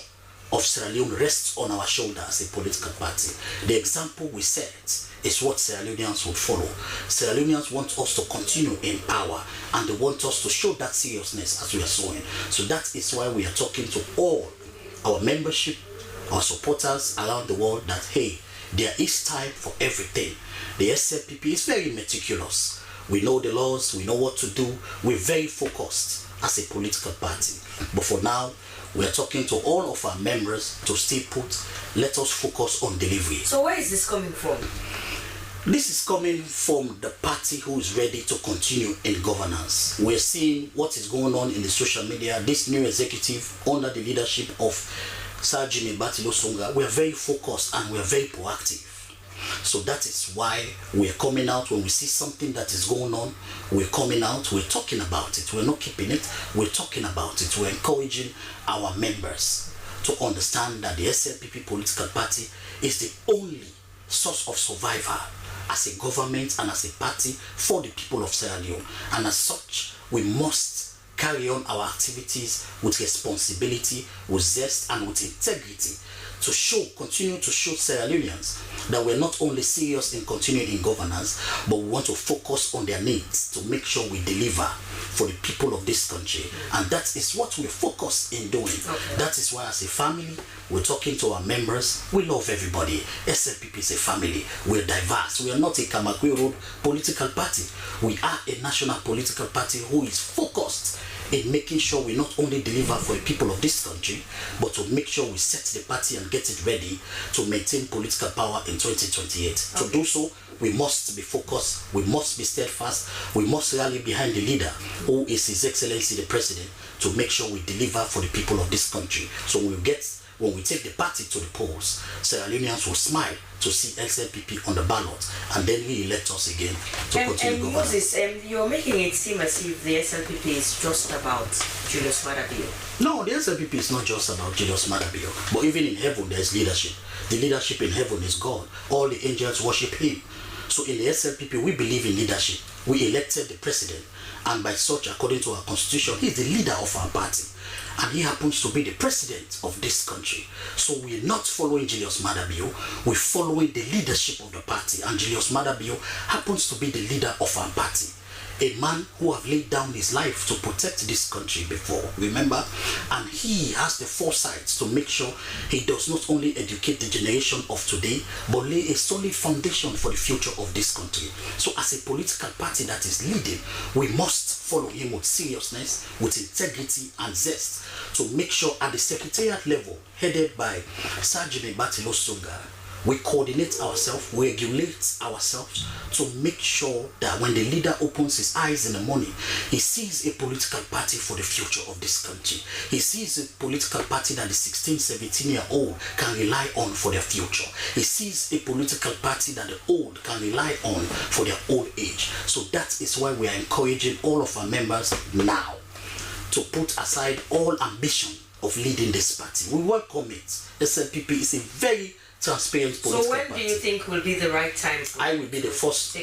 of Sierra Leone rests on our shoulders as a political party. The example we set is what Sierra Leoneans would follow. Sierra Leoneans want us to continue in power, and they want us to show that seriousness as we are showing. So that is why we are talking to all our membership, our supporters around the world, that hey, there is time for everything. The SLPP is very meticulous. We know the laws, we know what to do. We're very focused as a political party. But for now, we are talking to all of our members to stay put. Let us focus on delivery. So where is this coming from? This is coming from the party who is ready to continue in governance. We're seeing what is going on in the social media. This new executive under the leadership of Sir Jimmy Batilo Songa, we are very focused and we are very proactive. So that is why we are coming out when we see something that is going on. We're coming out, we're talking about it. We're not keeping it, we're talking about it. We're encouraging our members to understand that the SLPP political party is the only source of survival as a government and as a party for the people of Sierra Leone. And as such, we must carry on our activities with responsibility, with zest, and with integrity to continue to show Sierra Leoneans that we're not only serious in continuing in governance, but we want to focus on their needs to make sure we deliver for the people of this country. And that is what we focus in doing. That is why as a family, we're talking to our members. We love everybody. SLPP is a family. We're diverse. We are not a Kamakwe Road political party. We are a national political party who is focused in making sure we not only deliver for the people of this country, but to make sure we set the party and get it ready to maintain political power in 2028. To do so, we must be focused, we must be steadfast, we must rally behind the leader, who is His Excellency the President, to make sure we deliver for the people of this country. So when we take the party to the polls, Sierra Leoneans will smile to see SLPP on the ballot, and then we elect us again to continue government. Moses, you're making it seem as if the SLPP is just about Julius Maada Bio. No, the SLPP is not just about Julius Maada Bio, but even in heaven there is leadership. The leadership in heaven is God. All the angels worship Him. So in the SLPP, we believe in leadership. We elected the president, and by such, according to our constitution, he is the leader of our party. And he happens to be the president of this country. So we're not following Julius Maada Bio, we're following the leadership of the party. And Julius Maada Bio happens to be the leader of our party. A man who have laid down his life to protect this country before, remember? And he has the foresight to make sure he does not only educate the generation of today, but lay a solid foundation for the future of this country. So as a political party that is leading, we must follow him with seriousness, with integrity and zest, to make sure at the secretariat level, headed by Sergeant Batilo Sunga, we coordinate ourselves, we regulate ourselves to make sure that when the leader opens his eyes in the morning, he sees a political party for the future of this country. He sees a political party that the 16, 17-year-old can rely on for their future. He sees a political party that the old can rely on for their old age. So that is why we are encouraging all of our members now to put aside all ambition of leading this party. We welcome it. SLPP is a very transparent political So when party. do you think will be the right time? I will be the first.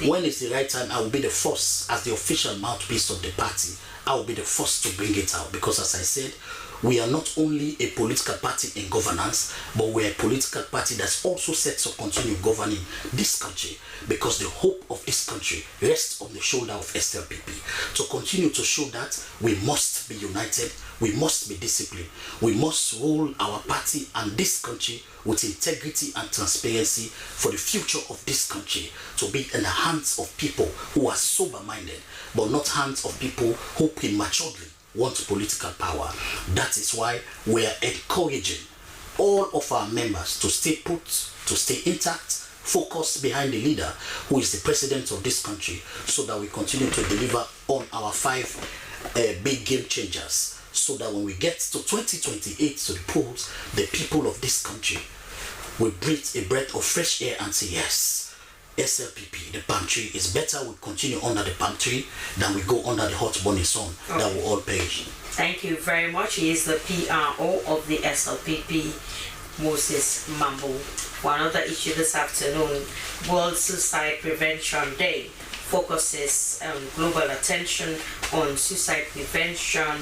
When is the right time? I will be the first as the official mouthpiece of the party. I will be the first to bring it out, because as I said, we are not only a political party in governance, but we are a political party that's also set to continue governing this country, because the hope of this country rests on the shoulder of SLPP. To continue to show that, we must be united, we must be disciplined, we must rule our party and this country with integrity and transparency for the future of this country to be in the hands of people who are sober-minded, but not hands of people who prematurely want political power. That is why we are encouraging all of our members to stay put, to stay intact, focused behind the leader who is the president of this country, so that we continue to deliver on our 5 big game changers, so that when we get to 2028 to the polls, the people of this country will breathe a breath of fresh air and say, yes, SLPP, the palm tree is better. We continue under the palm tree than we go under the hot burning sun that will all perish. Thank you very much. He is the PRO of the SLPP, Moses Mambo. For another issue this afternoon, World Suicide Prevention Day focuses global attention on suicide prevention,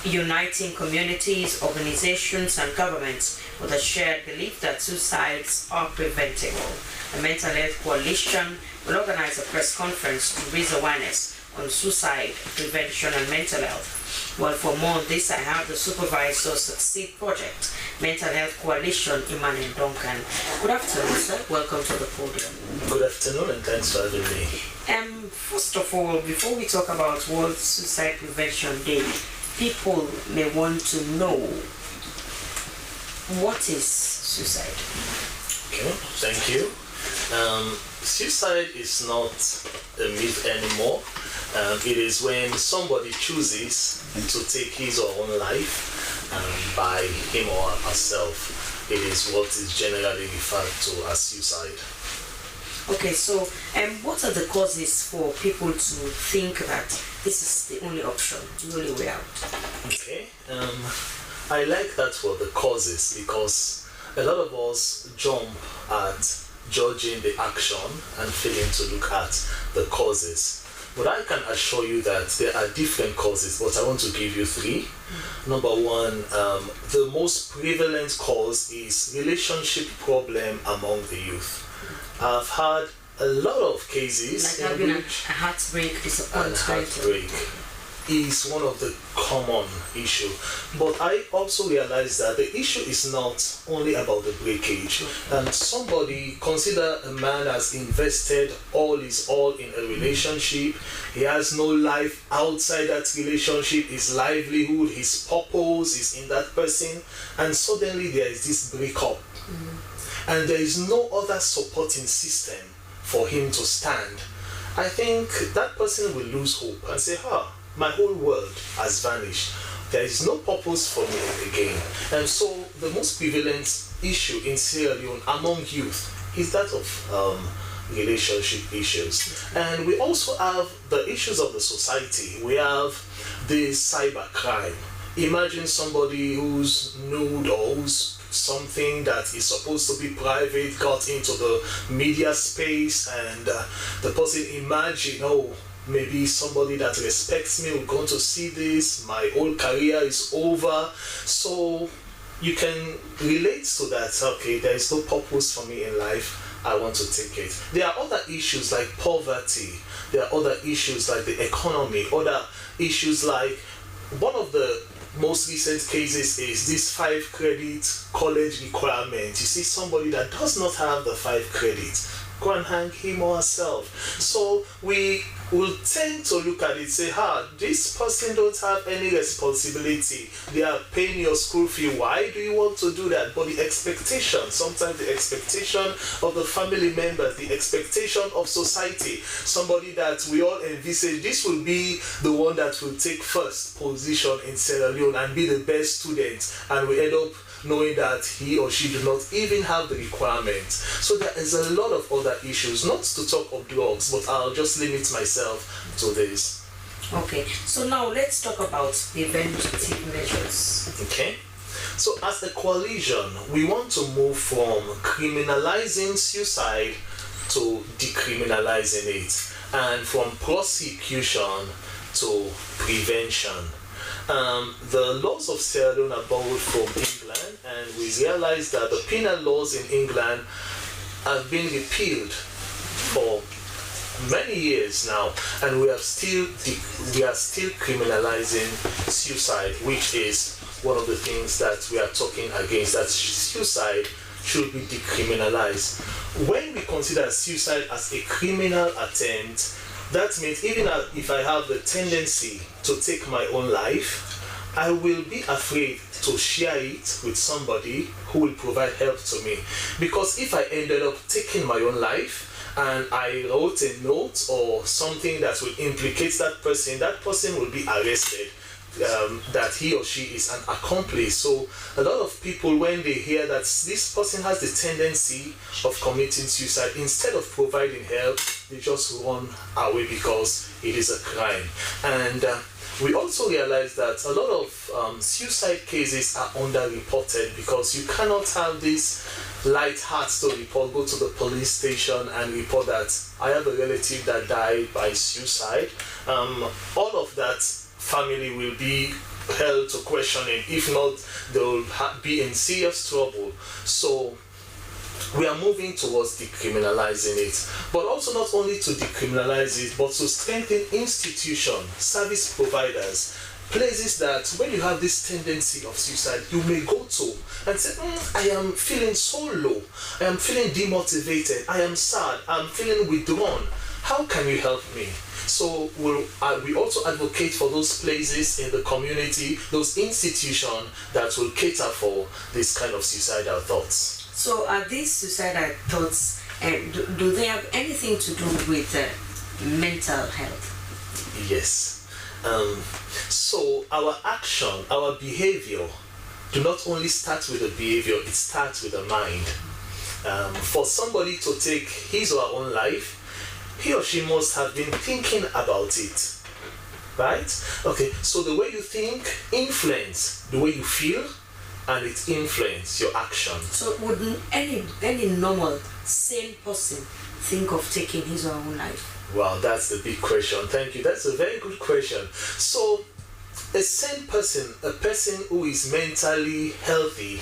uniting communities, organizations, and governments with a shared belief that suicides are preventable. The Mental Health Coalition will organize a press conference to raise awareness on suicide prevention and mental health. Well, for more on this, I have the supervisor of Succeed Project, Mental Health Coalition, Emmanuel Duncan. Good afternoon, sir. Welcome to the podium. Good afternoon, and thanks for having me. First of all, before we talk about World Suicide Prevention Day, people may want to know, what is suicide? Okay, thank you. Suicide is not a myth anymore. It is when somebody chooses to take his or her own life by him or herself. It is what is generally referred to as suicide. Okay, so what are the causes for people to think that this is the only option, the only way out? Okay, I like that word, the causes, because a lot of us jump at judging the action and failing to look at the causes. But I can assure you that there are different causes, but I want to give you three. Number one, the most prevalent cause is relationship problem among the youth. I've had a lot of cases like having a heartbreak, disappointment. Heartbreak is one of the common issue. But I also realize that the issue is not only about the breakage. And somebody, consider a man has invested all his all in a relationship. He has no life outside that relationship. His livelihood, his purpose is in that person. And suddenly there is this breakup. And there is no other supporting system for him to stand. I think that person will lose hope and say, my whole world has vanished. There is no purpose for me again. And so the most prevalent issue in Sierra Leone among youth is that of relationship issues. And we also have the issues of the society. We have the cyber crime. Imagine somebody who's nude or who's something that is supposed to be private got into the media space, and the person imagine, maybe somebody that respects me will go to see this, my whole career is over. So you can relate to that. Okay, there is no purpose for me in life, I want to take it. There are other issues like poverty. There are other issues like the economy. Other issues like, one of the most recent cases is this 5 credit college requirement. You see somebody that does not have the 5 credits, go and hang him or herself. So we will tend to look at it and say, this person don't have any responsibility. They are paying your school fee. Why do you want to do that? But the expectation, sometimes the expectation of the family members, the expectation of society, somebody that we all envisage, this will be the one that will take first position in Sierra Leone and be the best student, and we end up knowing that he or she do not even have the requirements. So there is a lot of other issues, not to talk of drugs, but I'll just limit myself to this. Okay, so now let's talk about preventive measures. Okay, so as a coalition, we want to move from criminalizing suicide to decriminalizing it, and from prosecution to prevention. The laws of Sierra Leone are borrowed from England, and we realize that the penal laws in England have been repealed for many years now, and we are still criminalizing suicide, which is one of the things that we are talking against, that suicide should be decriminalized. When we consider suicide as a criminal attempt, that means even if I have the tendency to take my own life, I will be afraid to share it with somebody who will provide help to me. Because if I ended up taking my own life and I wrote a note or something that will implicate that person will be arrested. That he or she is an accomplice. So a lot of people, when they hear that this person has the tendency of committing suicide, instead of providing help, they just run away because it is a crime. And we also realize that a lot of suicide cases are underreported, because you cannot have this light heart to report, go to the police station and report that I have a relative that died by suicide. All of that family will be held to questioning. If not, they will be in serious trouble. So we are moving towards decriminalizing it, but also not only to decriminalize it, but to strengthen institutions, service providers, places that when you have this tendency of suicide, you may go to and say, I am feeling so low, I am feeling demotivated, I am sad, I am feeling withdrawn. How can you help me? So we also advocate for those places in the community, those institutions that will cater for this kind of suicidal thoughts. So are these suicidal thoughts, do they have anything to do with mental health? Yes. So our action, our behavior, do not only start with the behavior, it starts with the mind. For somebody to take his or her own life, he or she must have been thinking about it, right? Okay, so the way you think influence the way you feel, and it influences your action. So would any normal, sane person think of taking his or her own life? Wow, that's the big question. Thank you. That's a very good question. So, a sane person, a person who is mentally healthy,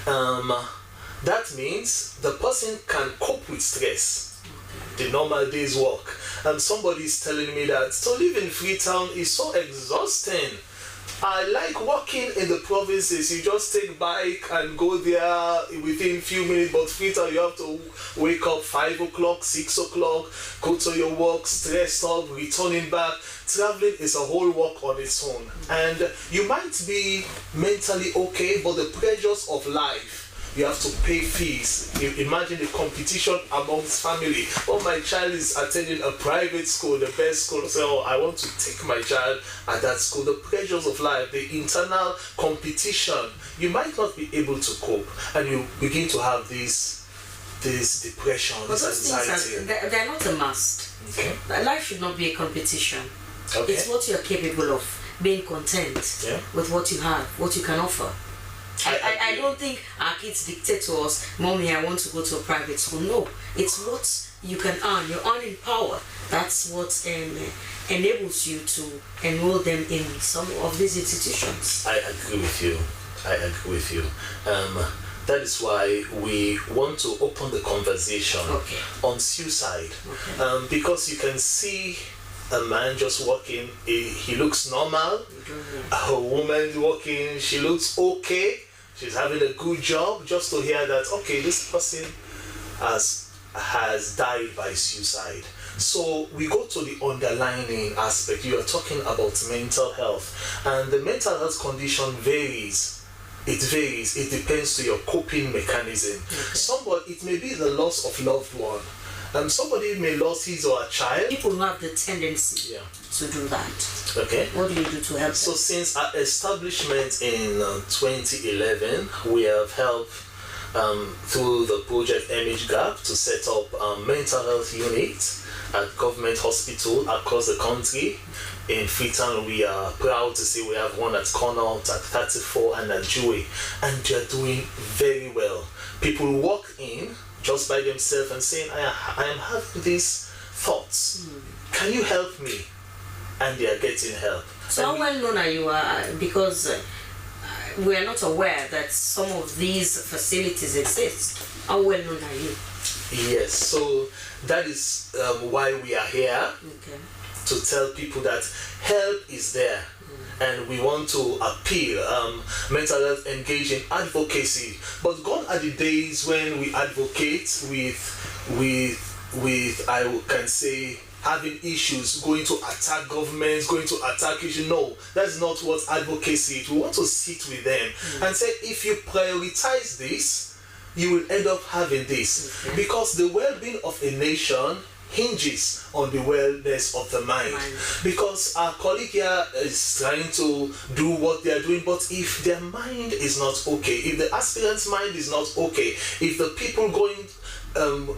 that means the person can cope with stress, the normal day's work. Somebody is telling me that to live in Freetown is so exhausting. I like walking in the provinces. You just take bike and go there within few minutes, but Freetown you have to wake up 5 o'clock, 6 o'clock, go to your work, stressed up, returning back. Traveling is a whole work on its own. And you might be mentally okay, but the pressures of life, you have to pay fees. Imagine the competition amongst family. Oh, my child is attending a private school, the best school. So I want to take my child at that school. The pressures of life, the internal competition, you might not be able to cope, and you begin to have this depression, But this those anxiety. things they're not a must. Okay. Life should not be a competition. Okay. It's what you're capable of, being content with what you have, what you can offer. I don't think our kids dictate to us, Mommy, I want to go to a private school. No, it's what you can earn. Your earning power. That's what enables you to enroll them in some of these institutions. I agree with you. That is why we want to open the conversation on suicide. Because you can see a man just walking, he looks normal. A woman walking, she looks okay. She's having a good job. Just to hear that, okay, this person has died by suicide. So we go to the underlying aspect. You are talking about mental health, and the mental health condition varies. It varies. It depends to your coping mechanism. It may be the loss of loved one. Somebody may lose his or her child. People who have the tendency to do that. Okay. What do you do to help them? So since our establishment in 2011, we have helped through the project Image Gap to set up mental health units at government hospital across the country. In Freetown, we are proud to say we have one at Connaught, at 34, and at Jewey, and they are doing very well. People walk in just by themselves and saying, I am having these thoughts. Can you help me? And they are getting help. So how well known are you? Because we are not aware that some of these facilities exist. How well known are you? Yes, so that is why we are here, to tell people that help is there. And we want to appeal, mental health engage in advocacy. But gone are the days when we advocate with I can say, having issues, going to attack governments, going to attack issues. No, that's not what advocacy is. We want to sit with them and say, if you prioritize this, you will end up having this. Because the well-being of a nation hinges on the wellness of the mind. Because our colleague here is trying to do what they are doing, but if their mind is not okay, if the aspirant's mind is not okay, if the people going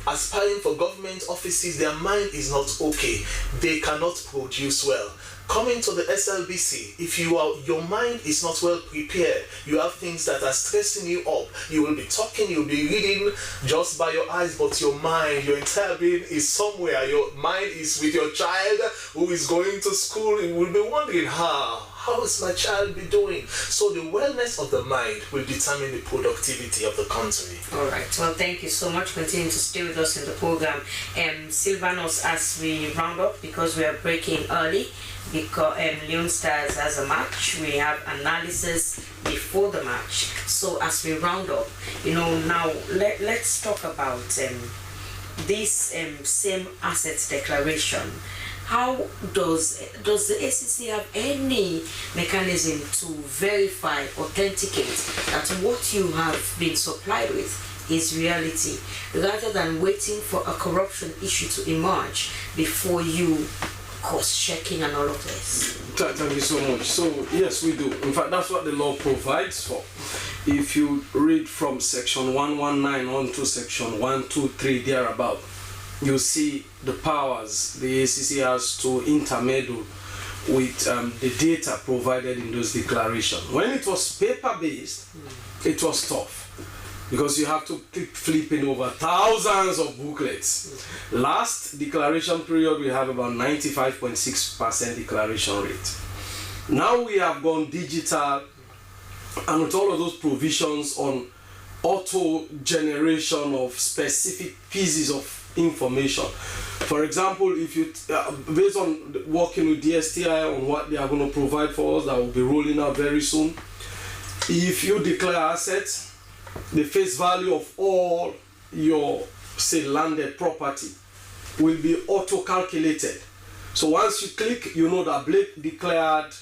aspiring for government offices, their mind is not okay, they cannot produce well. Coming to the SLBC, if your mind is not well prepared, you have things that are stressing you up, you will be talking, you'll be reading just by your eyes, but your mind, your entire being is somewhere. Your mind is with your child who is going to school. You will be wondering, how is my child be doing? So the wellness of the mind will determine the productivity of the country. All right. Well, thank you so much. Continue to stay with us in the program. Sylvanos, as we round up, because we are breaking early, because Leone Stars has a match, we have analysis before the match. So as we round up, now let's talk about this same assets declaration. How does the ACC have any mechanism to verify, authenticate that what you have been supplied with is reality, rather than waiting for a corruption issue to emerge before you cost-checking and all of this? Thank you so much. So yes, we do. In fact, that's what the law provides for. If you read from section 119 on to section 123 thereabout, you see the powers the ACC has to intermeddle with the data provided in those declarations. When it was paper-based, it was tough because you have to keep flipping over thousands of booklets. Last declaration period, we have about 95.6% declaration rate. Now we have gone digital, and with all of those provisions on auto generation of specific pieces of information. For example, if you based on working with DSTI on what they are going to provide for us, that will be rolling out very soon. If you declare assets, the face value of all your, say, landed property will be auto calculated. So once you click, you know that Blake declared,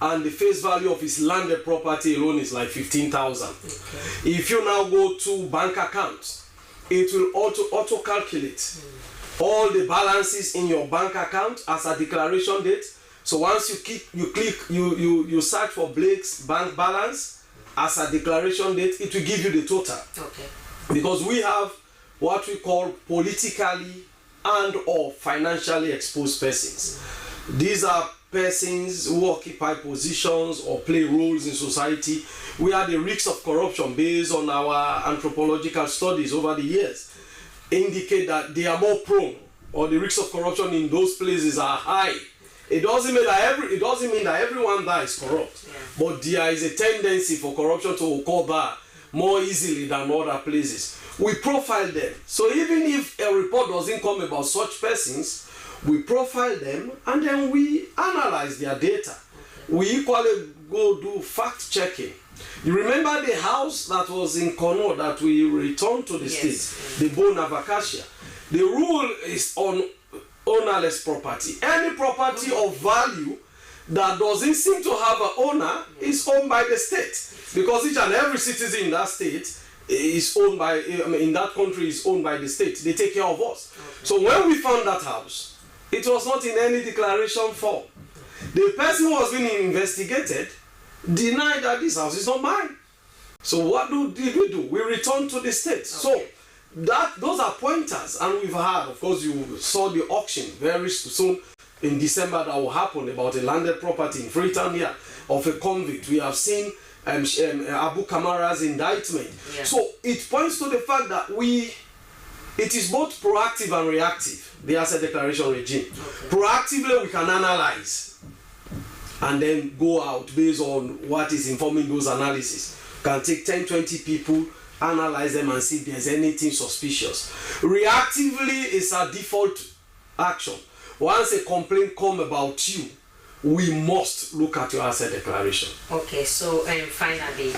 and the face value of his landed property alone is like 15,000. Okay. If you now go to bank accounts, it will auto calculate all the balances in your bank account as a declaration date. So once you search for Blake's bank balance as a declaration date, it will give you the total. Okay. Because we have what we call politically and or financially exposed persons. These are persons who occupy positions or play roles in society where the risks of corruption, based on our anthropological studies over the years, indicate that they are more prone, or the risks of corruption in those places are high. It doesn't mean that everyone there is corrupt, but there is a tendency for corruption to occur there more easily than other places. We profile them. So even if a report doesn't come about such persons, we profile them and then we analyze their data. We equally go do fact checking. You remember the house that was in Kono that we returned to the state, the Bone of Acacia. The rule is on ownerless property. Any property of value that doesn't seem to have an owner is owned by the state, because each and every citizen in that state is owned by, in that country is owned by the state. They take care of us. Okay. So when we found that house, it was not in any declaration form. The person who was being investigated denied that this house is not mine. So what did we do? We returned to the state. Okay. So those are pointers, and we've had, of course, you saw the auction very soon in December that will happen about a landed property in Freetown here of a convict. We have seen Abu Kamara's indictment. Yeah. So it points to the fact that it is both proactive and reactive, the asset declaration regime. Okay. Proactively, we can analyze and then go out based on what is informing those analyses. Can take 10, 20 people, analyze them and see if there's anything suspicious. Reactively is a default action. Once a complaint comes about you, we must look at your asset declaration. Okay, so finally,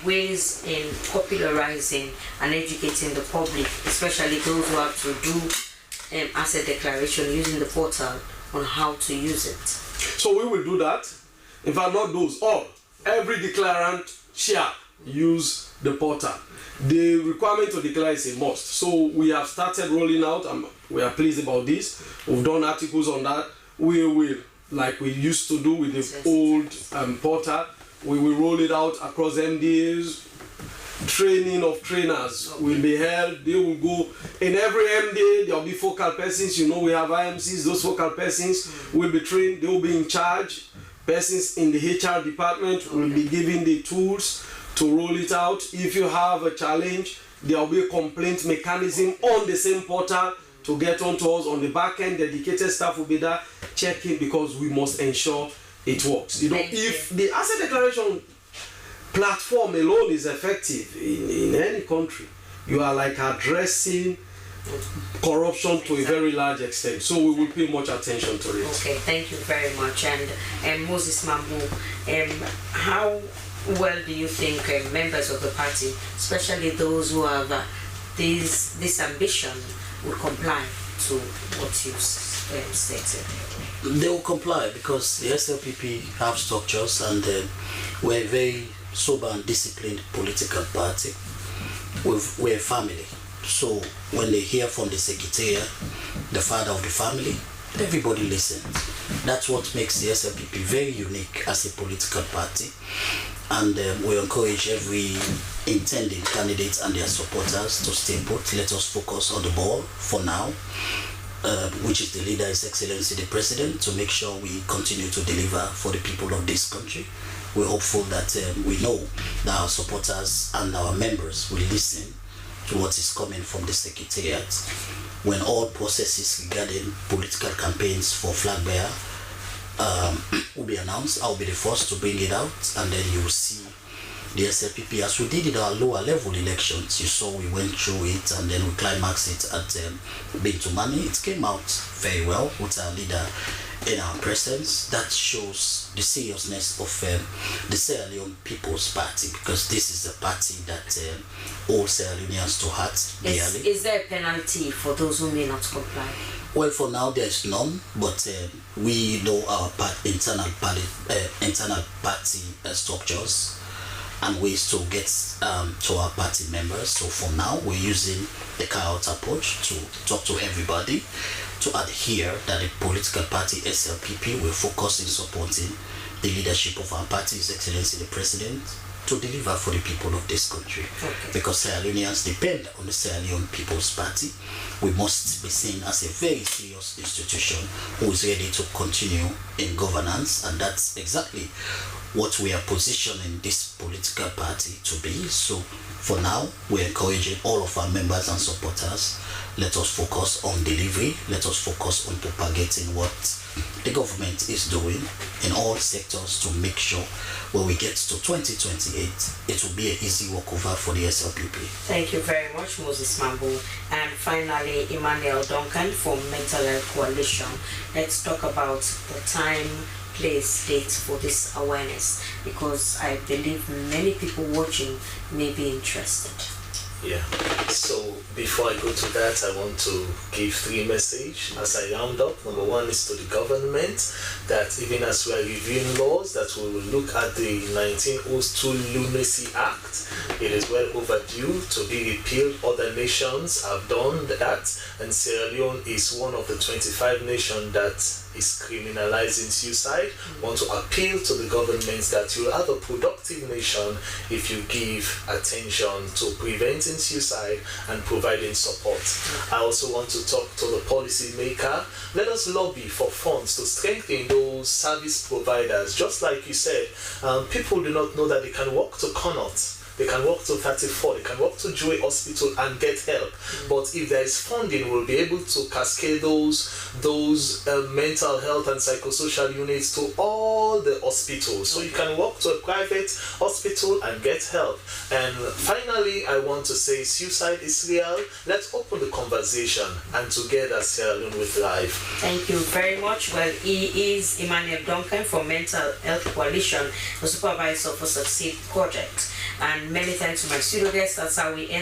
ways in popularizing and educating the public, especially those who have to do asset declaration using the portal, on how to use it. So we will do that. In fact, not those, all. Every declarant shall use the portal. The requirement to declare is a must. So we have started rolling out, and we are pleased about this. We've done articles on that. We will, like we used to do with the old portal, we will roll it out across MDAs. Training of trainers will be held. They will go in every MDA. There will be focal persons. You know, we have IMCs. Those focal persons will be trained. They will be in charge. Persons in the HR department will be given the tools to roll it out. If you have a challenge, there will be a complaint mechanism on the same portal to get onto us. On the back end, dedicated staff will be there checking, because we must ensure it works. You know, if the asset declaration platform alone is effective in any country, you are like addressing corruption to a very large extent. So we will pay much attention to it. Okay, thank you very much. And Moses Mambu, how well do you think members of the party, especially those who have this ambition, will comply to what you stated? They will comply because the SLPP have structures, and we're a very sober and disciplined political party. We're a family. So when they hear from the secretariat, the father of the family, everybody listens. That's what makes the SLPP very unique as a political party. And we encourage every intending candidate and their supporters to stay put. Let us focus on the ball for now. which is the leader, His Excellency the President, to make sure we continue to deliver for the people of this country. We're hopeful that we know that our supporters and our members will listen to what is coming from the Secretariat. When all processes regarding political campaigns for flag bearer will be announced, I'll be the first to bring it out, and then you will see the SLPP, as we did in our lower level elections. You saw we went through it and then we climaxed it at Bintumani. It came out very well with our leader in our presence. That shows the seriousness of the Sierra Leone People's Party, because this is a party that all Sierra Leoneans to heart dearly. Is there a penalty for those who may not comply? Well, for now there is none, but we know our internal party structures and ways to get to our party members. So for now, we're using the carrot approach to talk to everybody, to adhere that the political party SLPP will focus in supporting the leadership of our party, His Excellency the President, to deliver for the people of this country. Okay. Because Sierra Leoneans depend on the Sierra Leone People's Party. We must be seen as a very serious institution who is ready to continue in governance, and that's exactly what we are positioning this political party to be. So for now, we're encouraging all of our members and supporters, let us focus on delivery, let us focus on propagating what the government is doing in all sectors to make sure when we get to 2028, it will be an easy walkover for the SLPP. Thank you very much, Moses Mambo. And finally, Emmanuel Duncan from Mental Health Coalition. Let's talk about the time, place, date for this awareness, because I believe many people watching may be interested. Yeah, so before I go to that, I want to give 3 messages as I round up. Number 1 is to the government, that even as we are reviewing laws, that we will look at the 1902 Lunacy Act. It is well overdue to be repealed. Other nations have done that, and Sierra Leone is one of the 25 nations that is criminalizing suicide. Want to appeal to the government that you have a productive nation if you give attention to preventing suicide and providing support. I also want to talk to the policy maker. Let us lobby for funds to strengthen those service providers. Just like you said, people do not know that they can walk to Connaught, they can walk to 34, they can walk to Joy Hospital and get help. But if there is funding, we'll be able to cascade those mental health and psychosocial units to all the hospitals. So you can walk to a private hospital and get help. And finally, I want to say suicide is real. Let's open the conversation, and together Sierra Leone will thrive. Thank you very much. Well, he is Emmanuel Duncan from Mental Health Coalition, the supervisor for Succeed Project. And many thanks to my studio guests. That's how we end